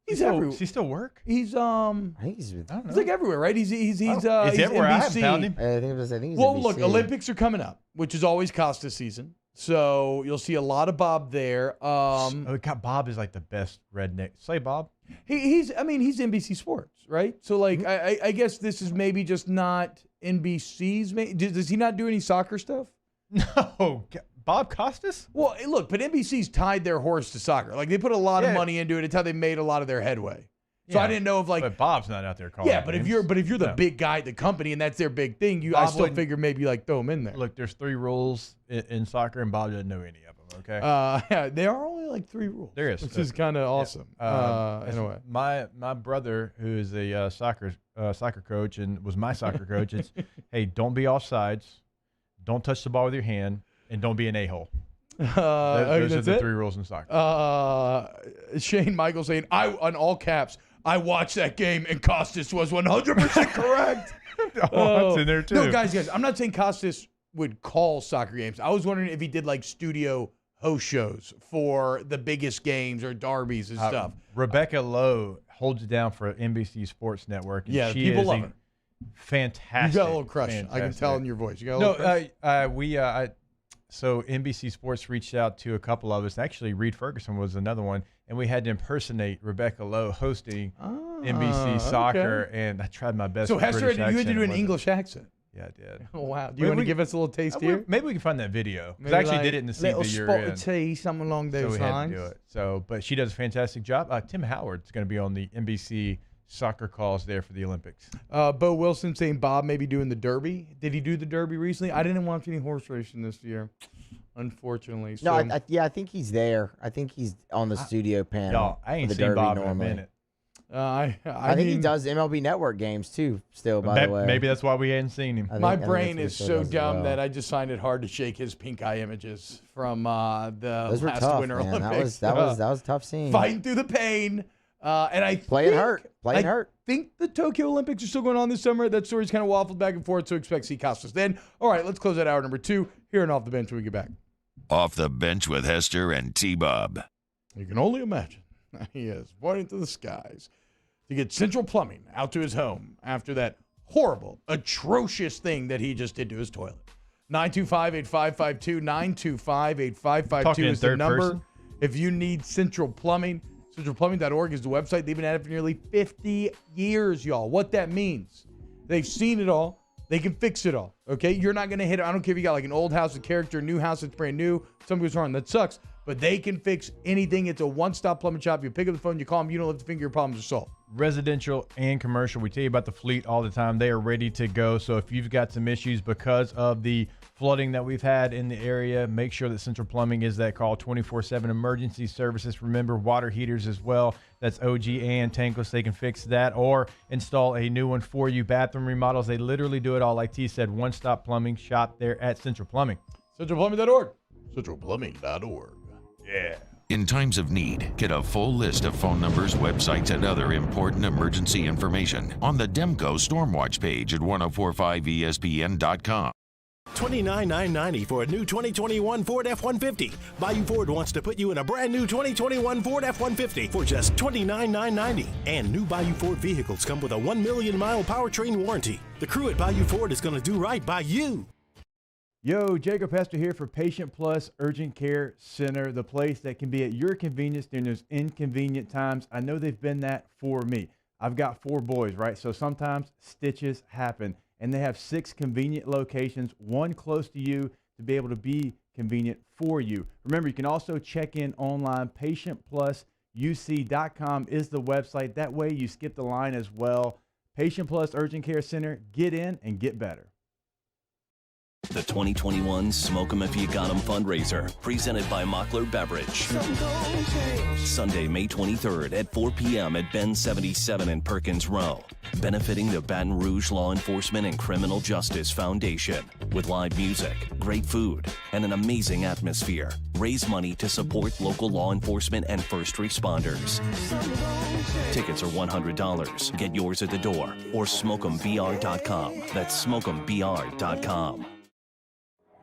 He's everywhere. Does he still work? He's I think he's like everywhere, right? He's everywhere. NBC. I haven't found him. I think he's well, NBC. look, Olympics are coming up, which is always Costas season. So you'll see a lot of Bob there. Bob is like the best redneck. Say Bob. He's NBC Sports, right? So like, I guess this is maybe just not NBC's. Does he not do any soccer stuff? No, Bob Costas. Well, look, but NBC's tied their horse to soccer. Like they put a lot of money into it. It's how they made a lot of their headway. So I didn't know if but Bob's not out there calling. Yeah, but if you're the big guy at the company and that's their big thing, I still figure maybe like throw him in there. Look, there's 3 rules in soccer, and Bob doesn't know any of them. Okay. There are only like 3 rules. There is, which is kind of awesome. Anyway, my brother, who is a soccer coach and was my soccer coach, it's hey, don't be offsides, don't touch the ball with your hand, and don't be an a-hole. Those are the 3 rules in soccer. Shane Michael saying, on all caps, I watched that game and Costas was 100% correct. That's in there too. No, guys, I'm not saying Costas would call soccer games. I was wondering if he did like studio host shows for the biggest games or derbies and stuff. Rebecca Lowe holds it down for NBC Sports Network. And she people is love her. Fantastic. You got a little crush. I can tell in your voice. You got a little crush? So NBC Sports reached out to a couple of us. Actually, Reed Ferguson was another one, and we had to impersonate Rebecca Lowe hosting NBC Soccer, and I tried my best. So Hester, British you had to do an accent. English accent. Yeah, I did. Oh, wow. Do you want to give us a little taste here? Maybe we can find that video. Because I actually did it in the seat that you're in. Little spot of tea, something along those so we lines. had to do it. So, but she does a fantastic job. Tim Howard's going to be on the NBC soccer calls there for the Olympics. Bo Wilson saying Bob may be doing the Derby. Did he do the Derby recently? I didn't watch any horse racing this year, unfortunately. No, I think he's there. I think he's on the studio panel. Y'all, I ain't for the seen Derby Bob normally. in a minute. I think he does MLB Network games too. Still, by the way, maybe that's why we hadn't seen him. My brain is so dumb that I just find it hard to shake his pink eye images from the those were last tough, Winter man. Olympics. That was a tough scene. Fighting through the pain, and I playing hurt. I think the Tokyo Olympics are still going on this summer. That story's kind of waffled back and forth, so expect to see Costas then. All right, let's close out hour number 2 here and Off the Bench when we get back. Off the Bench with Hester and T-Bob. You can only imagine he is pointing to the skies to get Central Plumbing out to his home after that horrible, atrocious thing that he just did to his toilet. 925-8552, 925-8552 is the number. Person. If you need Central Plumbing, centralplumbing.org is the website. They've been at it for nearly 50 years, y'all. What that means, they've seen it all. They can fix it all, okay? You're not going to hit it. I don't care if you got like an old house, a character, a new house that's brand new. Something goes wrong. That sucks. But they can fix anything. It's a one-stop plumbing shop. You pick up the phone, you call them, you don't lift a finger, your problems are solved. Residential and commercial. We tell you about the fleet all the time. They are ready to go. So if you've got some issues because of the flooding that we've had in the area, make sure that Central Plumbing is that call. 24/7 emergency services. Remember, water heaters as well. That's OG and tankless. They can fix that or install a new one for you. Bathroom remodels. They literally do it all. Like T said, one-stop plumbing shop there at Central Plumbing. Centralplumbing.org. Centralplumbing.org. Yeah. In times of need, get a full list of phone numbers, websites, and other important emergency information on the Demco Stormwatch page at 1045ESPN.com. $29,990 for a new 2021 Ford F-150. Bayou Ford wants to put you in a brand new 2021 Ford F-150 for just $29,990. And new Bayou Ford vehicles come with a 1 million mile powertrain warranty. The crew at Bayou Ford is going to do right by you. Yo, Jacob Hester here for Patient Plus Urgent Care Center, the place that can be at your convenience during those inconvenient times. I know they've been that for me. I've got 4 boys, right? So sometimes stitches happen, and they have 6 convenient locations, one close to you to be able to be convenient for you. Remember, you can also check in online. PatientPlusUC.com is the website. That way you skip the line as well. Patient Plus Urgent Care Center, get in and get better. The 2021 Smoke 'em If You Got 'em fundraiser, presented by Mockler Beverage. Sunday, May 23rd at 4 p.m. at Ben 77 in Perkins Row. Benefiting the Baton Rouge Law Enforcement and Criminal Justice Foundation. With live music, great food, and an amazing atmosphere. Raise money to support local law enforcement and first responders. Tickets are $100. Get yours at the door or smokembr.com. That's smokembr.com.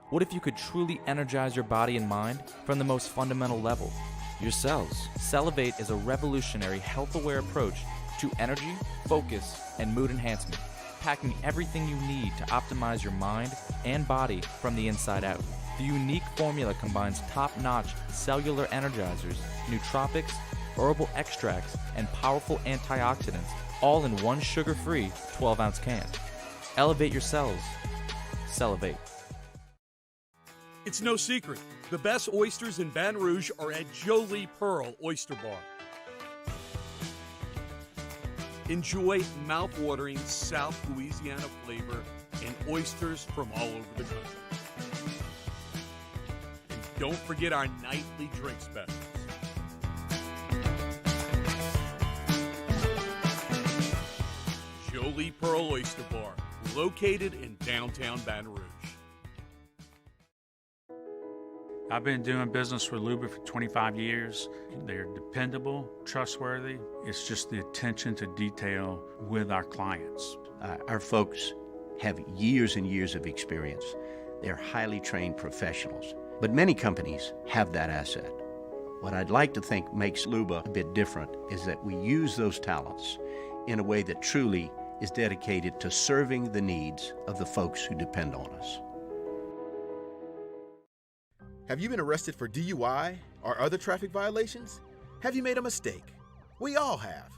What if you could truly energize your body and mind from the most fundamental level? Your cells. Cellivate is a revolutionary health-aware approach to energy, focus, and mood enhancement, packing everything you need to optimize your mind and body from the inside out. The unique formula combines top-notch cellular energizers, nootropics, herbal extracts, and powerful antioxidants, all in one sugar-free 12-ounce can. Elevate your cells. Cellivate. It's no secret. The best oysters in Baton Rouge are at Jolie Pearl Oyster Bar. Enjoy mouth-watering South Louisiana flavor and oysters from all over the country. And don't forget our nightly drink specials. Jolie Pearl Oyster Bar, located in downtown Baton Rouge. I've been doing business with Luba for 25 years. They're dependable, trustworthy. It's just the attention to detail with our clients. Our folks have years and years of experience. They're highly trained professionals. But many companies have that asset. What I'd like to think makes Luba a bit different is that we use those talents in a way that truly is dedicated to serving the needs of the folks who depend on us. Have you been arrested for DUI or other traffic violations? Have you made a mistake? We all have.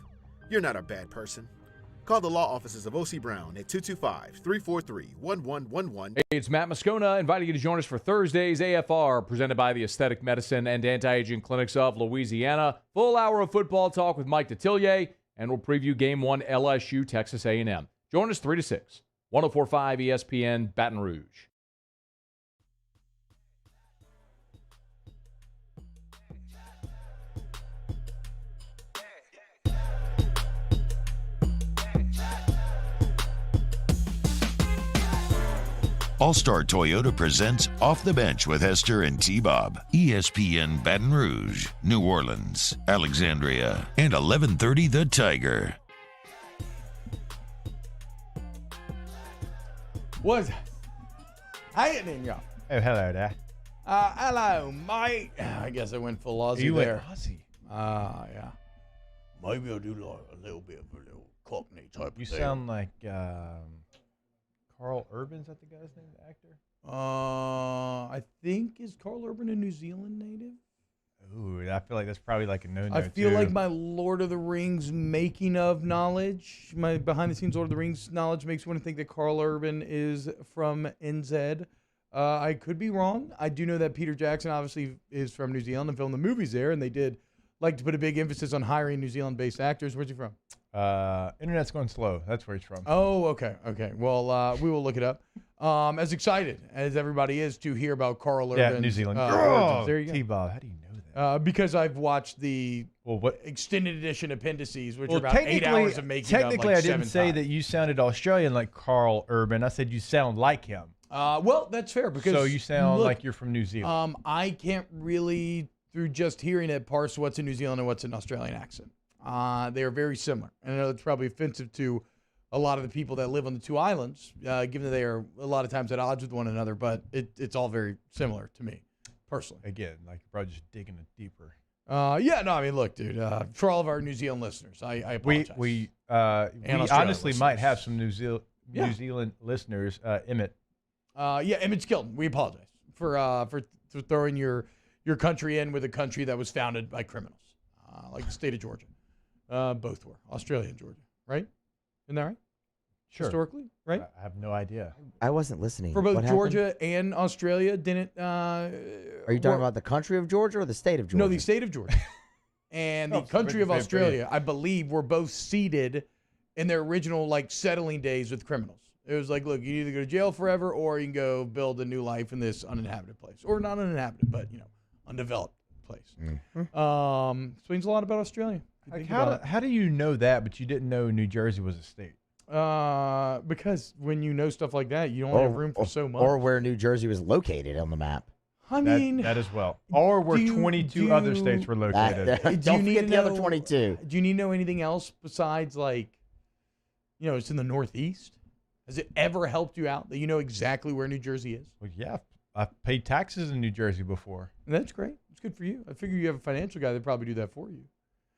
You're not a bad person. Call the law offices of O.C. Brown at 225-343-1111. Hey, it's Matt Moscona inviting you to join us for Thursday's AFR, presented by the Aesthetic Medicine and Anti-Aging Clinics of Louisiana. Full hour of football talk with Mike Detillier, and we'll preview Game 1 LSU Texas A&M. Join us 3 to 6, 104.5 ESPN Baton Rouge. All-Star Toyota presents Off the Bench with Hester and T-Bob. ESPN Baton Rouge, New Orleans, Alexandria, and 1130 The Tiger. What's happening, y'all? Oh, hello there. Hello, mate. I guess I went full Aussie You there. went Aussie. Yeah. Maybe I'll do like a little bit of a little Cockney type You of thing. sound like Carl Urban, is that the guy's name, the actor? I think, is Carl Urban a New Zealand native? Ooh, I feel like that's probably like a no-no, I feel too. like my Lord of the Rings making of knowledge, my behind-the-scenes Lord of the Rings knowledge makes me want to think that Carl Urban is from NZ. I could be wrong. I do know that Peter Jackson obviously is from New Zealand and filmed the movies there, and they did like to put a big emphasis on hiring New Zealand-based actors. Where's he from? Internet's going slow. That's where he's from. Oh, okay. Well, we will look it up. As excited as everybody is to hear about Carl Urban. Yeah, New Zealand. Origins. There you go. T-Bob, how do you know that? Because I've watched the extended edition appendices, which are about 8 technically- hours of making Technically, up, I like, didn't say that you sounded Australian like Carl Urban. I said you sound like him. Well, that's fair because So you sound look, like you're from New Zealand. I can't really, through just hearing it, parse what's a New Zealand and what's an Australian accent. They are very similar. And I know it's probably offensive to a lot of the people that live on the two islands, given that they are a lot of times at odds with one another, but it's all very similar to me, personally. Again, like you're probably just digging it deeper. Look, dude, for all of our New Zealand listeners, I apologize. We Australian honestly listeners. might have some New Zealand listeners. Emmett. Emmett Skilton, we apologize for throwing your country in with a country that was founded by criminals, like the state of Georgia. Both were Australia and Georgia, right? Isn't that right? Sure. Historically, right? I have no idea. I wasn't listening. For both What Georgia happened? and Australia, didn't. Are you talking about the country of Georgia or the state of Georgia? No, the state of Georgia and the country of Australia, I believe, were both seeded in their original settling days with criminals. It was like, look, you either go to jail forever or you can go build a new life in this uninhabited place, or not uninhabited, but undeveloped place. Explains a lot about Australia. Like how do you know that, but you didn't know New Jersey was a state? Because when you know stuff like that, you don't have room for so much. Or where New Jersey was located on the map. I mean, that as well. Or where 22 other states were located. Don't forget the other 22. Do you need to know anything else besides it's in the Northeast? Has it ever helped you out that you know exactly where New Jersey is? Well, yeah, I've paid taxes in New Jersey before. That's great. It's good for you. I figure you have a financial guy that probably do that for you.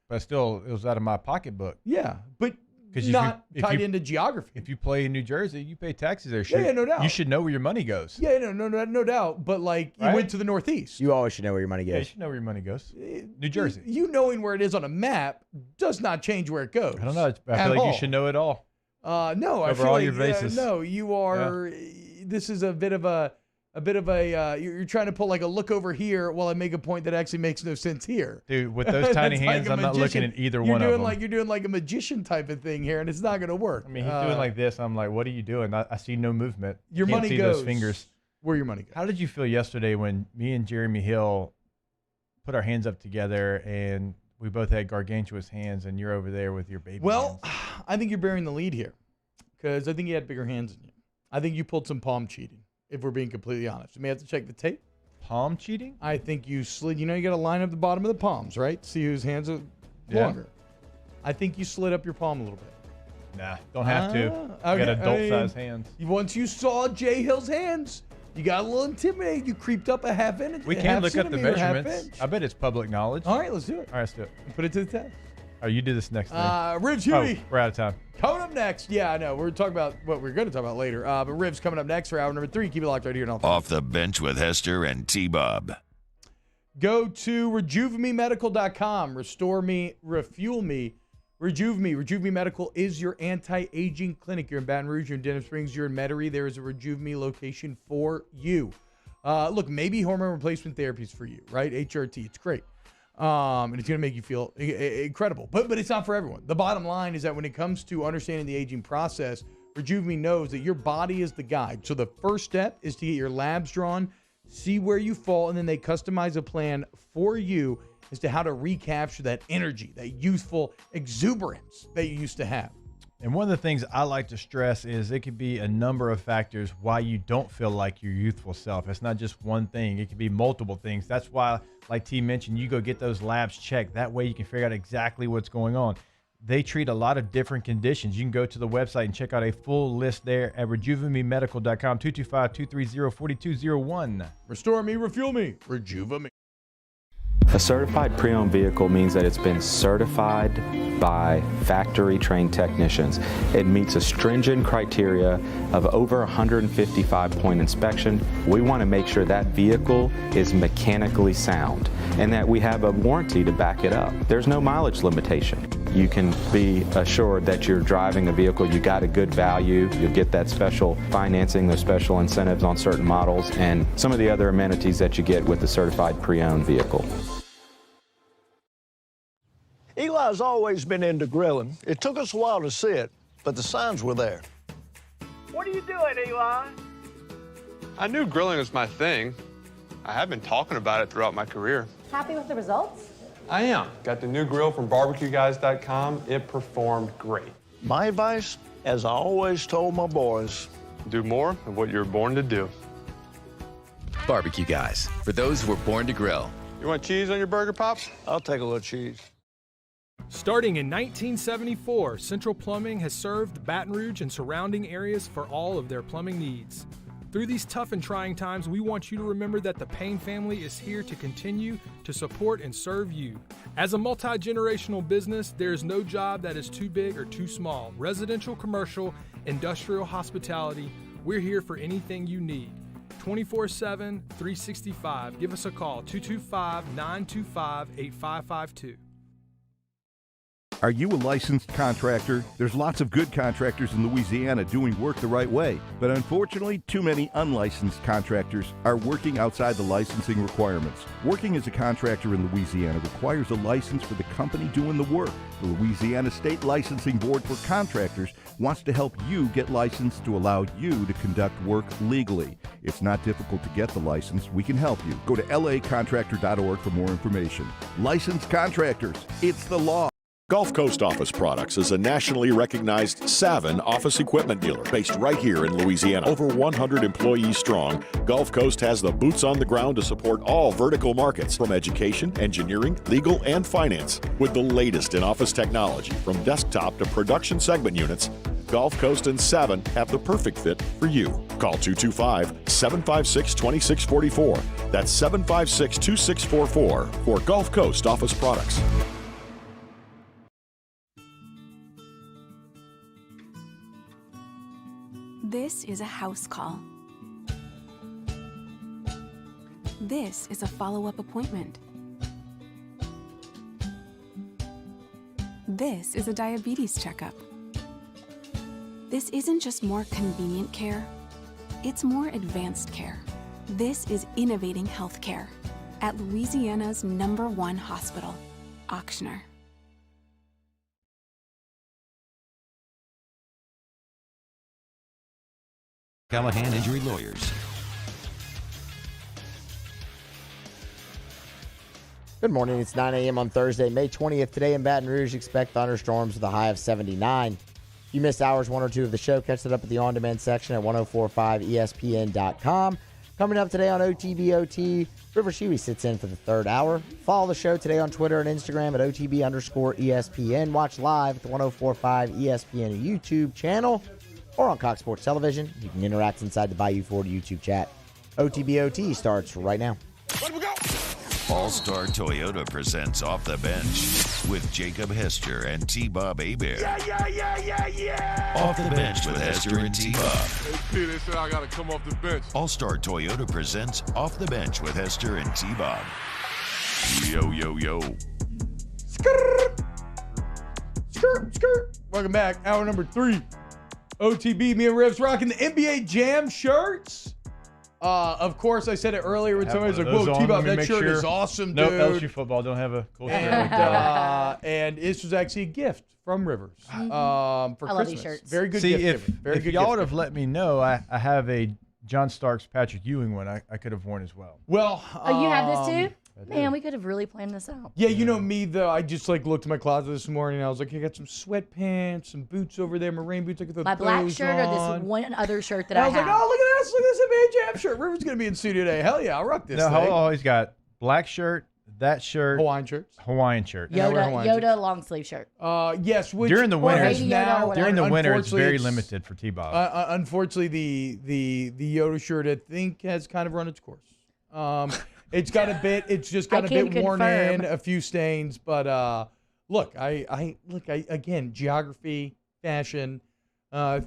But still, it was out of my pocketbook. Yeah, but Because not tied into geography. If you play in New Jersey, you pay taxes there. Yeah, no doubt. You should know where your money goes. Yeah, no doubt. But you went to the Northeast. You always should know where your money goes. Yeah, you should know where your money goes. New Jersey. You knowing where it is on a map does not change where it goes. I don't know. I feel like you should know it all. No, I Over feel all like your bases. no, you are. Yeah. This is a bit of a. You're trying to pull a look over here while I make a point that actually makes no sense here. Dude, with those tiny hands, I'm not looking at either one of them. You're doing a magician type of thing here, and it's not going to work. I mean, he's doing like this. I'm like, what are you doing? I see no movement. Your Can't money see goes. those fingers. where your money goes. How did you feel yesterday when me and Jeremy Hill put our hands up together and we both had gargantuous hands and you're over there with your baby Well, hands? I think you're bearing the lead here because I think you had bigger hands than you. I think you pulled some palm cheating, if we're being completely honest. You may have to check the tape. Palm cheating? I think you slid. You know, you got to line up the bottom of the palms, right? See whose hands are longer. I think you slid up your palm a little bit. Nah, don't have to. I got adult-sized hands. Once you saw Jay Hill's hands, you got a little intimidated. You creeped up a half inch. We can look up the measurements. I bet it's public knowledge. All right, let's do it. All right, let's do it. Put it to the test. Oh, you do this next thing. Ribs Huey. We're out of time. Coming up next. Yeah, I know. We're talking about what we're going to talk about later. But Ribs coming up next for hour number 3. Keep it locked right here. Off the Bench with Hester and T-Bob. Go to RejuveMeMedical.com. Restore me, refuel me. Rejuve Me. Rejuve Me Medical is your anti-aging clinic. You're in Baton Rouge, you're in Denham Springs, you're in Metairie. There is a Rejuve Me location for you. Look, maybe hormone replacement therapy is for you, right? HRT, it's great. And it's going to make you feel incredible. But it's not for everyone. The bottom line is that when it comes to understanding the aging process, Rejuve Me knows that your body is the guide. So the first step is to get your labs drawn, see where you fall, and then they customize a plan for you as to how to recapture that energy, that youthful exuberance that you used to have. And one of the things I like to stress is it could be a number of factors why you don't feel like your youthful self. It's not just one thing. It could be multiple things. That's why, like T mentioned, you go get those labs checked. That way you can figure out exactly what's going on. They treat a lot of different conditions. You can go to the website and check out a full list there at RejuveMeMedical.com, 225-230-4201. Restore me, refuel me, Rejuve Me. A certified pre-owned vehicle means that it's been certified by factory-trained technicians. It meets a stringent criteria of over 155-point inspection. We want to make sure that vehicle is mechanically sound and that we have a warranty to back it up. There's no mileage limitation. You can be assured that you're driving a vehicle, you got a good value, you'll get that special financing, those special incentives on certain models, and some of the other amenities that you get with a certified pre-owned vehicle. Eli's always been into grilling. It took us a while to see it, but the signs were there. What are you doing, Eli? I knew grilling was my thing. I have been talking about it throughout my career. Happy with the results? I am. Got the new grill from barbecueguys.com. It performed great. My advice, as I always told my boys, do more of what you're born to do. Barbecue Guys, for those who were born to grill. You want cheese on your burger, Pops? I'll take a little cheese. Starting in 1974, Central Plumbing has served Baton Rouge and surrounding areas for all of their plumbing needs. Through these tough and trying times, we want you to remember that the Payne family is here to continue to support and serve you. As a multi-generational business, there is no job that is too big or too small. Residential, commercial, industrial, hospitality, we're here for anything you need. 24/7, 365. Give us a call, 225-925-8552. Are you a licensed contractor? There's lots of good contractors in Louisiana doing work the right way, but unfortunately, too many unlicensed contractors are working outside the licensing requirements. Working as a contractor in Louisiana requires a license for the company doing the work. The Louisiana State Licensing Board for Contractors wants to help you get licensed to allow you to conduct work legally. It's not difficult to get the license. We can help you. Go to lacontractor.org for more information. Licensed contractors, it's the law. Gulf Coast Office Products is a nationally recognized Savin office equipment dealer based right here in Louisiana. Over 100 employees strong, Gulf Coast has the boots on the ground to support all vertical markets from education, engineering, legal, and finance. With the latest in office technology from desktop to production segment units, Gulf Coast and Savin have the perfect fit for you. Call 225-756-2644. That's 756-2644 for Gulf Coast Office Products. This is a house call. This is a follow-up appointment. This is a diabetes checkup. This isn't just more convenient care, it's more advanced care. This is innovating healthcare at Louisiana's #1 hospital, Ochsner. Callahan Injury Lawyers. Good morning. It's 9 a.m. on Thursday, May 20th. Today in Baton Rouge, expect thunderstorms with a high of 79. If you missed hours 1 or 2 of the show, catch it up at the on-demand section at 1045ESPN.com. Coming up today on OTBOT, River Shuey sits in for the third hour. Follow the show today on Twitter and Instagram at OTB_ESPN. Watch live at the 1045 ESPN YouTube channel or on Cox Sports Television. You can interact inside the Bayou Ford YouTube chat. OTBOT starts right now. All-Star Toyota presents Off the Bench with Jacob Hester and T-Bob Hebert. Yeah. Off the Bench with Hester and T-Bob. Hey, P, they said I got to come off the bench. All-Star Toyota presents Off the Bench with Hester and T-Bob. Yo. Skirt. Welcome back. Hour number 3. OTB, me and Rivs rocking the NBA Jam shirts. Of course, I said it earlier when somebody was like, whoa, T-Bob, that shirt is awesome, dude. Nope, LSU football don't have a cool shirt. And this was actually a gift from Rivers for I Christmas. love these shirts. Very good See, gift. if y'all would have let me know, I have a John Starks Patrick Ewing one I could have worn as well. Well, Oh, you have this too? Man, we could have really planned this out. Yeah, you know me, though. I just looked in my closet this morning, and I was like, I got some sweatpants, some boots over there, my rain boots. I could throw My black those shirt on. or this one other shirt that And I I was have. like, oh, look at this. Look at this NBA Jam shirt. Rivers going to be in studio today. Hell yeah, I'll rock this No, thing. he's got black shirt, that shirt. Hawaiian shirts. Hawaiian shirt. Yoda long sleeve shirt. Yes, which during the winter, Baby Yoda or during the winter, it's unfortunately, very it's- limited for T-Bob. Unfortunately, the Yoda shirt, I think, has kind of run its course. It's got a bit. It's just got I a bit can worn confirm. in, a few stains. But look, I again, geography, fashion,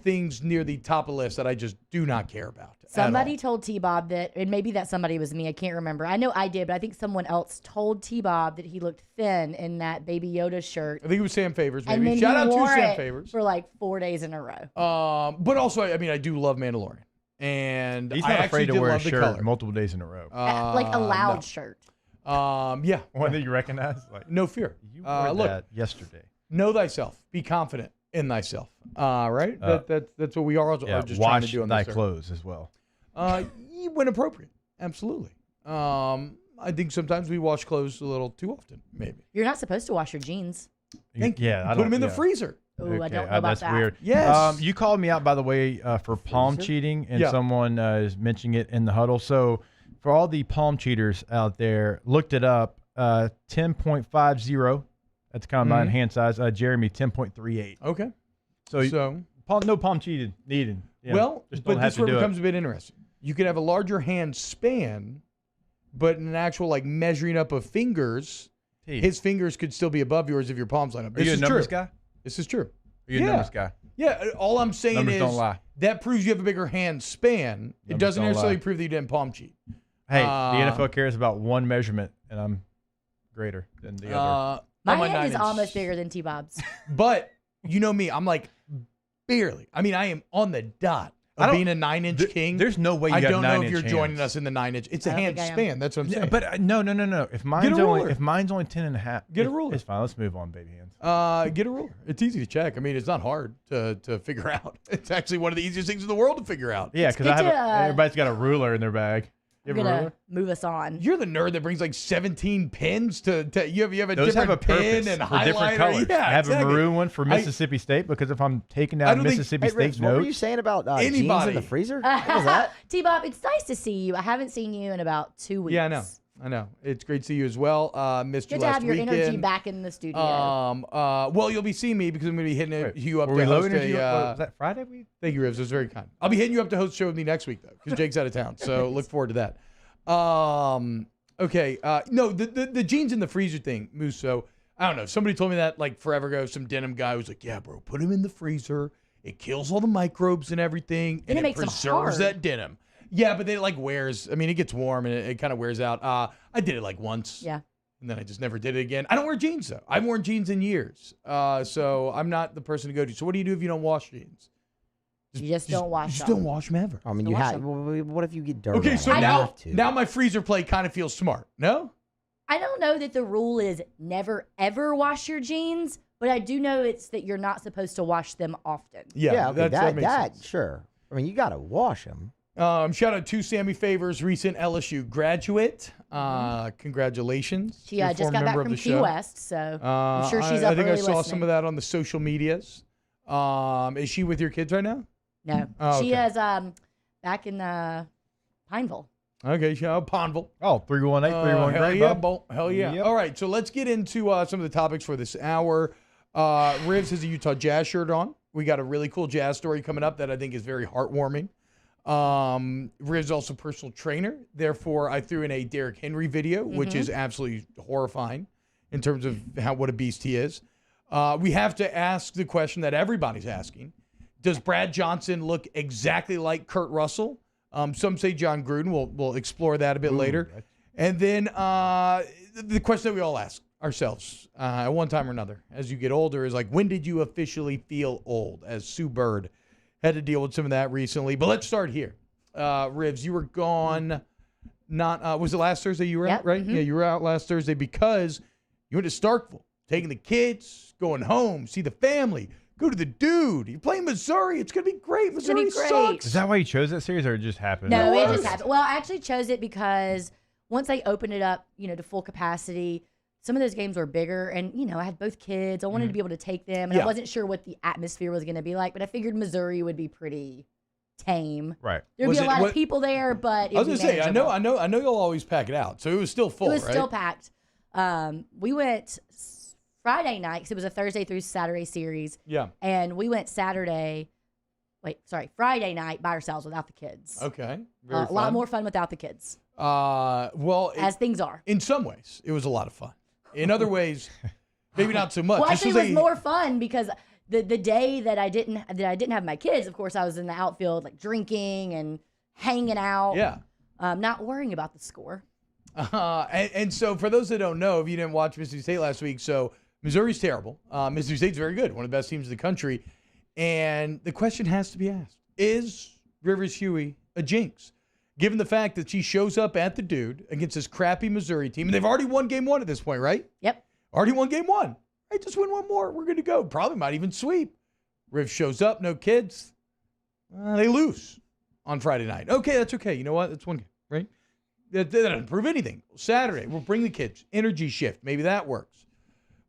things near the top of the list that I just do not care about. Somebody told T-Bob that, and maybe that somebody was me, I can't remember. I know I did, but I think someone else told T-Bob that he looked thin in that Baby Yoda shirt. I think it was Sam Favors, And maybe. then Shout he out to wore Sam it Favors. for like 4 days in a row. But also, I mean, I do love Mandalorian. And He's I not actually afraid to did wear a love the shirt color. multiple days in a row. Like a loud no. shirt. Yeah. One that you recognize? Like, No fear. you wore Look, that yesterday. know thyself. Be confident in thyself. Right? That's what we are just trying to wash do on thy this. clothes as well. When appropriate. Absolutely. I think sometimes we wash clothes a little too often, maybe. You're not supposed to wash your jeans. Thank you. Yeah, I Put don't- them in the yeah. freezer. Oh, I don't know about that's that. weird. Yes. You called me out, by the way, for palm cheating, and Yeah. someone is mentioning it in the huddle. So for all the palm cheaters out there, looked it up. 10.50. That's combined hand size. Jeremy 10.38. Okay. So no palm cheating needed. You know, Well, just don't but have this to where it do becomes a bit interesting. You could have a larger hand span, but an actual like measuring up of fingers, his fingers could still be above yours if your palms line up. Are you a is numbers true. guy? This is true. Are you a numbers guy? Yeah, all I'm saying Numbers is don't lie. that proves you have a bigger hand span. It Numbers doesn't don't necessarily lie. prove that you didn't palm cheat. Hey, the NFL cares about one measurement, and I'm greater than the other. My I'm a hand is 9-inch. almost bigger than T-Bob's. But you know me, I'm like barely. I mean, I am on the dot of being a 9-inch king. There's no way you I got don't know if 9-inch you're joining hands. us in the 9-inch. It's a I don't hand think I am. span. That's what I'm saying. But no. If mine's only 10 and a half, Get a ruler. It's fine. Let's move on, baby hands. Get a ruler. It's easy to check. I mean, it's not hard to figure out. It's actually one of the easiest things in the world to figure out. Yeah, because everybody's got a ruler in their bag. You I'm have a gonna ruler? move us on. You're the nerd that brings like 17 pins to you have a Those different have a purpose. pin and They're different highlighter. colors. Yeah, I have exactly. a maroon one for Mississippi State because if I'm taking I down don't think- Mississippi Hey, State Rich, what were you notes, saying about jeans in Anybody. the freezer? What was that? T-Bob, it's nice to see you. I haven't seen you in about 2 weeks. Yeah, I know. It's great to see you as well. Missed Good you to last have your weekend. energy back in the studio. Well, you'll be seeing me because I'm going to be hitting you up were to we host loading a. was that Friday? Thank you, Rivs. It was very kind. I'll be hitting you up to host a show with me next week though, because Jake's out of town. So look forward to that. Okay. No, the jeans in the freezer thing, Musso. I don't know. Somebody told me that like forever ago. Some denim guy was like, "Yeah, bro, put them in the freezer. It kills all the microbes and everything, and it it makes them preserves hard. that denim." Yeah, but it like wears. I mean, it gets warm and it kind of wears out. I did it like once. Yeah. And then I just never did it again. I don't wear jeans though. I haven't worn jeans in years. So I'm not the person to go to. So what do you do if you don't wash jeans? You just don't wash Just them. don't wash them ever. I mean, Don't you wash have. them. What if you get dirty? Okay, on it? so You now have to. now my freezer play kind of feels smart. No? I don't know that the rule is never ever wash your jeans, but I do know it's that you're not supposed to wash them often. Yeah, okay, that makes that sense. sure. I mean, you got to wash them. Shout out to Sammy Favors, recent LSU graduate. Congratulations. She just got back from Key West, so I'm sure she's up I think I early saw listening. some of that on the social medias. Is she with your kids right now? No. Oh, she okay. is back in Pineville. Okay, Pineville. Oh, 318, 311. Hell Great, yeah, bub. hell yeah. Yep. All right, so let's get into some of the topics for this hour. Rivs has a Utah Jazz shirt on. We got a really cool Jazz story coming up that I think is very heartwarming. Rivs also personal trainer. Therefore, I threw in a Derrick Henry video, which is absolutely horrifying in terms of what a beast he is. We have to ask the question that everybody's asking. Does Brad Johnson look exactly like Kurt Russell? Some say John Gruden. We'll explore that a bit later. And then the question that we all ask ourselves at one time or another as you get older is like, when did you officially feel old? As Sue Bird had to deal with some of that recently. But let's start here. Rivs, you were gone was it last Thursday you were out, right? Yeah, you were out last Thursday because you went to Starkville, taking the kids, going home, see the family, go to the dude. You're playing Missouri. It's going to be great. Missouri sucks. Is that why you chose that series, or it just happened? No, it just happened. Well, I actually chose it because once they opened it up, to full capacity, some of those games were bigger, and I had both kids. I wanted to be able to take them, and I wasn't sure what the atmosphere was going to be like, but I figured Missouri would be pretty tame. Right. There'd be a lot of people there, but it I was would be going to say, manageable. I know you'll always pack it out, so it was still full, It was right? still packed. We went Friday night because it was a Thursday through Saturday series. Yeah. And we went Friday night by ourselves without the kids. Okay. A lot more fun without the kids. Well, as things are. In some ways, it was a lot of fun. In other ways, maybe not so much. Well, actually, it was more fun because the day that I didn't have my kids, of course, I was in the outfield like drinking and hanging out. Yeah. Not worrying about the score. And so for those that don't know, if you didn't watch Mississippi State last week, so Missouri's terrible. Mississippi State's very good, one of the best teams in the country. And the question has to be asked, is Rivers Huey a jinx? Given the fact that she shows up at the dude against this crappy Missouri team, and they've already won game one at this point, right? Yep. Already won game one. Right, just win one more. We're good to go. Probably might even sweep. Riv shows up, no kids. They lose on Friday night. Okay, that's okay. You know what? That's one game, right? That doesn't prove anything. Saturday, we'll bring the kids. Energy shift. Maybe that works.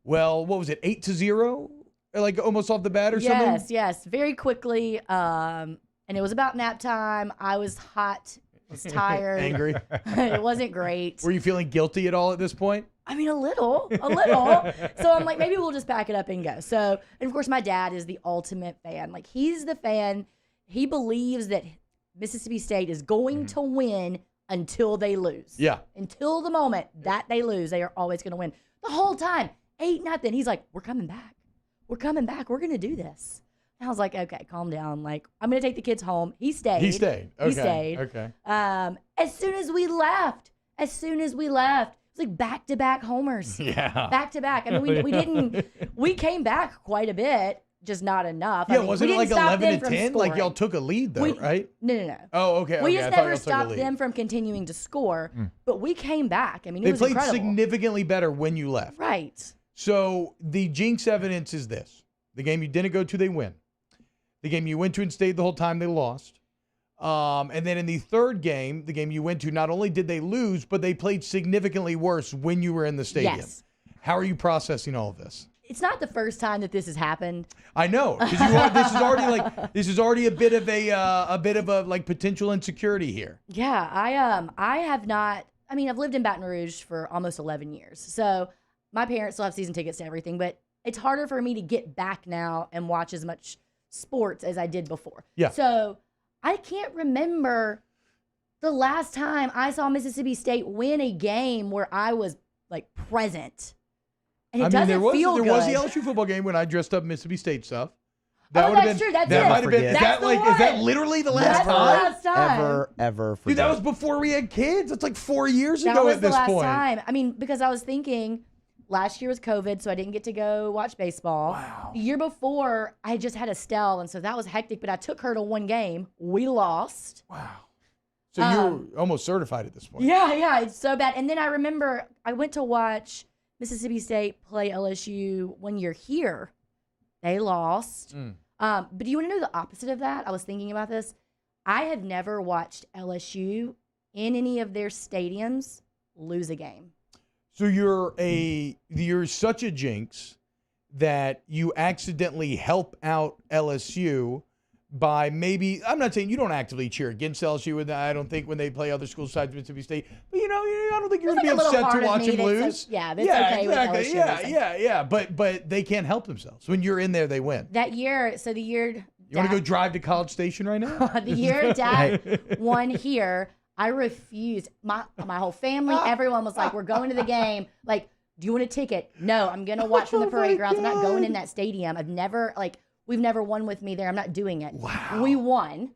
Well, what was it? 8-0? Like almost off the bat or something? Yes. Very quickly. And it was about nap time. I was hot. I was tired. Angry. It wasn't great. Were you feeling guilty at all at this point? I mean, a little. So I'm like, maybe we'll just pack it up and go. So, and of course, my dad is the ultimate fan. Like, he's the fan. He believes that Mississippi State is going to win until they lose. Yeah. Until the moment that they lose, they are always going to win. The whole time, 8-0. He's like, we're coming back. We're coming back. We're going to do this. And I was like, okay, calm down. Like, I'm going to take the kids home. He stayed. Okay. Okay. As soon as we left, it was like back-to-back homers. Yeah. Back-to-back. I mean, we came back quite a bit, just not enough. Yeah, I mean, wasn't we it like didn't stop them 11 to from 10? Like scoring. y'all took a lead though, right? No. Oh, okay. We okay. just I thought never y'all took a stopped lead. them from continuing to score, but we came back. I mean, it They was played incredible. significantly better when you left. Right. So the jinx evidence is this. The game you didn't go to, they win. The game you went to and stayed the whole time, they lost. And then in the third game, the game you went to, not only did they lose, but they played significally worse when you were in the stadium. Yes. How are you processing all of this? It's not the first time that this has happened. I know, because this is already a bit of a like potential insecurity here. Yeah, I have not. I mean, I've lived in Baton Rouge for almost 11 years, so my parents still have season tickets to everything. But it's harder for me to get back now and watch as much sports as I did before. Yeah. So I can't remember the last time I saw Mississippi State win a game where I was like present. And it doesn't feel good. There was the LSU football game when I dressed up Mississippi State stuff. That's true. That's that it. might have been. That's Is that literally the last That's the time? last time. Ever forget. Dude, that was before we had kids. That's like 4 years That ago was at the this last point. time. I mean, because I was thinking last year was COVID, so I didn't get to go watch baseball. Wow. The year before, I just had Estelle, and so that was hectic, but I took her to one game. We lost. Wow. So you're almost certified at this point. Yeah, it's so bad. And then I remember I went to watch Mississippi State play LSU 1 year here. They lost. But do you want to know the opposite of that? I was thinking about this. I have never watched LSU in any of their stadiums lose a game. So you're such a jinx that you accidentally help out LSU by maybe, I'm not saying you don't actively cheer against LSU, I don't think when they play other schools besides Mississippi State, but I don't think you're going to be upset to watch them lose. That's okay exactly. with LSU. Yeah. But they can't help themselves. When you're in there, they win. That year, You want to go drive to College Station right now? The year Dad won here, I refused. My whole family, everyone was like, we're going to the game. Like, do you want a ticket? No, I'm going to watch from the parade grounds. I'm not going in that stadium. We've never won with me there. I'm not doing it. Wow. We won.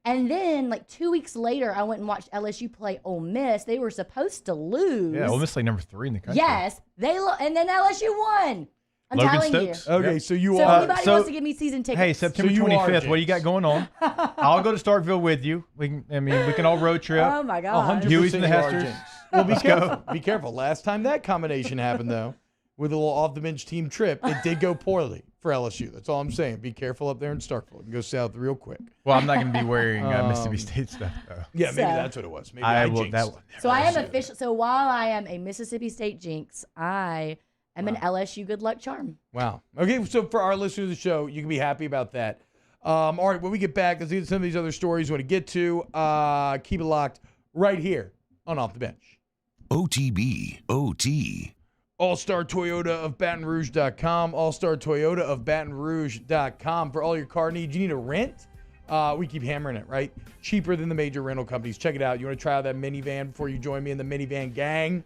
And then, 2 weeks later, I went and watched LSU play Ole Miss. They were supposed to lose. Yeah, Ole Miss number 3 in the country. Yes. And then LSU won. I'm Logan telling Stokes. you. Okay, so you So are. anybody wants to give me season tickets. Hey, September 25th, what do you got going on? I'll go to Starkville with you. We can all road trip. Oh, my God. 100% Huey's and the you are Hesters. jinx. Well, be careful. Be careful. Last time that combination happened, though, with a little off-the-bench team trip, it did go poorly for LSU. That's all I'm saying. Be careful up there in Starkville. And go south real quick. Well, I'm not going to be wearing Mississippi State stuff, though. Yeah, maybe that's what it was. Maybe I will. jinxed That it. So I am official. So while I am a Mississippi State jinx, I am an LSU good luck charm. Wow. Okay, so for our listeners of the show, you can be happy about that. All right, when we get back, let's get to some of these other stories we want to get to. Keep it locked right here on Off the Bench. OTB, OT. All-Star Toyota of Baton Rouge.com. All-Star Toyota of Baton Rouge.com for all your car needs. You need a rent? We keep hammering it, right? Cheaper than the major rental companies. Check it out. You want to try out that minivan before you join me in the minivan gang?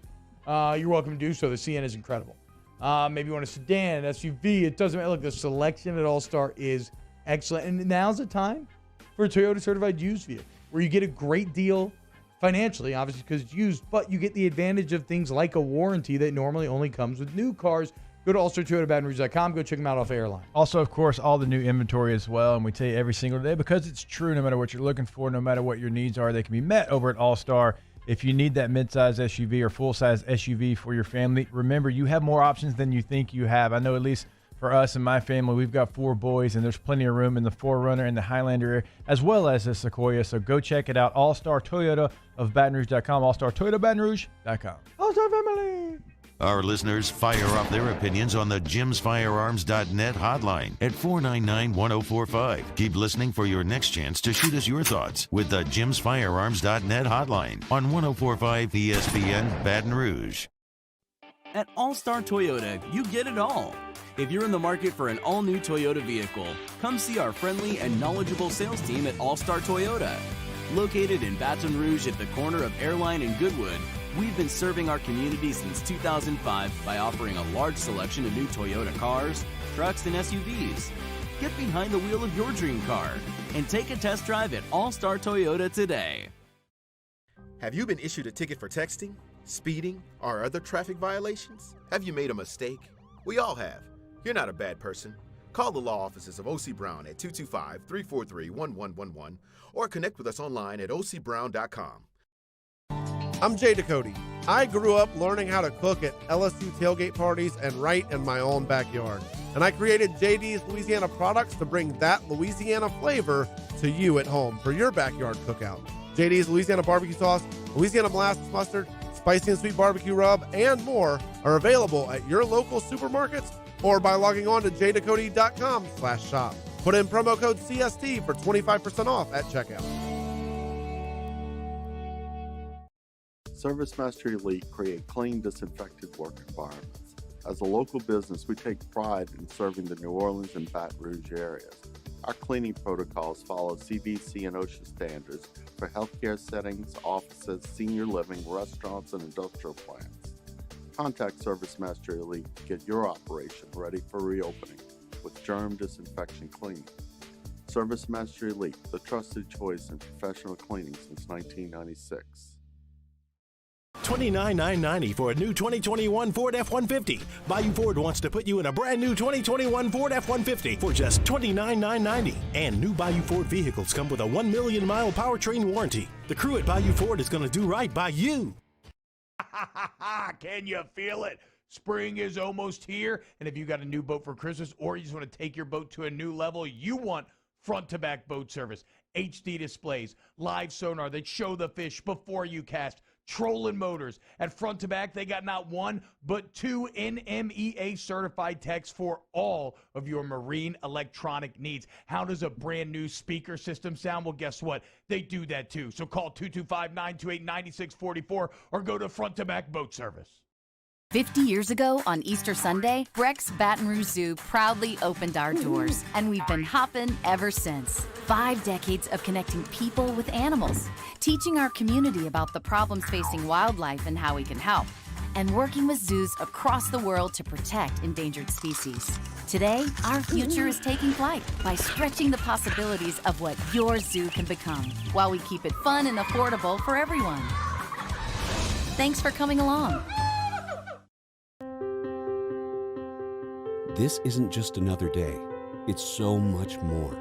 You're welcome to do so. The CN is incredible. Maybe you want a sedan, an SUV. It doesn't matter. Look, the selection at All-Star is excellent. And now's the time for a Toyota certified used vehicle where you get a great deal financially, obviously, because it's used, but you get the advantage of things like a warranty that normally only comes with new cars. Go to allstartoyotabatonrouge.com. Go check them out off Airline. Also, of course, all the new inventory as well. And we tell you every single day because it's true. No matter what you're looking for, no matter what your needs are, they can be met over at All-Star. If you need that midsize SUV or full-size SUV for your family, remember, you have more options than you think you have. I know at least for us and my family, we've got 4 boys, and there's plenty of room in the 4Runner and the Highlander, as well as the Sequoia. So go check it out. All-Star Toyota of Baton Rouge.com. All-Star Toyota Baton All-Star family. Our listeners fire off their opinions on the jimsfirearms.net hotline at 499-1045. Keep listening for your next chance to shoot us your thoughts with the jimsfirearms.net hotline on 1045 ESPN Baton Rouge. At All-Star Toyota, you get it all. If you're in the market for an all-new Toyota vehicle, come see our friendly and knowledgeable sales team at All-Star Toyota. Located in Baton Rouge at the corner of Airline and Goodwood, we've been serving our community since 2005 by offering a large selection of new Toyota cars, trucks, and SUVs. Get behind the wheel of your dream car and take a test drive at All-Star Toyota today. Have you been issued a ticket for texting, speeding, or other traffic violations? Have you made a mistake? We all have. You're not a bad person. Call the law offices of O.C. Brown at 225-343-1111 or connect with us online at ocbrown.com. I'm Jay Ducote. I grew up learning how to cook at LSU tailgate parties and right in my own backyard. And I created JD's Louisiana products to bring that Louisiana flavor to you at home for your backyard cookout. JD's Louisiana barbecue sauce, Louisiana molasses mustard, spicy and sweet barbecue rub, and more are available at your local supermarkets or by logging on to jducote.com/shop. Put in promo code CST for 25% off at checkout. Service Master Elite create clean, disinfected work environments. As a local business, we take pride in serving the New Orleans and Baton Rouge areas. Our cleaning protocols follow CDC and OSHA standards for healthcare settings, offices, senior living, restaurants, and industrial plants. Contact Service Master Elite to get your operation ready for reopening with germ disinfection cleaning. Service Master Elite, the trusted choice in professional cleaning since 1996. $29,990 for a new 2021 Ford F-150. Bayou Ford wants to put you in a brand new 2021 Ford F-150 for just $29,990. And new Bayou Ford vehicles come with a 1 million mile powertrain warranty. The crew at Bayou Ford is going to do right by you. Can you feel it? Spring is almost here, and if you got a new boat for Christmas or you just want to take your boat to a new level, you want front-to-back boat service, HD displays, live sonar that show the fish before you cast, trolling motors. At front to back, they got not one, but 2 NMEA certified techs for all of your marine electronic needs. How does a brand new speaker system sound? Well, guess what? They do that too. So call 225-928-9644 or go to front to back boat service. 50 years ago on Easter Sunday, Breck's Baton Rouge Zoo proudly opened our doors, and we've been hopping ever since. 5 decades of connecting people with animals, teaching our community about the problems facing wildlife and how we can help, and working with zoos across the world to protect endangered species. Today, our future is taking flight by stretching the possibilities of what your zoo can become, while we keep it fun and affordable for everyone. Thanks for coming along. This isn't just another day. It's so much more.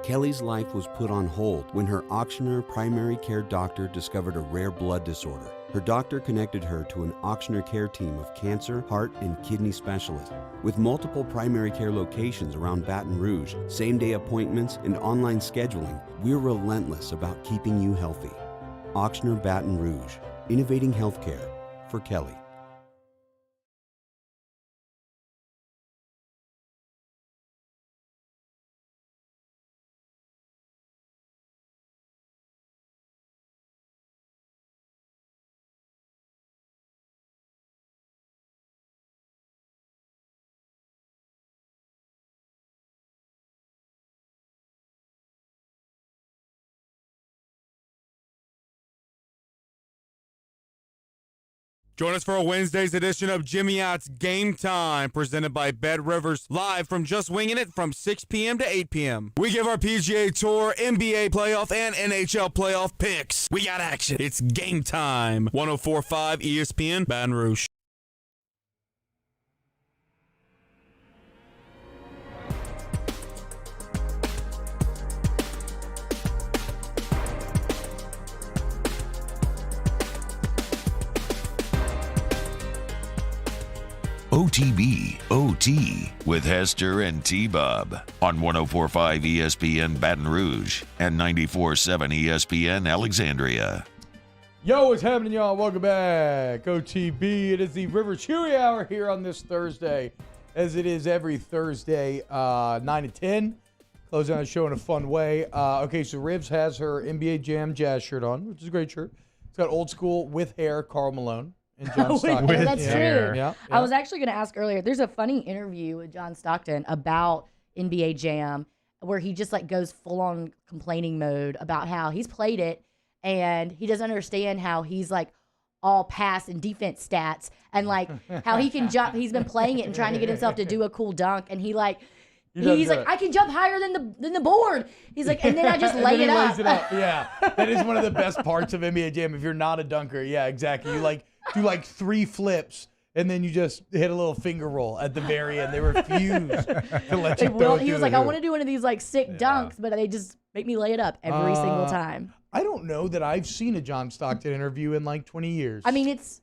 Kelly's life was put on hold when her Ochsner primary care doctor discovered a rare blood disorder. Her doctor connected her to an Ochsner care team of cancer, heart, and kidney specialists. With multiple primary care locations around Baton Rouge, same-day appointments, and online scheduling, we're relentless about keeping you healthy. Ochsner Baton Rouge, innovating healthcare for Kelly. Join us for a Wednesday's edition of Jimmy Ott's Game Time, presented by Bet Rivers, live from Just Winging It from 6 p.m. to 8 p.m. We give our PGA Tour, NBA playoff, and NHL playoff picks. We got action. It's Game Time. 104.5 ESPN, Baton Rouge. OTB OT with Hester and T-Bob on 104.5 ESPN Baton Rouge and 94.7 ESPN Alexandria. Yo, what's happening, y'all? Welcome back. OTB. It is the River Chewy Hour here on this Thursday, as it is every Thursday, 9 to 10. Closing out the show in a fun way. Okay, so Rivs has her NBA Jam Jazz shirt on, which is a great shirt. It's got old school with hair, Karl Malone. And John Stockton. That's true. Yeah. I was actually going to ask earlier. There's a funny interview with John Stockton about NBA Jam where he just like goes full on complaining mode about how he's played it and he doesn't understand how he's like all pass and defense stats and like how he can jump. He's been playing it and trying to get himself to do a cool dunk, and he's like, I can jump higher than the board. He's like, and then I just lay it up. Yeah, that is one of the best parts of NBA Jam. If you're not a dunker, yeah, exactly. You like do like 3 flips, and then you just hit a little finger roll at the very end. They refuse to let you throw it. He was like, I want to do one of these like sick dunks, but they just make me lay it up every single time. I don't know that I've seen a John Stockton interview in like 20 years. I mean, it's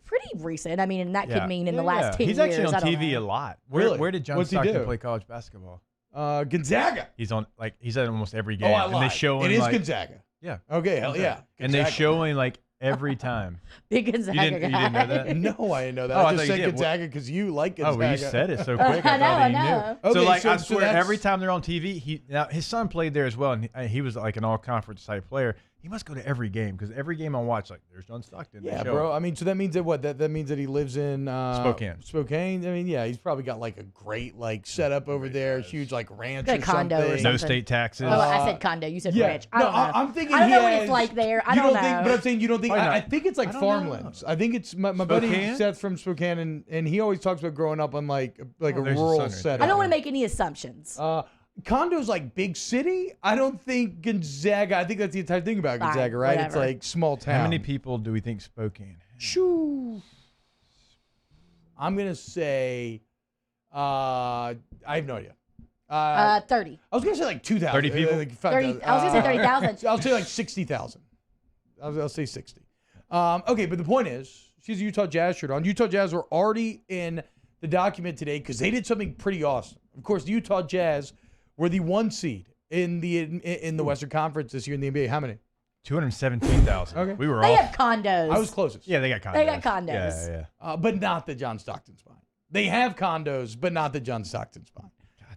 pretty recent. I mean, and that could mean in the last 10 years. He's actually on TV a lot. Where did John Stockton play college basketball? Gonzaga. He's at almost every game. Oh, I lied. And they show him it is like, Gonzaga. Yeah. Okay, hell yeah. Gonzaga. And they show him like every time. Big Gonzaga guy. You didn't know that? No, I didn't know that. Oh, I just said Gonzaga because you like Gonzaga. Oh, well, you said it so quick. I thought he knew. Okay, so, like, I so swear, every time they're on TV, now his son played there as well, and he was like an all-conference type player. He must go to every game because every game I watch, like, there's John Stockton. Yeah, bro. I mean, so that means that what? That means that he lives in Spokane. Spokane. I mean, yeah, he's probably got like a great like setup over there, huge like ranch like or condo something. or something. No state taxes. Oh, I said condo. You said rich. I No, don't know. I'm thinking. I don't he know what has, it's like there. I you don't know. think, but I'm saying you don't think. Why not? I think it's like farmlands. I think it's my buddy Spokane? Seth from Spokane, and he always talks about growing up on like a there's the rural sun right setting. I don't want to make any assumptions. Condo's like big city. I don't think Gonzaga. I think that's the entire thing about Fine, Gonzaga, right? whatever. It's like small town. How many people do we think Spokane has? Shoo. I'm gonna say, I have no idea. 30. I was gonna say like 2,000. 30 people? Like 30. I was gonna say 30,000. I'll say like 60,000. I'll say 60. Okay, but the point is, she's a Utah Jazz shirt on. Utah Jazz were already in the document today because they did something pretty awesome. Of course, the Utah Jazz were the 1 seed in the Western Conference this year in the NBA. How many? 217,000. Okay. We were They off. have condos. I was closest. Yeah, they got condos. They got condos. Yeah. But not the John Stockton's buying. They have condos, but not the John Stockton's buying.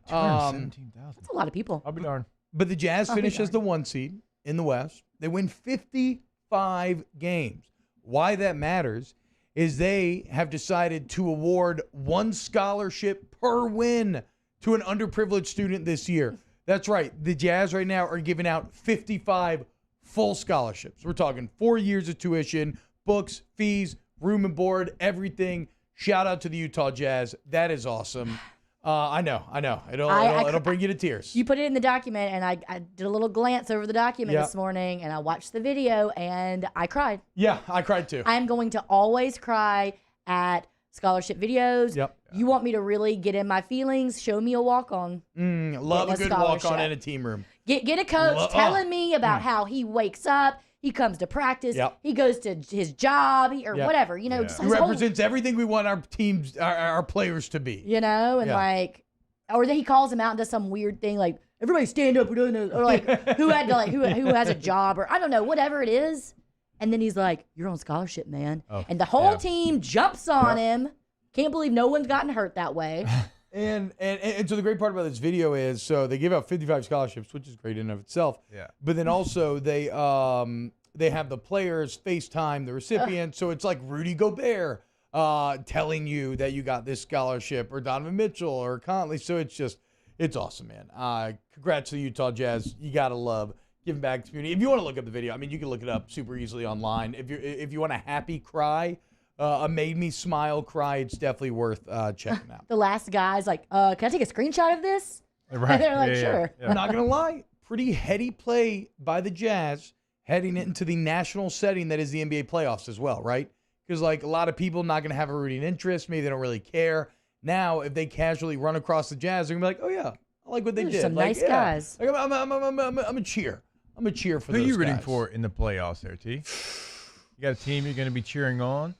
217,000. That's a lot of people. I'll be darned. But the Jazz I'll be finish as the 1 seed in the West. They win 55 games. Why that matters is they have decided to award 1 scholarship per win to an underprivileged student this year. That's right. The Jazz right now are giving out 55 full scholarships. We're talking 4 years of tuition, books, fees, room and board, everything. Shout out to the Utah Jazz. That is awesome. I know. It'll bring you to tears. You put it in the document, and I did a little glance over the document this morning, and I watched the video, and I cried. Yeah, I cried too. I'm going to always cry at scholarship videos. Yep. You want me to really get in my feelings? Show me a walk-on. Love a good walk-on in a team room. Get a coach telling me about how he wakes up, he comes to practice, he goes to his job, or whatever. You know, just he represents everything we want our teams, our players to be. You know, and or then he calls him out and does some weird thing like, everybody stand up, or who has a job, or I don't know, whatever it is. And then he's like, you're on scholarship, man. Oh, and the whole team jumps on him. Can't believe no one's gotten hurt that way. And so the great part about this video is, so they give out 55 scholarships, which is great in and of itself. Yeah. But then also they have the players FaceTime the recipient, so it's like Rudy Gobert telling you that you got this scholarship, or Donovan Mitchell or Conley. So it's awesome, man. Congrats to the Utah Jazz. You gotta love giving back to the community. If you want to look up the video, I mean, you can look it up super easily online. If you want a happy cry, a made me smile cry, it's definitely worth checking out. The last guy's like, can I take a screenshot of this? Right. And they're like, sure. I'm not going to lie. Pretty heady play by the Jazz heading into the national setting that is the NBA playoffs as well, right? Because, like, a lot of people not going to have a rooting interest. Maybe they don't really care. Now, if they casually run across the Jazz, they're going to be like, oh, yeah, I like what they did. Some like, nice guys. Like, I'm a cheer. I'm a cheer for Who those are you rooting guys. for in the playoffs there, T? You got a team you're going to be cheering on?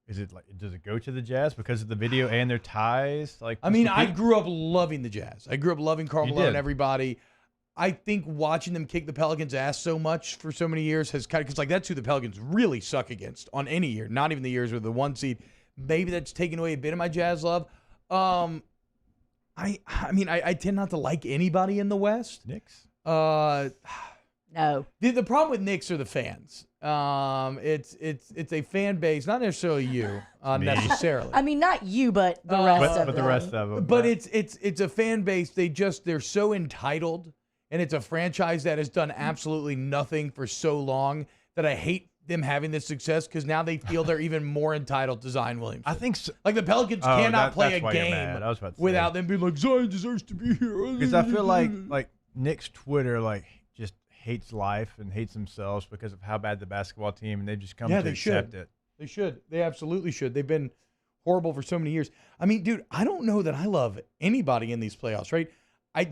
Is it like, does it go to the Jazz because of the video and their ties? Like, I mean, I grew up loving the Jazz. I grew up loving Karl Malone and everybody. I think watching them kick the Pelicans' ass so much for so many years has kind of, because like that's who the Pelicans really suck against on any year, not even the years with the 1 seed. Maybe that's taken away a bit of my Jazz love. I mean, I tend not to like anybody in the West. Knicks? No. The problem with Knicks are the fans. It's a fan base, not necessarily you necessarily. I mean, not you, but the rest of them. But the rest of them. But it's a fan base. They're so entitled, and it's a franchise that has done absolutely nothing for so long that I hate them having this success, because now they feel they're even more entitled to Zion Williamson. I think so. Like the Pelicans cannot play a game I was about to say. without them being like, Zion deserves to be here. Because I feel like Knicks Twitter just hates life and hates themselves because of how bad the basketball team, and they just come to accept it. They should. They absolutely should. They've been horrible for so many years. I mean, dude, I don't know that I love anybody in these playoffs, right?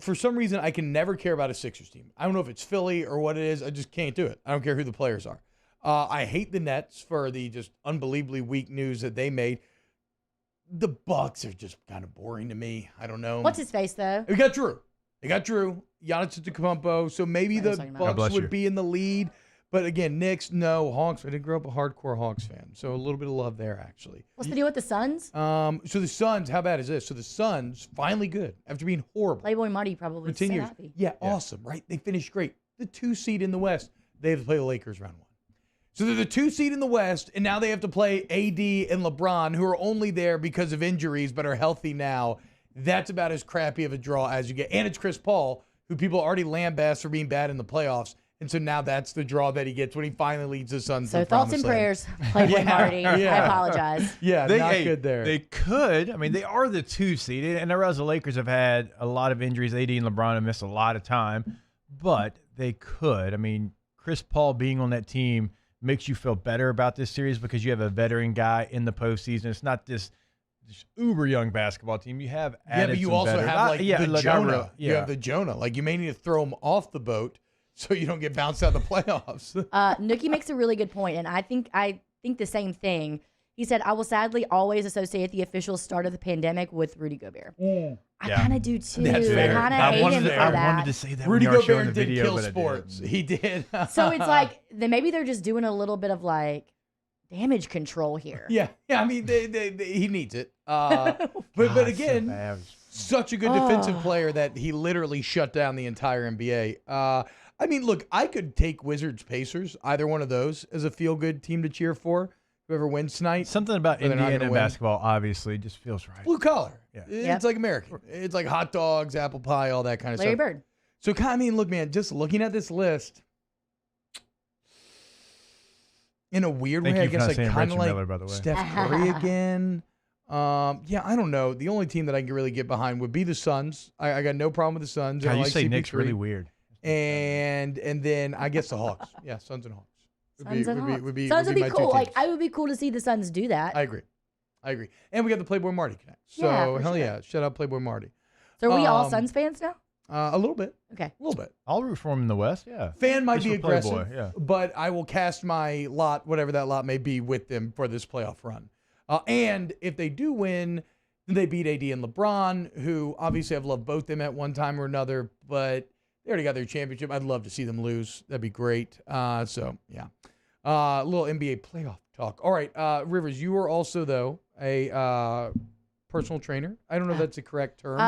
For some reason, I can never care about a Sixers team. I don't know if it's Philly or what it is. I just can't do it. I don't care who the players are. I hate the Nets for the just unbelievably weak news that they made. The Bucks are just kind of boring to me. I don't know. What's his face, though? They got Drew. Giannis Antetokounmpo. So maybe the Bucks would be in the lead. But again, Knicks, no. Hawks. I didn't grow up a hardcore Hawks fan. So a little bit of love there, actually. What's the deal with the Suns? So the Suns, how bad is this? So the Suns, finally good after being horrible. Playboy Marty probably for 10 years. Happy. Yeah, awesome, right? They finished great. The 2 seed in the West, they have to play the Lakers round 1. So they're the 2 seed in the West, and now they have to play AD and LeBron, who are only there because of injuries but are healthy now. That's about as crappy of a draw as you get. And it's Chris Paul, who people already lambast for being bad in the playoffs. And so now that's the draw that he gets when he finally leads the Suns to the thoughts and prayers, Playboy Marty. I apologize. Yeah, not good there. They could. I mean, they are the 2 seed. And I realize the Lakers have had a lot of injuries. AD and LeBron have missed a lot of time. But they could. I mean, Chris Paul being on that team makes you feel better about this series because you have a veteran guy in the postseason. It's not this uber young basketball team. You have added but you some also veterans. have the Jonah. You Yeah. have the Jonah. Like you may need to throw him off the boat so you don't get bounced out of the playoffs. Nookie makes a really good point, and I think the same thing. He said, I will sadly always associate the official start of the pandemic with Rudy Gobert. I kind of do too. That's fair. I kind of hate him for that. I wanted to say that. Rudy when you were showing Gobert the did video, kill but I sports. didn't. He did. So it's like, then maybe they're just doing a little bit of like damage control here. Yeah. I mean, he needs it. But again, such a good defensive player that he literally shut down the entire NBA. I mean, look, I could take Wizards Pacers, either one of those, as a feel-good team to cheer for. Whoever wins tonight. Something about Indiana basketball obviously just feels right. Blue collar. Yeah. It's like American. It's like hot dogs, apple pie, all that kind of Larry stuff. Bird. So, I mean, look, man, just looking at this list, in a weird way, I guess, like kind of like Steph Curry again. Yeah, I don't know. The only team that I can really get behind would be the Suns. I got no problem with the Suns. God, you like say CP3. Knicks really weird. And then I guess the Hawks. Yeah, Suns and Hawks. Suns would be my two cool. teams. Like, I would be cool to see the Suns do that. I agree. And we got the Playboy Marty connect. So Yeah, for hell sure. yeah, shout out Playboy Marty. So are we all Suns fans now? A little bit. Okay. A little bit. I'll root for him in the West. Yeah. Fan might Just be for Playboy, aggressive, yeah. but I will cast my lot, whatever that lot may be, with them for this playoff run. And if they do win, then they beat AD and LeBron, who obviously I've loved both them at one time or another, but they already got their championship. I'd love to see them lose. That'd be great. So, yeah. A little NBA playoff talk. All right, Rivers, you are also, though, a personal trainer. I don't know if that's the correct term.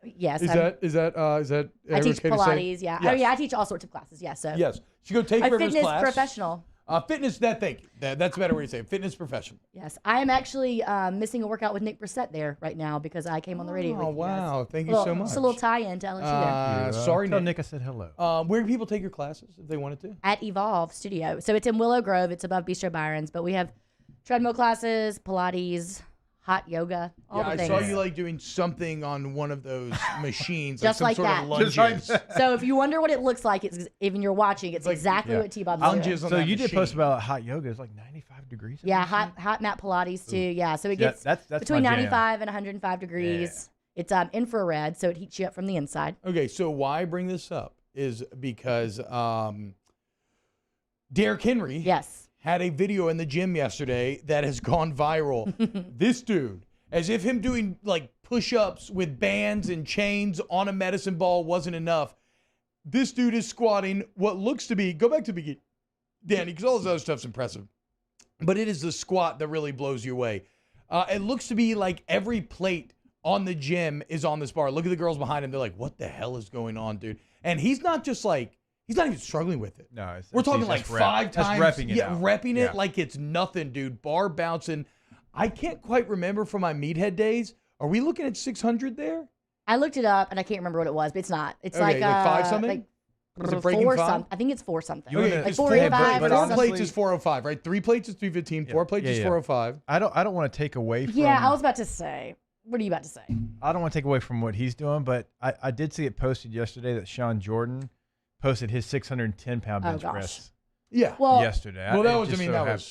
Yes. Is that I teach okay to say? Pilates, yeah. Yes. Oh, yeah, I teach all sorts of classes, yeah. So Yes. You go take a Rivers' fitness class. professional. Thank you. That's a better way to say it. Fitness professional. Yes. I am actually missing a workout with Nick Brissett there right now because I came on the radio. Oh, with you guys. wow. Thank you so much. Just a little tie-in to LSU there. Sorry, Tell Nick. Nick I said hello. Where can people take your classes if they wanted to? At Evolve Studio. So it's in Willow Grove. It's above Bistro Byron's. But we have treadmill classes, Pilates, hot yoga, all the things. I saw you like doing something on one of those machines, Just like some like sort that. of lunges. So if you wonder what it looks like, it's even you're watching, it's exactly what T-Bob's doing. So you did post about hot yoga. It's like 95 degrees. Yeah, hot mat Pilates too. Yeah, so it gets that's between my jam. 95 and 105 degrees. It's infrared, so it heats you up from the inside. Okay, so why I bring this up is because Derrick Henry had a video in the gym yesterday that has gone viral. This dude, as if him doing like push-ups with bands and chains on a medicine ball wasn't enough, this dude is squatting what looks to be, go back to the beginning, Danny, because all this other stuff's impressive, but it is the squat that really blows you away. It looks to be like every plate on the gym is on this bar. Look at the girls behind him. They're like, what the hell is going on, dude? And he's not just like, he's not even struggling with it. No, we're talking like five times. Repping it out. Repping it like it's nothing, dude. Bar bouncing. I can't quite remember from my meathead days. Are we looking at 600 there? I looked it up and I can't remember what it was, but it's not. It's Okay, like five something? Like is it breaking four five? something. I think it's 4 something. Okay, like it's 485 or four something. plates is 405, right? 3 plates is 315. 4 plates is 405. I don't want to take away from. Yeah, I was about to say. What are you about to say? I don't want to take away from what he's doing, but I did see it posted yesterday that Sean Jordan posted his 610-pound bench press. Yeah. Well, yesterday. Well, that was, I mean, that was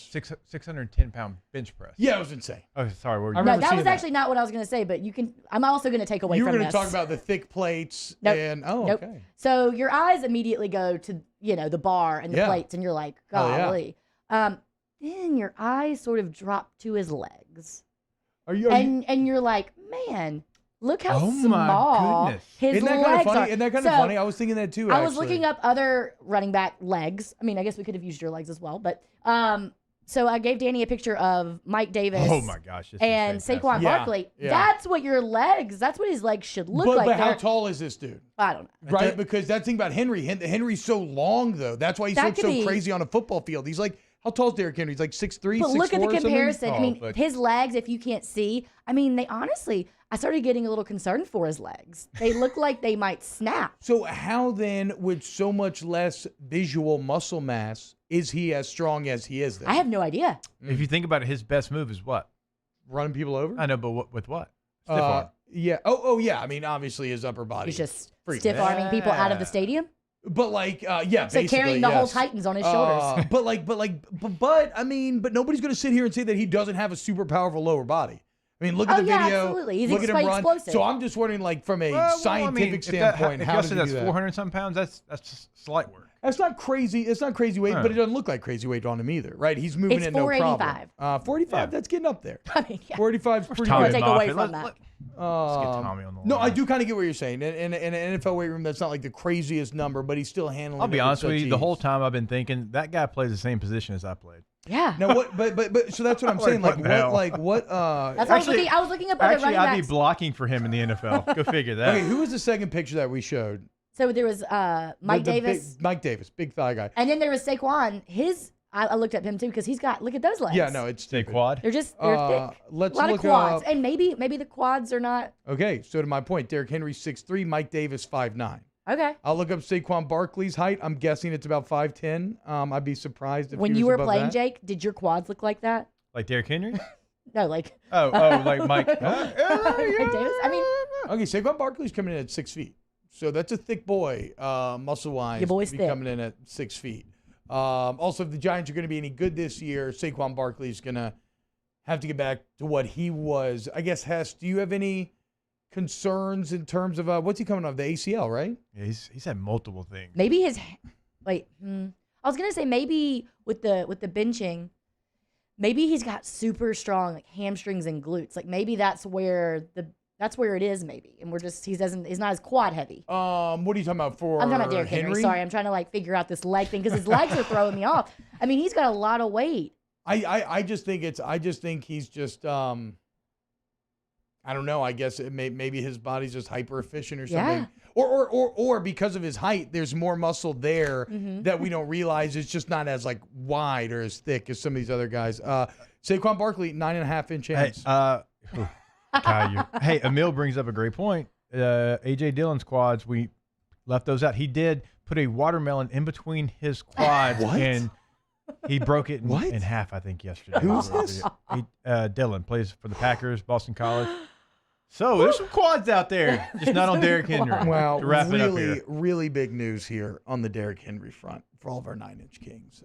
610-pound bench press. Yeah, it was insane. Oh, sorry. What were you No, that was actually not what I was going to say, but you can. I'm also going to take away You were from going this. to talk about the thick plates Nope. and Nope. okay. So your eyes immediately go to the bar and the Yeah. plates, and you're like, Oh, yeah. golly. Then your eyes sort of drop to his legs, Are you? and you're like, man, look how Oh, my small goodness. his Isn't that kind of legs funny? are. Isn't that kind of So, funny? I was thinking that too. I was actually. looking up other running back legs. I mean, I guess we could have used your legs as well, but so I gave Danny a picture of Mike Davis. Oh my gosh! This is And fantastic. Saquon Barkley. yeah. That's what your legs. That's what his legs should look like. But how They're- tall is this dude? I don't know. Right, because that thing about Henry. Henry's so long though. That's why he's That looks could so be- crazy on a football field. He's like, how tall is Derrick Henry? He's like 6'3", But 6'4", look at the or something? comparison. I mean, but- his legs, if you can't see, I mean, they honestly, I started getting a little concerned for his legs. They look like they might snap. So how then, with so much less visual muscle mass, is he as strong as he is then? I have no idea. If you think about it, his best move is what? Running people over? I know, but with what? Stiff arm. Yeah. Oh, yeah. I mean, obviously his upper body. He's just freak. stiff arming people out of the stadium. But like, yeah, It's like basically, carrying the whole yes. Titans on his shoulders. But I mean, but nobody's gonna sit here and say that he doesn't have a super powerful lower body. I mean, look at the video. Absolutely. He's look at him run. explosive. So I'm just wondering, like, from a scientific standpoint, if how does he that's do that? 400-some pounds, that's just slight work. That's not crazy. It's not crazy weight, but it doesn't look like crazy weight on him either, right? He's moving It's in no problem. 485. 45, that's getting up there. I mean, yeah. 45 is pretty Tommy good. take away from that. Let's get Tommy on the line. No, I do kind of get what you're saying. In an NFL weight room, that's not like the craziest number, but he's still handling. I'll be it honest such with you. The ease. whole time I've been thinking that guy plays the same position as I played. Yeah. Now what? But so that's what I'm saying. Like what? That's what I was looking up other running I'd backs. be blocking for him in the NFL. Go figure that. Okay, who was the second picture that we showed? So there was Mike Davis. Mike Davis, big thigh guy. And then there was Saquon. I looked up him too because he's got, look at those legs. Yeah, no, it's quad. They're thick. Let's a lot look of quads. up. And maybe the quads are not. Okay, so to my point, Derrick Henry 6'3", Mike Davis 5'9". Okay. I'll look up Saquon Barkley's height. I'm guessing it's about 5'10". I'd be surprised if When he you was were above playing, that. Jake, did your quads look like that? Like Derrick Henry? No, like. Oh, like Mike. Mike Davis? I mean. Okay, Saquon Barkley's coming in at 6 feet. So that's a thick boy, muscle-wise. Your boy's to be thick. coming in at 6 feet. Also, if the Giants are going to be any good this year, Saquon Barkley's going to have to get back to what he was. I guess, Hess, do you have any concerns in terms of what's he coming off? The ACL, right? Yeah, he's had multiple things. Maybe his. Wait. I was going to say maybe with the benching, maybe he's got super strong like hamstrings and glutes. Like maybe that's where it is maybe. And he's not as quad heavy. What are you talking about for I'm talking about Derrick Henry. Sorry, I'm trying to like figure out this leg thing because his legs are throwing me off. I mean, he's got a lot of weight. I just think he's just I don't know. I guess maybe his body's just hyper efficient or something. Yeah. Or because of his height, there's more muscle there Mm-hmm. that we don't realize. It's just not as like wide or as thick as some of these other guys. Saquon Barkley, 9.5-inch hands. Hey, Emil brings up a great point. A.J. Dillon's quads, we left those out. He did put a watermelon in between his quads. What? And he broke it in half, I think, yesterday. Who's this? Dillon plays for the Packers, Boston College. So there's some quads out there, just not on Derrick Henry. Well, to wrap it up here. really big news here on the Derrick Henry front for all of our 9-inch kings.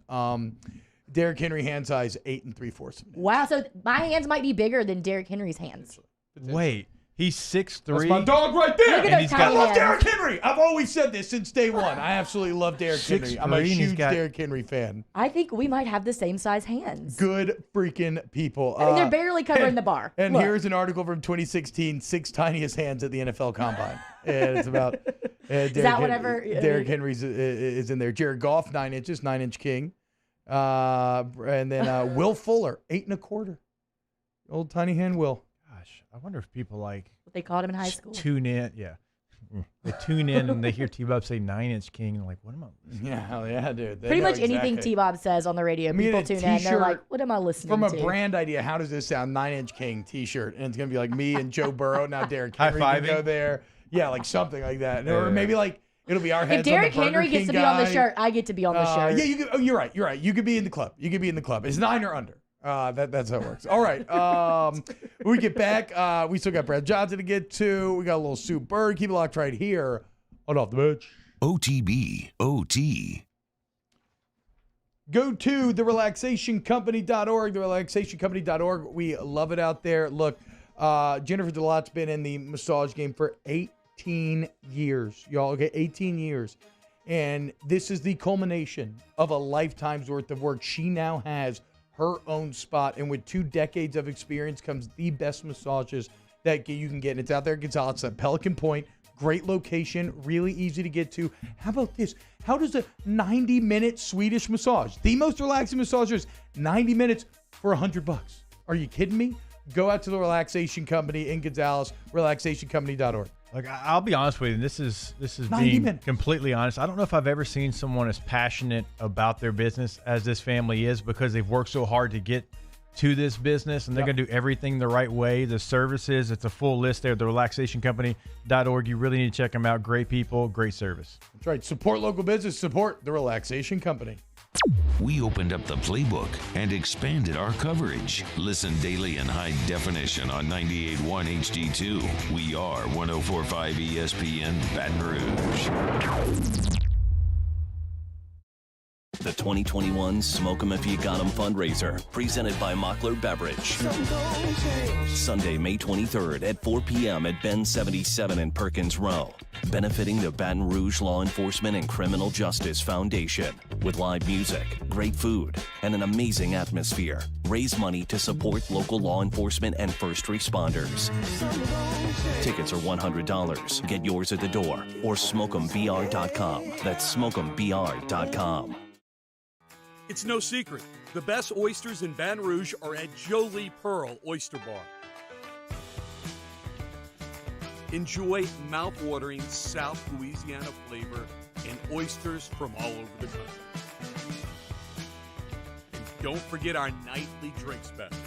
Derrick Henry hand size 8 3/4. Wow. So my hands might be bigger than Derrick Henry's hands. Wait, he's 6'3". That's my dog right there. Look at those I love tiny Derrick hands. Henry. I've always said this since day one. I absolutely love Derrick Henry. I'm a 6'3", and he's huge got- Derrick Henry fan. I think we might have the same size hands. Good freaking people. I mean, they're barely covering the bar. And Look. here's an article from 2016, 6 tiniest hands at the NFL Combine. And it's about Derrick Henry is in there. Jared Goff, 9 inches, 9-inch king. And then Will Fuller, 8 1/4. Old tiny hand Will. Gosh, I wonder if people like What they called him in high school. tune in. Yeah. They tune in and they hear T-Bob say 9-inch king and they're like, what am I listening to? Yeah, hell yeah, dude. They Pretty know much anything exactly. T-Bob says on the radio, I mean, people a tune in. They're t-shirt like, what am I listening From a to? brand idea, how does this sound? 9-inch king t-shirt. And it's going to be like me and Joe Burrow. Now Derrick Henry can High-fiving? go there. Yeah, like something like that. Yeah, or yeah. maybe like it'll be our heads If Derrick on the Burger Henry gets King to be on the guy. shirt, I get to be on the shirt. Yeah, you could, you're right. You're right. You could be in the club. You could be in the club. It's 9 or under. That's how it works. All right. When we get back, we still got Brad Johnson to get to. We got a little Sue Bird. Keep it locked right here on Off the Bench. OTB, OT. Go to therelaxationcompany.org, therelaxationcompany.org. We love it out there. Look, Jennifer DeLotte's been in the massage game for 18 years, y'all. Okay, 18 years. And this is the culmination of a lifetime's worth of work. She now has her own spot. And with 2 decades of experience comes the best massages that you can get. And it's out there at Gonzales at Pelican Point. Great location, really easy to get to. How about this? How does a 90-minute Swedish massage, the most relaxing massagers, 90 minutes for $100? Are you kidding me? Go out to the Relaxation Company in Gonzales, relaxationcompany.org. Like, I'll be honest with you, and this is 90 being minutes. completely honest. I don't know if I've ever seen someone as passionate about their business as this family is, because they've worked so hard to get to this business, and they're going to do everything the right way. The services, it's a full list there at therelaxationcompany.org. You really need to check them out. Great people, great service. That's right. Support local business. Support the Relaxation Company. We opened up the playbook and expanded our coverage. Listen daily in high definition on 98.1 HD2. We are 104.5 ESPN Baton Rouge. The 2021 Smoke 'em If You Got 'em fundraiser, presented by Mockler Beverage. Sunday, May 23rd at 4 p.m. at Ben 77 in Perkins Row. Benefiting the Baton Rouge Law Enforcement and Criminal Justice Foundation. With live music, great food, and an amazing atmosphere. Raise money to support local law enforcement and first responders. Tickets are $100. Get yours at the door or smokembr.com. That's smokembr.com. It's no secret. The best oysters in Baton Rouge are at Jolie Pearl Oyster Bar. Enjoy mouth-watering South Louisiana flavor and oysters from all over the country. And don't forget our nightly drink specials.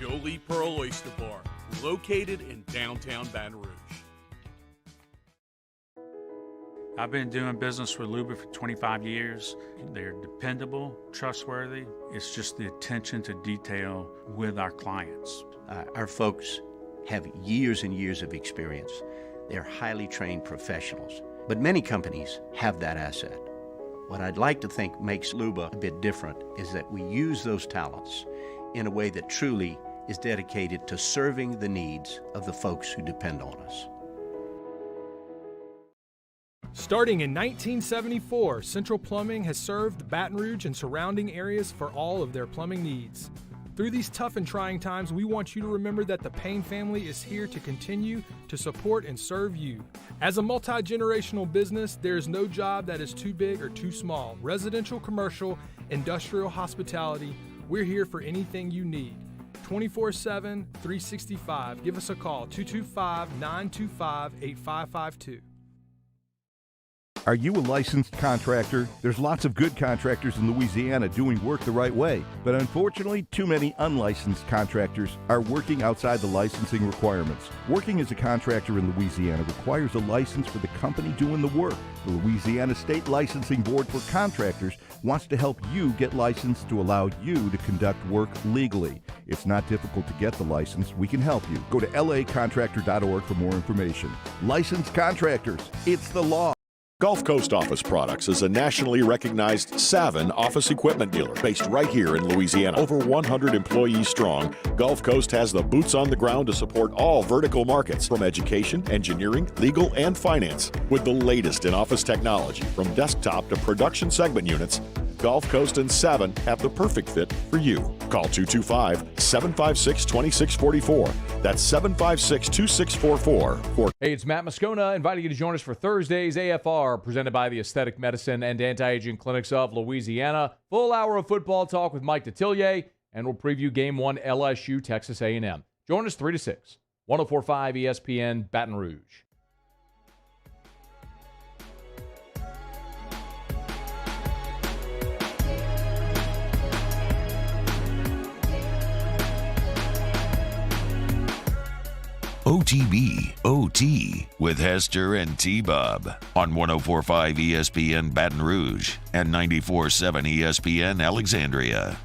Jolie Pearl Oyster Bar, located in downtown Baton Rouge. I've been doing business with Luba for 25 years. They're dependable, trustworthy. It's just the attention to detail with our clients. Our folks have years and years of experience. They're highly trained professionals, but many companies have that asset. What I'd like to think makes Luba a bit different is that we use those talents in a way that truly is dedicated to serving the needs of the folks who depend on us. Starting in 1974, Central Plumbing has served Baton Rouge and surrounding areas for all of their plumbing needs. Through these tough and trying times, we want you to remember that the Payne family is here to continue to support and serve you. As a multi-generational business, there is no job that is too big or too small. Residential, commercial, industrial, hospitality, we're here for anything you need. 24/7, 365. Give us a call, 225-925-8552. Are you a licensed contractor? There's lots of good contractors in Louisiana doing work the right way, but unfortunately, too many unlicensed contractors are working outside the licensing requirements. Working as a contractor in Louisiana requires a license for the company doing the work. The Louisiana State Licensing Board for Contractors wants to help you get licensed to allow you to conduct work legally. It's not difficult to get the license. We can help you. Go to lacontractor.org for more information. Licensed contractors, it's the law. Gulf Coast Office Products is a nationally recognized Savin office equipment dealer based right here in Louisiana. Over 100 employees strong, Gulf Coast has the boots on the ground to support all vertical markets from education, engineering, legal, and finance. With the latest in office technology from desktop to production segment units, Gulf Coast and Savin have the perfect fit for you. Call 225-756-2644. That's 756-2644. Hey, it's Matt Moscona inviting you to join us for Thursday's AFR, presented by the Aesthetic Medicine and Anti-Aging Clinics of Louisiana. Full hour of football talk with Mike Detillier, and we'll preview Game 1 LSU Texas A&M. Join us 3 to 6. 104.5 ESPN Baton Rouge. OTB, OT, with Hester and T-Bob on 104.5 ESPN Baton Rouge and 94.7 ESPN Alexandria.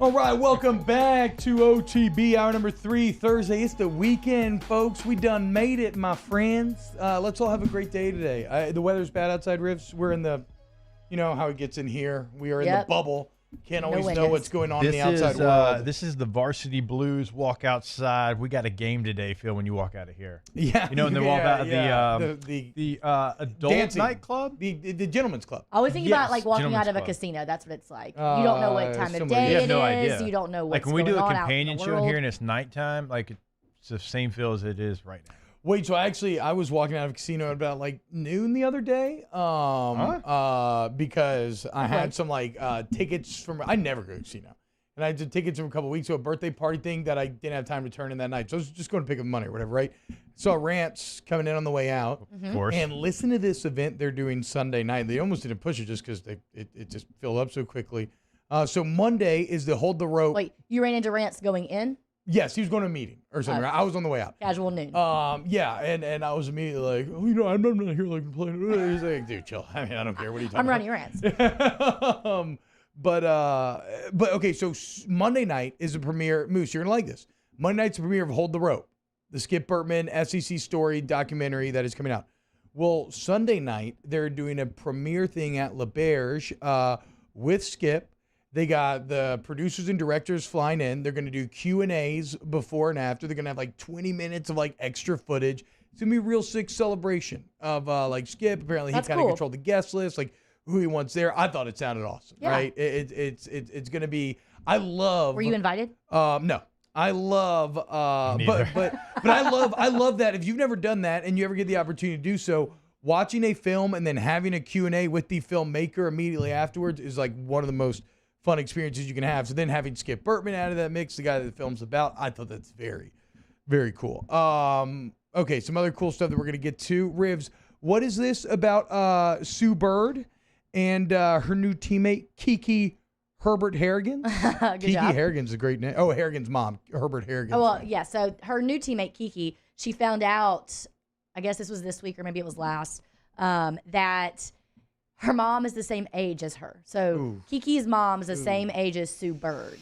All right, welcome back to OTB, hour number 3, Thursday. It's the weekend, folks. We done made it, my friends. Let's all have a great day today. The weather's bad outside, Rivs. We're in the, you know how it gets in here. We are in the bubble. Can't always know what's going on in the outside world. This is the Varsity Blues walk outside. We got a game today, Phil, when you walk out of here. Yeah. You know, and then walk out of the adult dancing nightclub? The gentleman's club. I was thinking about like walking Gentleman's out of a club. casino. That's what it's like. You don't know what time of day You have it no is. idea. You don't know what's like when we going do a on companion out in the show in world. here and it's nighttime, like it's the same feel as it is right now. Wait, so I was walking out of a casino at about like noon the other day, because I had some like tickets from. I never go to casino, and I had tickets from a couple weeks ago, a birthday party thing that I didn't have time to turn in that night. So I was just going to pick up money or whatever, right? Saw Rants coming in on the way out, Of course. and listen to this event they're doing Sunday night. They almost didn't push it just because it just filled up so quickly. So Monday is the Hold the Rope. Wait, you ran into Rants going in? Yes, he was going to a meeting or something. Right? I was on the way out. Casual noon. Yeah, and I was immediately like, oh, you know, I'm not here like complaining. He's like, dude, chill. I mean, I don't care. What are you talking I'm about? running Rants. But okay, so Monday night is the premiere. Moose, you're gonna like this. Monday night's the premiere of Hold the Rope. the Skip Bertman SEC story documentary that is coming out. Well, Sunday night, they're doing a premiere thing at L'Auberge with Skip. They got the producers and directors flying in. They're going to do Q&As before and after. They're going to have like 20 minutes of like extra footage. It's going to be a real sick celebration of like Skip. Apparently, he kind of controlled the guest list, like who he wants there. I thought it sounded awesome, right? It's going to be, I love. Were you invited? No. I love, but I love that if you've never done that and you ever get the opportunity to do so, watching a film and then having a Q&A with the filmmaker immediately afterwards is like one of the most fun experiences you can have. So then having Skip Bertman out of that mix, the guy that the film's about, I thought that's very, very cool. Okay, some other cool stuff that we're going to get to. Rivs, what is this about Sue Bird and her new teammate, Kiki Herbert Harrigan? Kiki job. Harrigan's a great name. Oh, Harrigan's mom, Herbert Harrigan. Oh, well, yeah. So her new teammate, Kiki, she found out, I guess this was this week or maybe it was last, that her mom is the same age as her. So Kiki's mom is the same age as Sue Bird.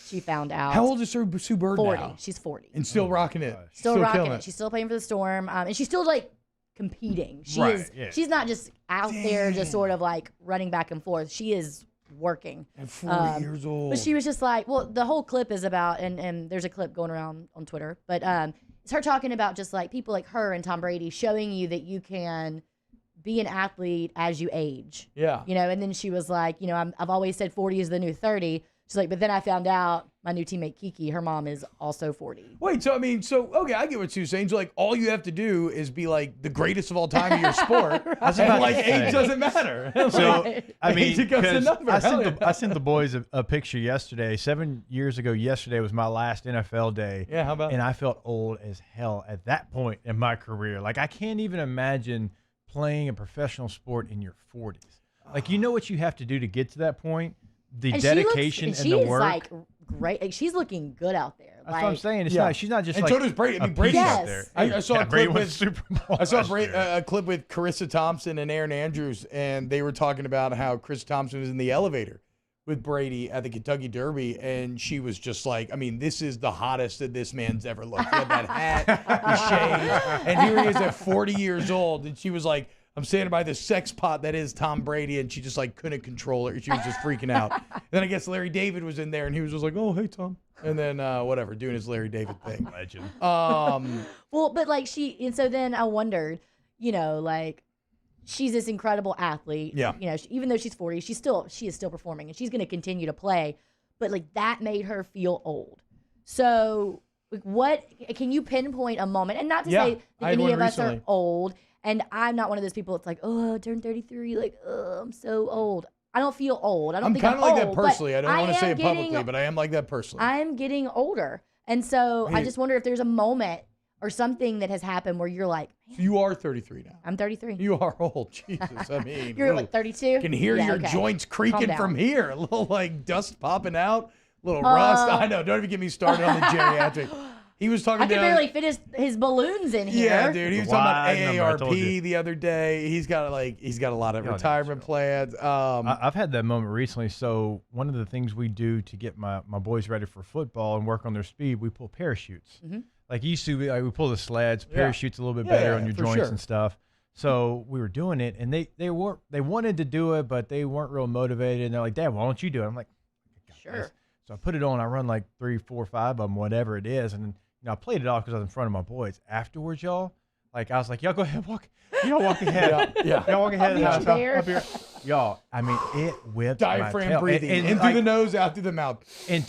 She found out. How old is Sue Bird 40. now? She's 40. And still rocking it. Still rocking it. She's still playing for the Storm. And she's still like competing. She's not just out there just sort of like running back and forth. She is working. At 40 years old. But she was just like, well, the whole clip is about, and there's a clip going around on Twitter, but it's her talking about just like people like her and Tom Brady showing you that you can be an athlete as you age. Yeah. You know, and then she was like, you know, I've always said 40 is the new 30. She's like, but then I found out my new teammate Kiki, her mom is also 40. Wait, so I mean, okay, I get what Sue's saying. So like, all you have to do is be like the greatest of all time in your sport, and like age doesn't matter. So I mean, age becomes a number. I sent the boys a picture yesterday. 7 years ago yesterday was my last NFL day. Yeah, how about? And I felt old as hell at that point in my career. Like I can't even imagine playing a professional sport in your 40s. Like you know what you have to do to get to that point. The dedication and the work. Like great. Like, she's looking good out there. That's what I'm saying. She's not just and like. so does Brady. I mean, Brady's out there. I saw a clip with Super Bowl. I saw a clip with Carissa Thompson and Aaron Andrews, and they were talking about how Chris Thompson was in the elevator with Brady at the Kentucky Derby, and she was just like, I mean, this is the hottest that this man's ever looked. He had that hat, he shaved, and here he is at 40 years old, and she was like, I'm standing by the sex pot that is Tom Brady, and she just like couldn't control it. She was just freaking out. And then I guess Larry David was in there, and he was just like, "Oh, hey, Tom," and then whatever, doing his Larry David thing. Legend. Well, but like and so then I wondered, you know, like she's this incredible athlete. Yeah. You know, even though she's 40, she is still performing, and she's going to continue to play. But like that made her feel old. So, like, what can you pinpoint a moment? And not to say that any of us are old. And I'm not one of those people that's like, oh, I turned 33, like, oh, I'm so old. I don't feel old. I'm kind of like that personally. I don't want to say it publicly, but I am like that personally. I'm getting older. And so I just wonder if there's a moment or something that has happened where you're like, so you are 33 now. I'm 33. You are old. Jesus, I mean. You're like 32? Can hear your joints creaking from here. A little like dust popping out, a little rust. I know. Don't even get me started on the geriatric. He was talking about. I can barely fit his balloons in here. Yeah, dude. He was talking about AARP the other day. He's got a lot of retirement plans. I've had that moment recently. So one of the things we do to get my boys ready for football and work on their speed, we pull parachutes. Mm-hmm. Like used to be, like we pull the sleds, parachutes a little bit better on your joints and stuff. So we were doing it, and they wanted to do it, but they weren't real motivated. And they're like, "Dad, why don't you do it?" I'm like, "Sure." So I put it on. I run like 3, 4, 5 of them, whatever it is, and I played it off because I was in front of my boys. Afterwards, y'all, like I was like, "Y'all go ahead, walk. Y'all walk ahead. Y'all walk ahead." Up here. Y'all, I mean, it whipped diaphragm my tail. breathing and in like, through the nose, out through the mouth. And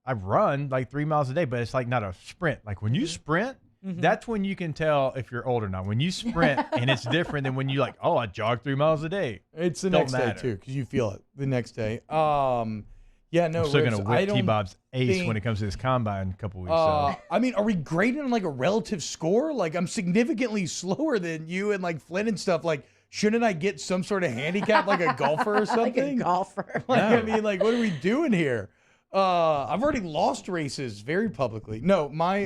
I run like 3 miles a day, but it's like not a sprint. Like when you sprint, that's when you can tell if you're old or not. When you sprint, and it's different than when you like, oh, I jog 3 miles a day. It's the next day too, because you feel it the next day. Yeah, no. I'm still gonna whip T-Bob's ace when it comes to this combine in a couple weeks. I mean, are we grading on like a relative score? Like I'm significantly slower than you and like Flynn and stuff. Like, shouldn't I get some sort of handicap like a golfer or something? Like a golfer. Like, I mean, like, what are we doing here? I've already lost races very publicly. No, my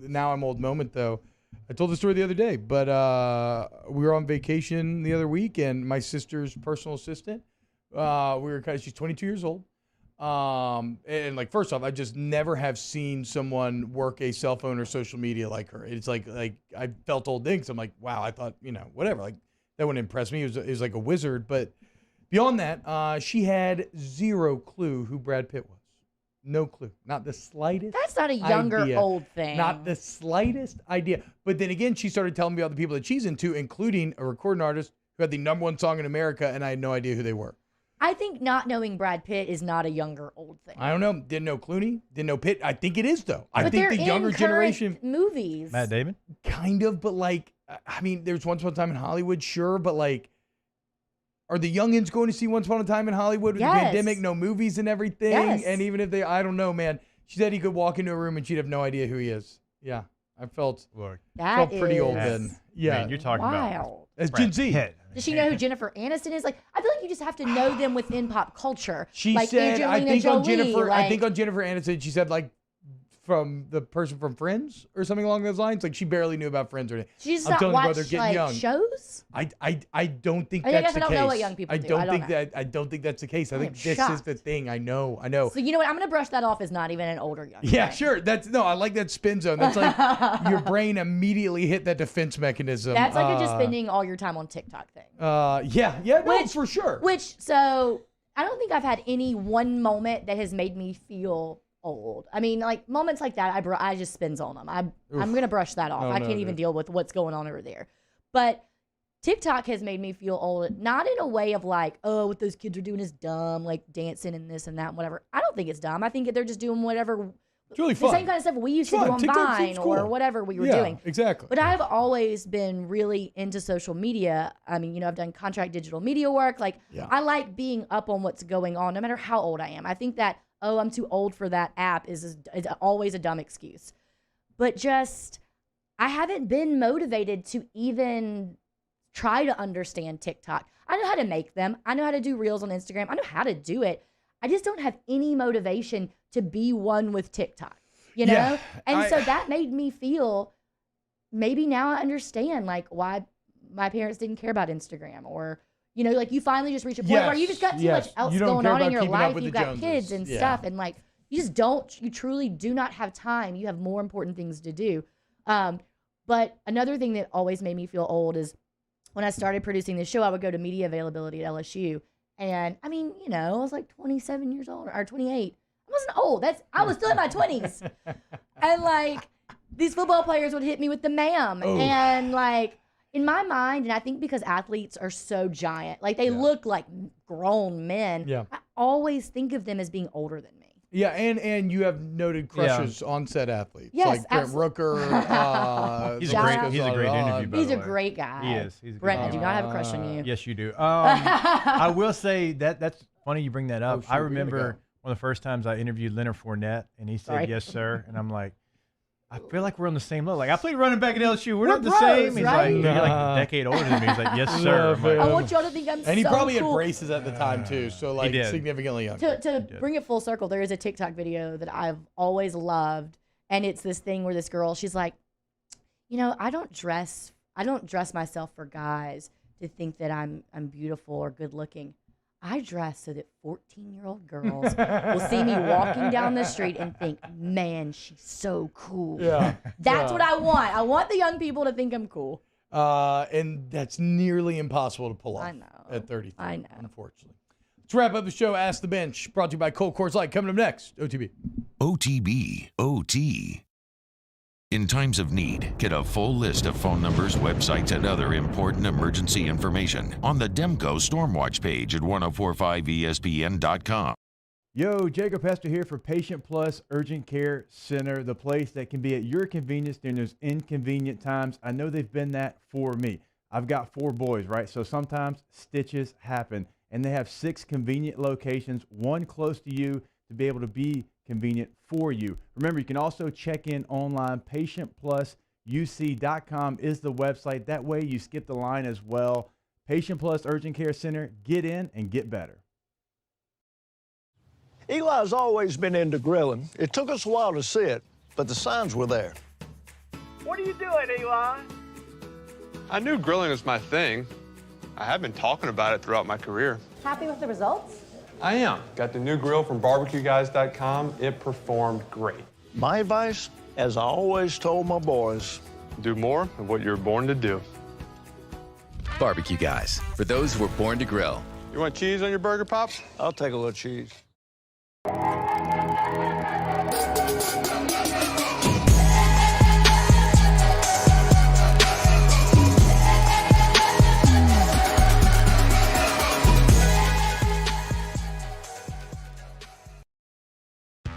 now I'm old moment though. I told the story the other day, but we were on vacation the other week, and my sister's personal assistant, she's 22 years old. And like, first off, I just never have seen someone work a cell phone or social media like her. It's like I felt old things. I'm like, wow, I thought, whatever. Like, that wouldn't impress me. It was like a wizard. But beyond that, she had zero clue who Brad Pitt was. No clue. Not the slightest. That's not a younger, idea. old thing. Not the slightest idea. But then again, she started telling me about the people that she's into, including a recording artist who had the #1 song in America, and I had no idea who they were. I think not knowing Brad Pitt is not a younger, old thing. I don't know. Didn't know Clooney. Didn't know Pitt. I think it is, though. I But think they're the younger in current generation. movies. Matt Damon? Kind of, but like, I mean, there's Once Upon a Time in Hollywood, sure, but like, are the youngins going to see Once Upon a Time in Hollywood with the pandemic, no movies and everything? Yes. And even if they, I don't know, man. She said he could walk into a room and she'd have no idea who he is. Yeah, I felt pretty old then. Yeah, Man, you're talking wild. As Gen Z. Does she know who Jennifer Aniston is? Like, I feel like you just have to know them within pop culture. She like said, I Angelina think Jolie, on Jennifer, like, I think on Jennifer Aniston, she said like from the person from Friends or something along those lines. Like she barely knew about Friends or anything. she just I'm not telling you, watch bro, they're getting like young. shows. I don't think I that's guess the I don't case. know what young people I do. don't I don't think know. that. I don't think that's the case. I I think am this is shocked. the thing. I know. So you know what? I'm gonna brush that off as not even an older young. Yeah, thing. sure. I like that spin zone. That's like your brain immediately hit that defense mechanism. That's like a just spending all your time on TikTok thing. No, for sure. So I don't think I've had any one moment that has made me feel old. I mean, like moments like that, I just spins on them. I'm gonna brush that off. Oh, I no, can't even dude. deal with what's going on over there. But TikTok has made me feel old, not in a way of like, oh, what those kids are doing is dumb, like dancing and this and that and whatever. I don't think it's dumb. I think they're just doing whatever. It's really the fun. same kind of stuff we used It's to do fun. on TikTok Vine seems or cool. whatever we were Yeah, doing. exactly. But I've always been really into social media. I mean, I've done contract digital media work. Like, I like being up on what's going on, no matter how old I am. I think that, oh, I'm too old for that app is always a dumb excuse. But just, I haven't been motivated to even try to understand TikTok. I know how to make them. I know how to do reels on Instagram. I know how to do it. I just don't have any motivation to be one with TikTok, you know? Yeah, And so that made me feel, maybe now I understand like why my parents didn't care about Instagram, or, you know, like you finally just reach a point where you just got too much else You don't going care on in about your keeping up life. with You've the got Joneses. kids and Yeah. stuff. And like, you truly do not have time. You have more important things to do. But another thing that always made me feel old is when I started producing this show, I would go to media availability at LSU. And I mean, you know, I was like 27 years old or 28. I wasn't old. I was still in my 20s. And like these football players would hit me with the ma'am. Oh. And like in my mind, and I think because athletes are so giant, like they look like grown men. Yeah. I always think of them as being older than me. Yeah, and you have noted crushes on set athletes. Yes, like Brent Rooker. He's a great interview, by He's the a way. great guy. He is. He's a Brent, good I do not have a crush on you. Yes, you do. I will say that's funny you bring that up. shoot, I we gotta remember go. one of the first times I interviewed Leonard Fournette, and he said, Sorry. yes, sir. And I'm like, I feel like we're on the same level. Like, I played running back at LSU. We're not the bros, same. He's right? like, you're like a decade older than me. He's like, yes, sir. I'm like, I want y'all to think I'm And he so probably cool. had braces at the time too, so like did. significantly younger. To bring it full circle, there is a TikTok video that I've always loved, and it's this thing where this girl, she's like, you know, I don't dress myself for guys to think that I'm beautiful or good looking. I dress so that 14-year-old girls will see me walking down the street and think, man, she's so cool. Yeah. That's what I want. I want the young people to think I'm cool. And that's nearly impossible to pull off I know. at 33. I know. Unfortunately. Let's wrap up the show. Ask the Bench, brought to you by Cold Coors Light. Coming up next, OTB. OTB, OT. In times of need, get a full list of phone numbers, websites, and other important emergency information on the Demco Stormwatch page at 1045ESPN.com. Yo, Jacob Hester here for Patient Plus Urgent Care Center, the place that can be at your convenience during those inconvenient times. I know they've been that for me. I've got 4 boys, right? So sometimes stitches happen, and they have 6 convenient locations, one close to you to be able to be convenient for you. Remember, you can also check in online. PatientPlusUC.com is the website. That way you skip the line as well. Patient Plus Urgent Care Center. Get in and get better. Eli's always been into grilling. It took us a while to see it, but the signs were there. What are you doing, Eli? I knew grilling was my thing. I have been talking about it throughout my career. Happy with the results? I am. Got the new grill from barbecueguys.com. It performed great. My advice, as I always told my boys, do more of what you're born to do. Barbecue Guys, for those who were born to grill. You want cheese on your burger, Pops? I'll take a little cheese.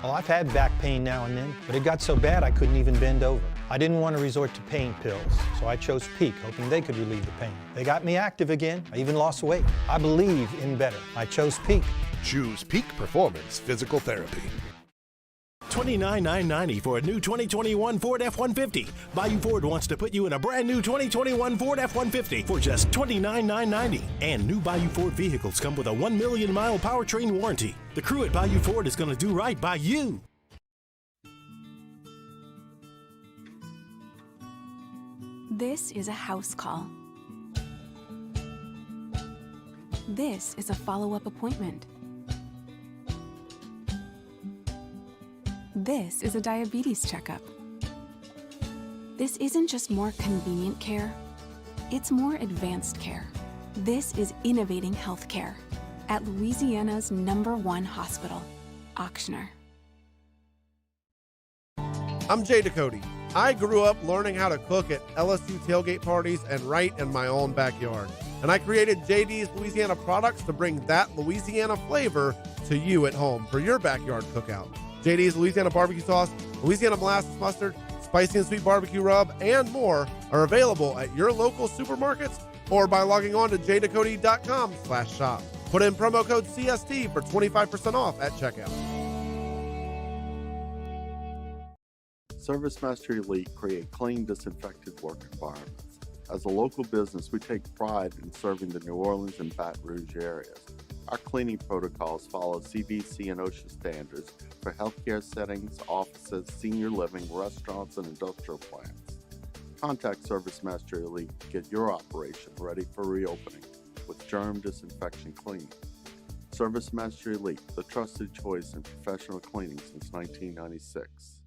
Well, I've had back pain now and then, but it got so bad I couldn't even bend over. I didn't want to resort to pain pills, so I chose Peak, hoping they could relieve the pain. They got me active again. I even lost weight. I believe in better. I chose Peak. Choose Peak Performance Physical Therapy. $29,990 for a new 2021 Ford F-150. Bayou Ford wants to put you in a brand new 2021 Ford F-150 for just $29,990. And new Bayou Ford vehicles come with a 1 million mile powertrain warranty. The crew at Bayou Ford is going to do right by you. This is a house call. This is a follow-up appointment. This is a diabetes checkup. This isn't just more convenient care, it's more advanced care. This is innovating healthcare at Louisiana's #1 hospital, Ochsner. I'm Jay Ducote. I grew up learning how to cook at LSU tailgate parties and right in my own backyard. And I created JD's Louisiana products to bring that Louisiana flavor to you at home for your backyard cookout. JD's Louisiana barbecue sauce, Louisiana molasses mustard, spicy and sweet barbecue rub, and more are available at your local supermarkets or by logging on to jducote.com/shop. Put in promo code CST for 25% off at checkout. ServiceMaster Elite create clean, disinfected work environments. As a local business, we take pride in serving the New Orleans and Baton Rouge areas. Our cleaning protocols follow CDC and OSHA standards for healthcare settings, offices, senior living, restaurants, and industrial plants. Contact ServiceMaster Elite to get your operation ready for reopening with germ disinfection cleaning. ServiceMaster Elite, the trusted choice in professional cleaning since 1996.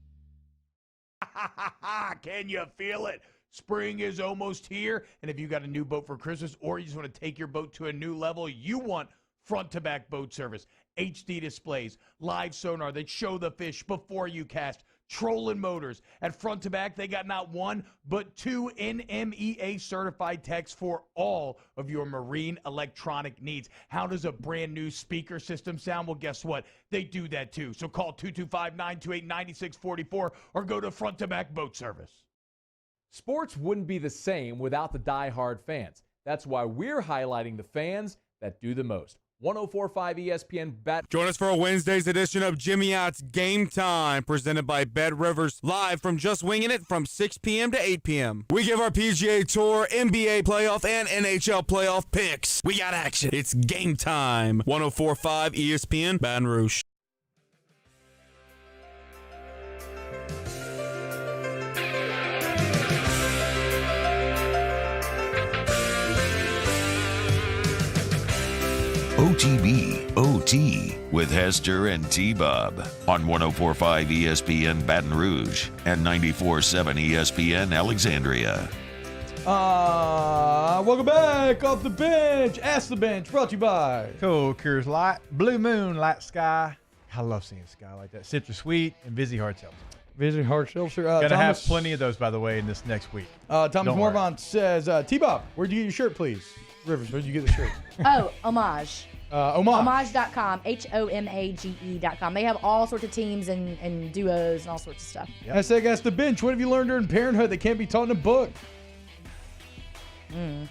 Can you feel it? Spring is almost here, and if you got a new boat for Christmas or you just want to take your boat to a new level, you want front-to-back boat service, HD displays, live sonar that show the fish before you cast, trolling motors. At Front to Back, they got not one, but two NMEA certified techs for all of your marine electronic needs. How does a brand new speaker system sound? Well, guess what? They do that too. So call 225-928-9644 or go to Front to Back Boat Service. Sports wouldn't be the same without the die-hard fans. That's why we're highlighting the fans that do the most. 104.5 ESPN Bet. Join us for a Wednesday's edition of Jimmy Ott's Game Time, presented by Bet Rivers, live from Just Winging It from 6 p.m. to 8 p.m. We give our PGA Tour, NBA playoff, and NHL playoff picks. We got action. It's Game Time. 104.5 ESPN Baton Rouge. OTB OT with Hester and T-Bob on 104.5 ESPN Baton Rouge and 94.7 ESPN Alexandria. Welcome back off the bench. Ask the Bench, brought to you by Cool Coors Light, Blue Moon, Light Sky. I love seeing sky like that. Citrus Sweet and Vizzy Hard Seltzer. Vizzy Hard Seltzer. Gonna have plenty of those, by the way, in this next week. Thomas Morvan says, T-Bob, where'd you get your shirt, please? Rivers, where'd you get the shirt? Oh, Homage. Homage.com. HOMAGE.com. They have all sorts of teams and duos and all sorts of stuff. I say, Ask the Bench. What have you learned during parenthood that can't be taught in a book? A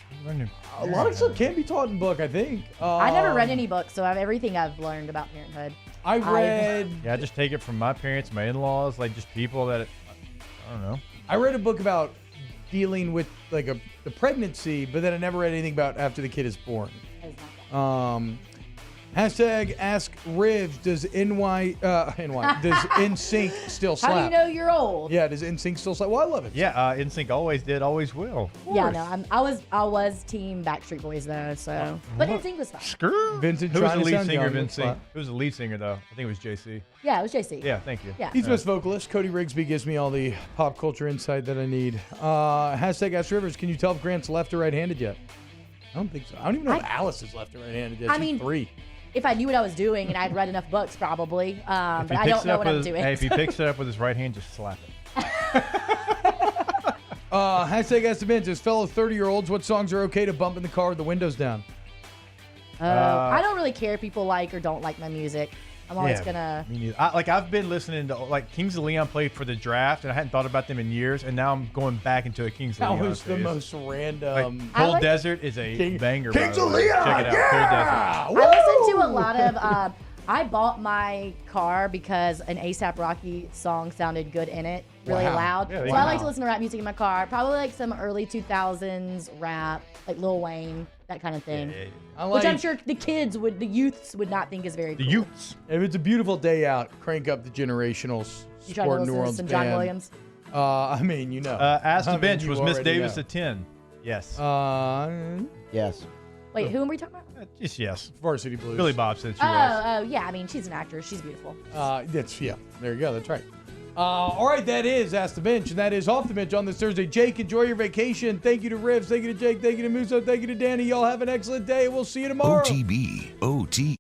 lot of stuff can't be taught in a book, I think. I never read any books, so everything I've learned about parenthood. I read... I just take it from my parents, my in-laws, like just people that, I don't know. I read a book about dealing with like the pregnancy, but then I never read anything about after the kid is born. Hashtag ask Rivs, does does NSYNC still slap? How do you know you're old? Yeah, does NSYNC still slap? Well, I love it. Yeah, NSYNC always did, always will. Yeah, no, I was team Backstreet Boys though, so but NSYNC was fine. Screw. Vincent Who was the trying to lead sound singer of young, NSYNC? Who was the lead singer though? I think it was JC. Yeah, it was JC. Yeah, thank you. Yeah. He's best vocalist. Cody Rigsby gives me all the pop culture insight that I need. Hashtag ask Rivers, can you tell if Grant's left or right-handed yet? I don't think so. I don't even know if Alice is left or right-handed yet. She's 3. If I knew what I was doing and I'd read enough books, probably. But I don't know what I'm doing. Hey, if he picks it up with his right hand, just slap it. Hashtag ask the bench. As fellow 30-year-olds, what songs are okay to bump in the car with the windows down? I don't really care if people like or don't like my music. I'm always gonna. Me neither. I've been listening to Kings of Leon played for the draft, and I hadn't thought about them in years, and now I'm going back into a Kings of Leon. That was the most random. Cold Desert is a banger. Kings of Leon. Check it out. Cold Desert. I listen to a lot of. I bought my car because an A$AP Rocky song sounded good in it, really loud. Yeah, so I like to listen to rap music in my car. Probably like some early 2000s rap, like Lil Wayne, that kind of thing. Which I'm sure the youths would not think is very cool. The youths. If it's a beautiful day out, crank up the generationals. You trying to listen to some John Williams? I mean, you know. Ask the bench, you was Miss already Davis know. a 10? Yes. Yes. Wait, who are we talking about? Just yes. Varsity Blues. Billy Bob said she was. Oh, yeah. I mean, she's an actress. She's beautiful. There you go. That's right. All right, that is Ask the Bench, and that is Off the Bench on this Thursday. Jake, enjoy your vacation. Thank you to Rivs. Thank you to Jake. Thank you to Musso. Thank you to Danny. Y'all have an excellent day. We'll see you tomorrow. OTB. OT.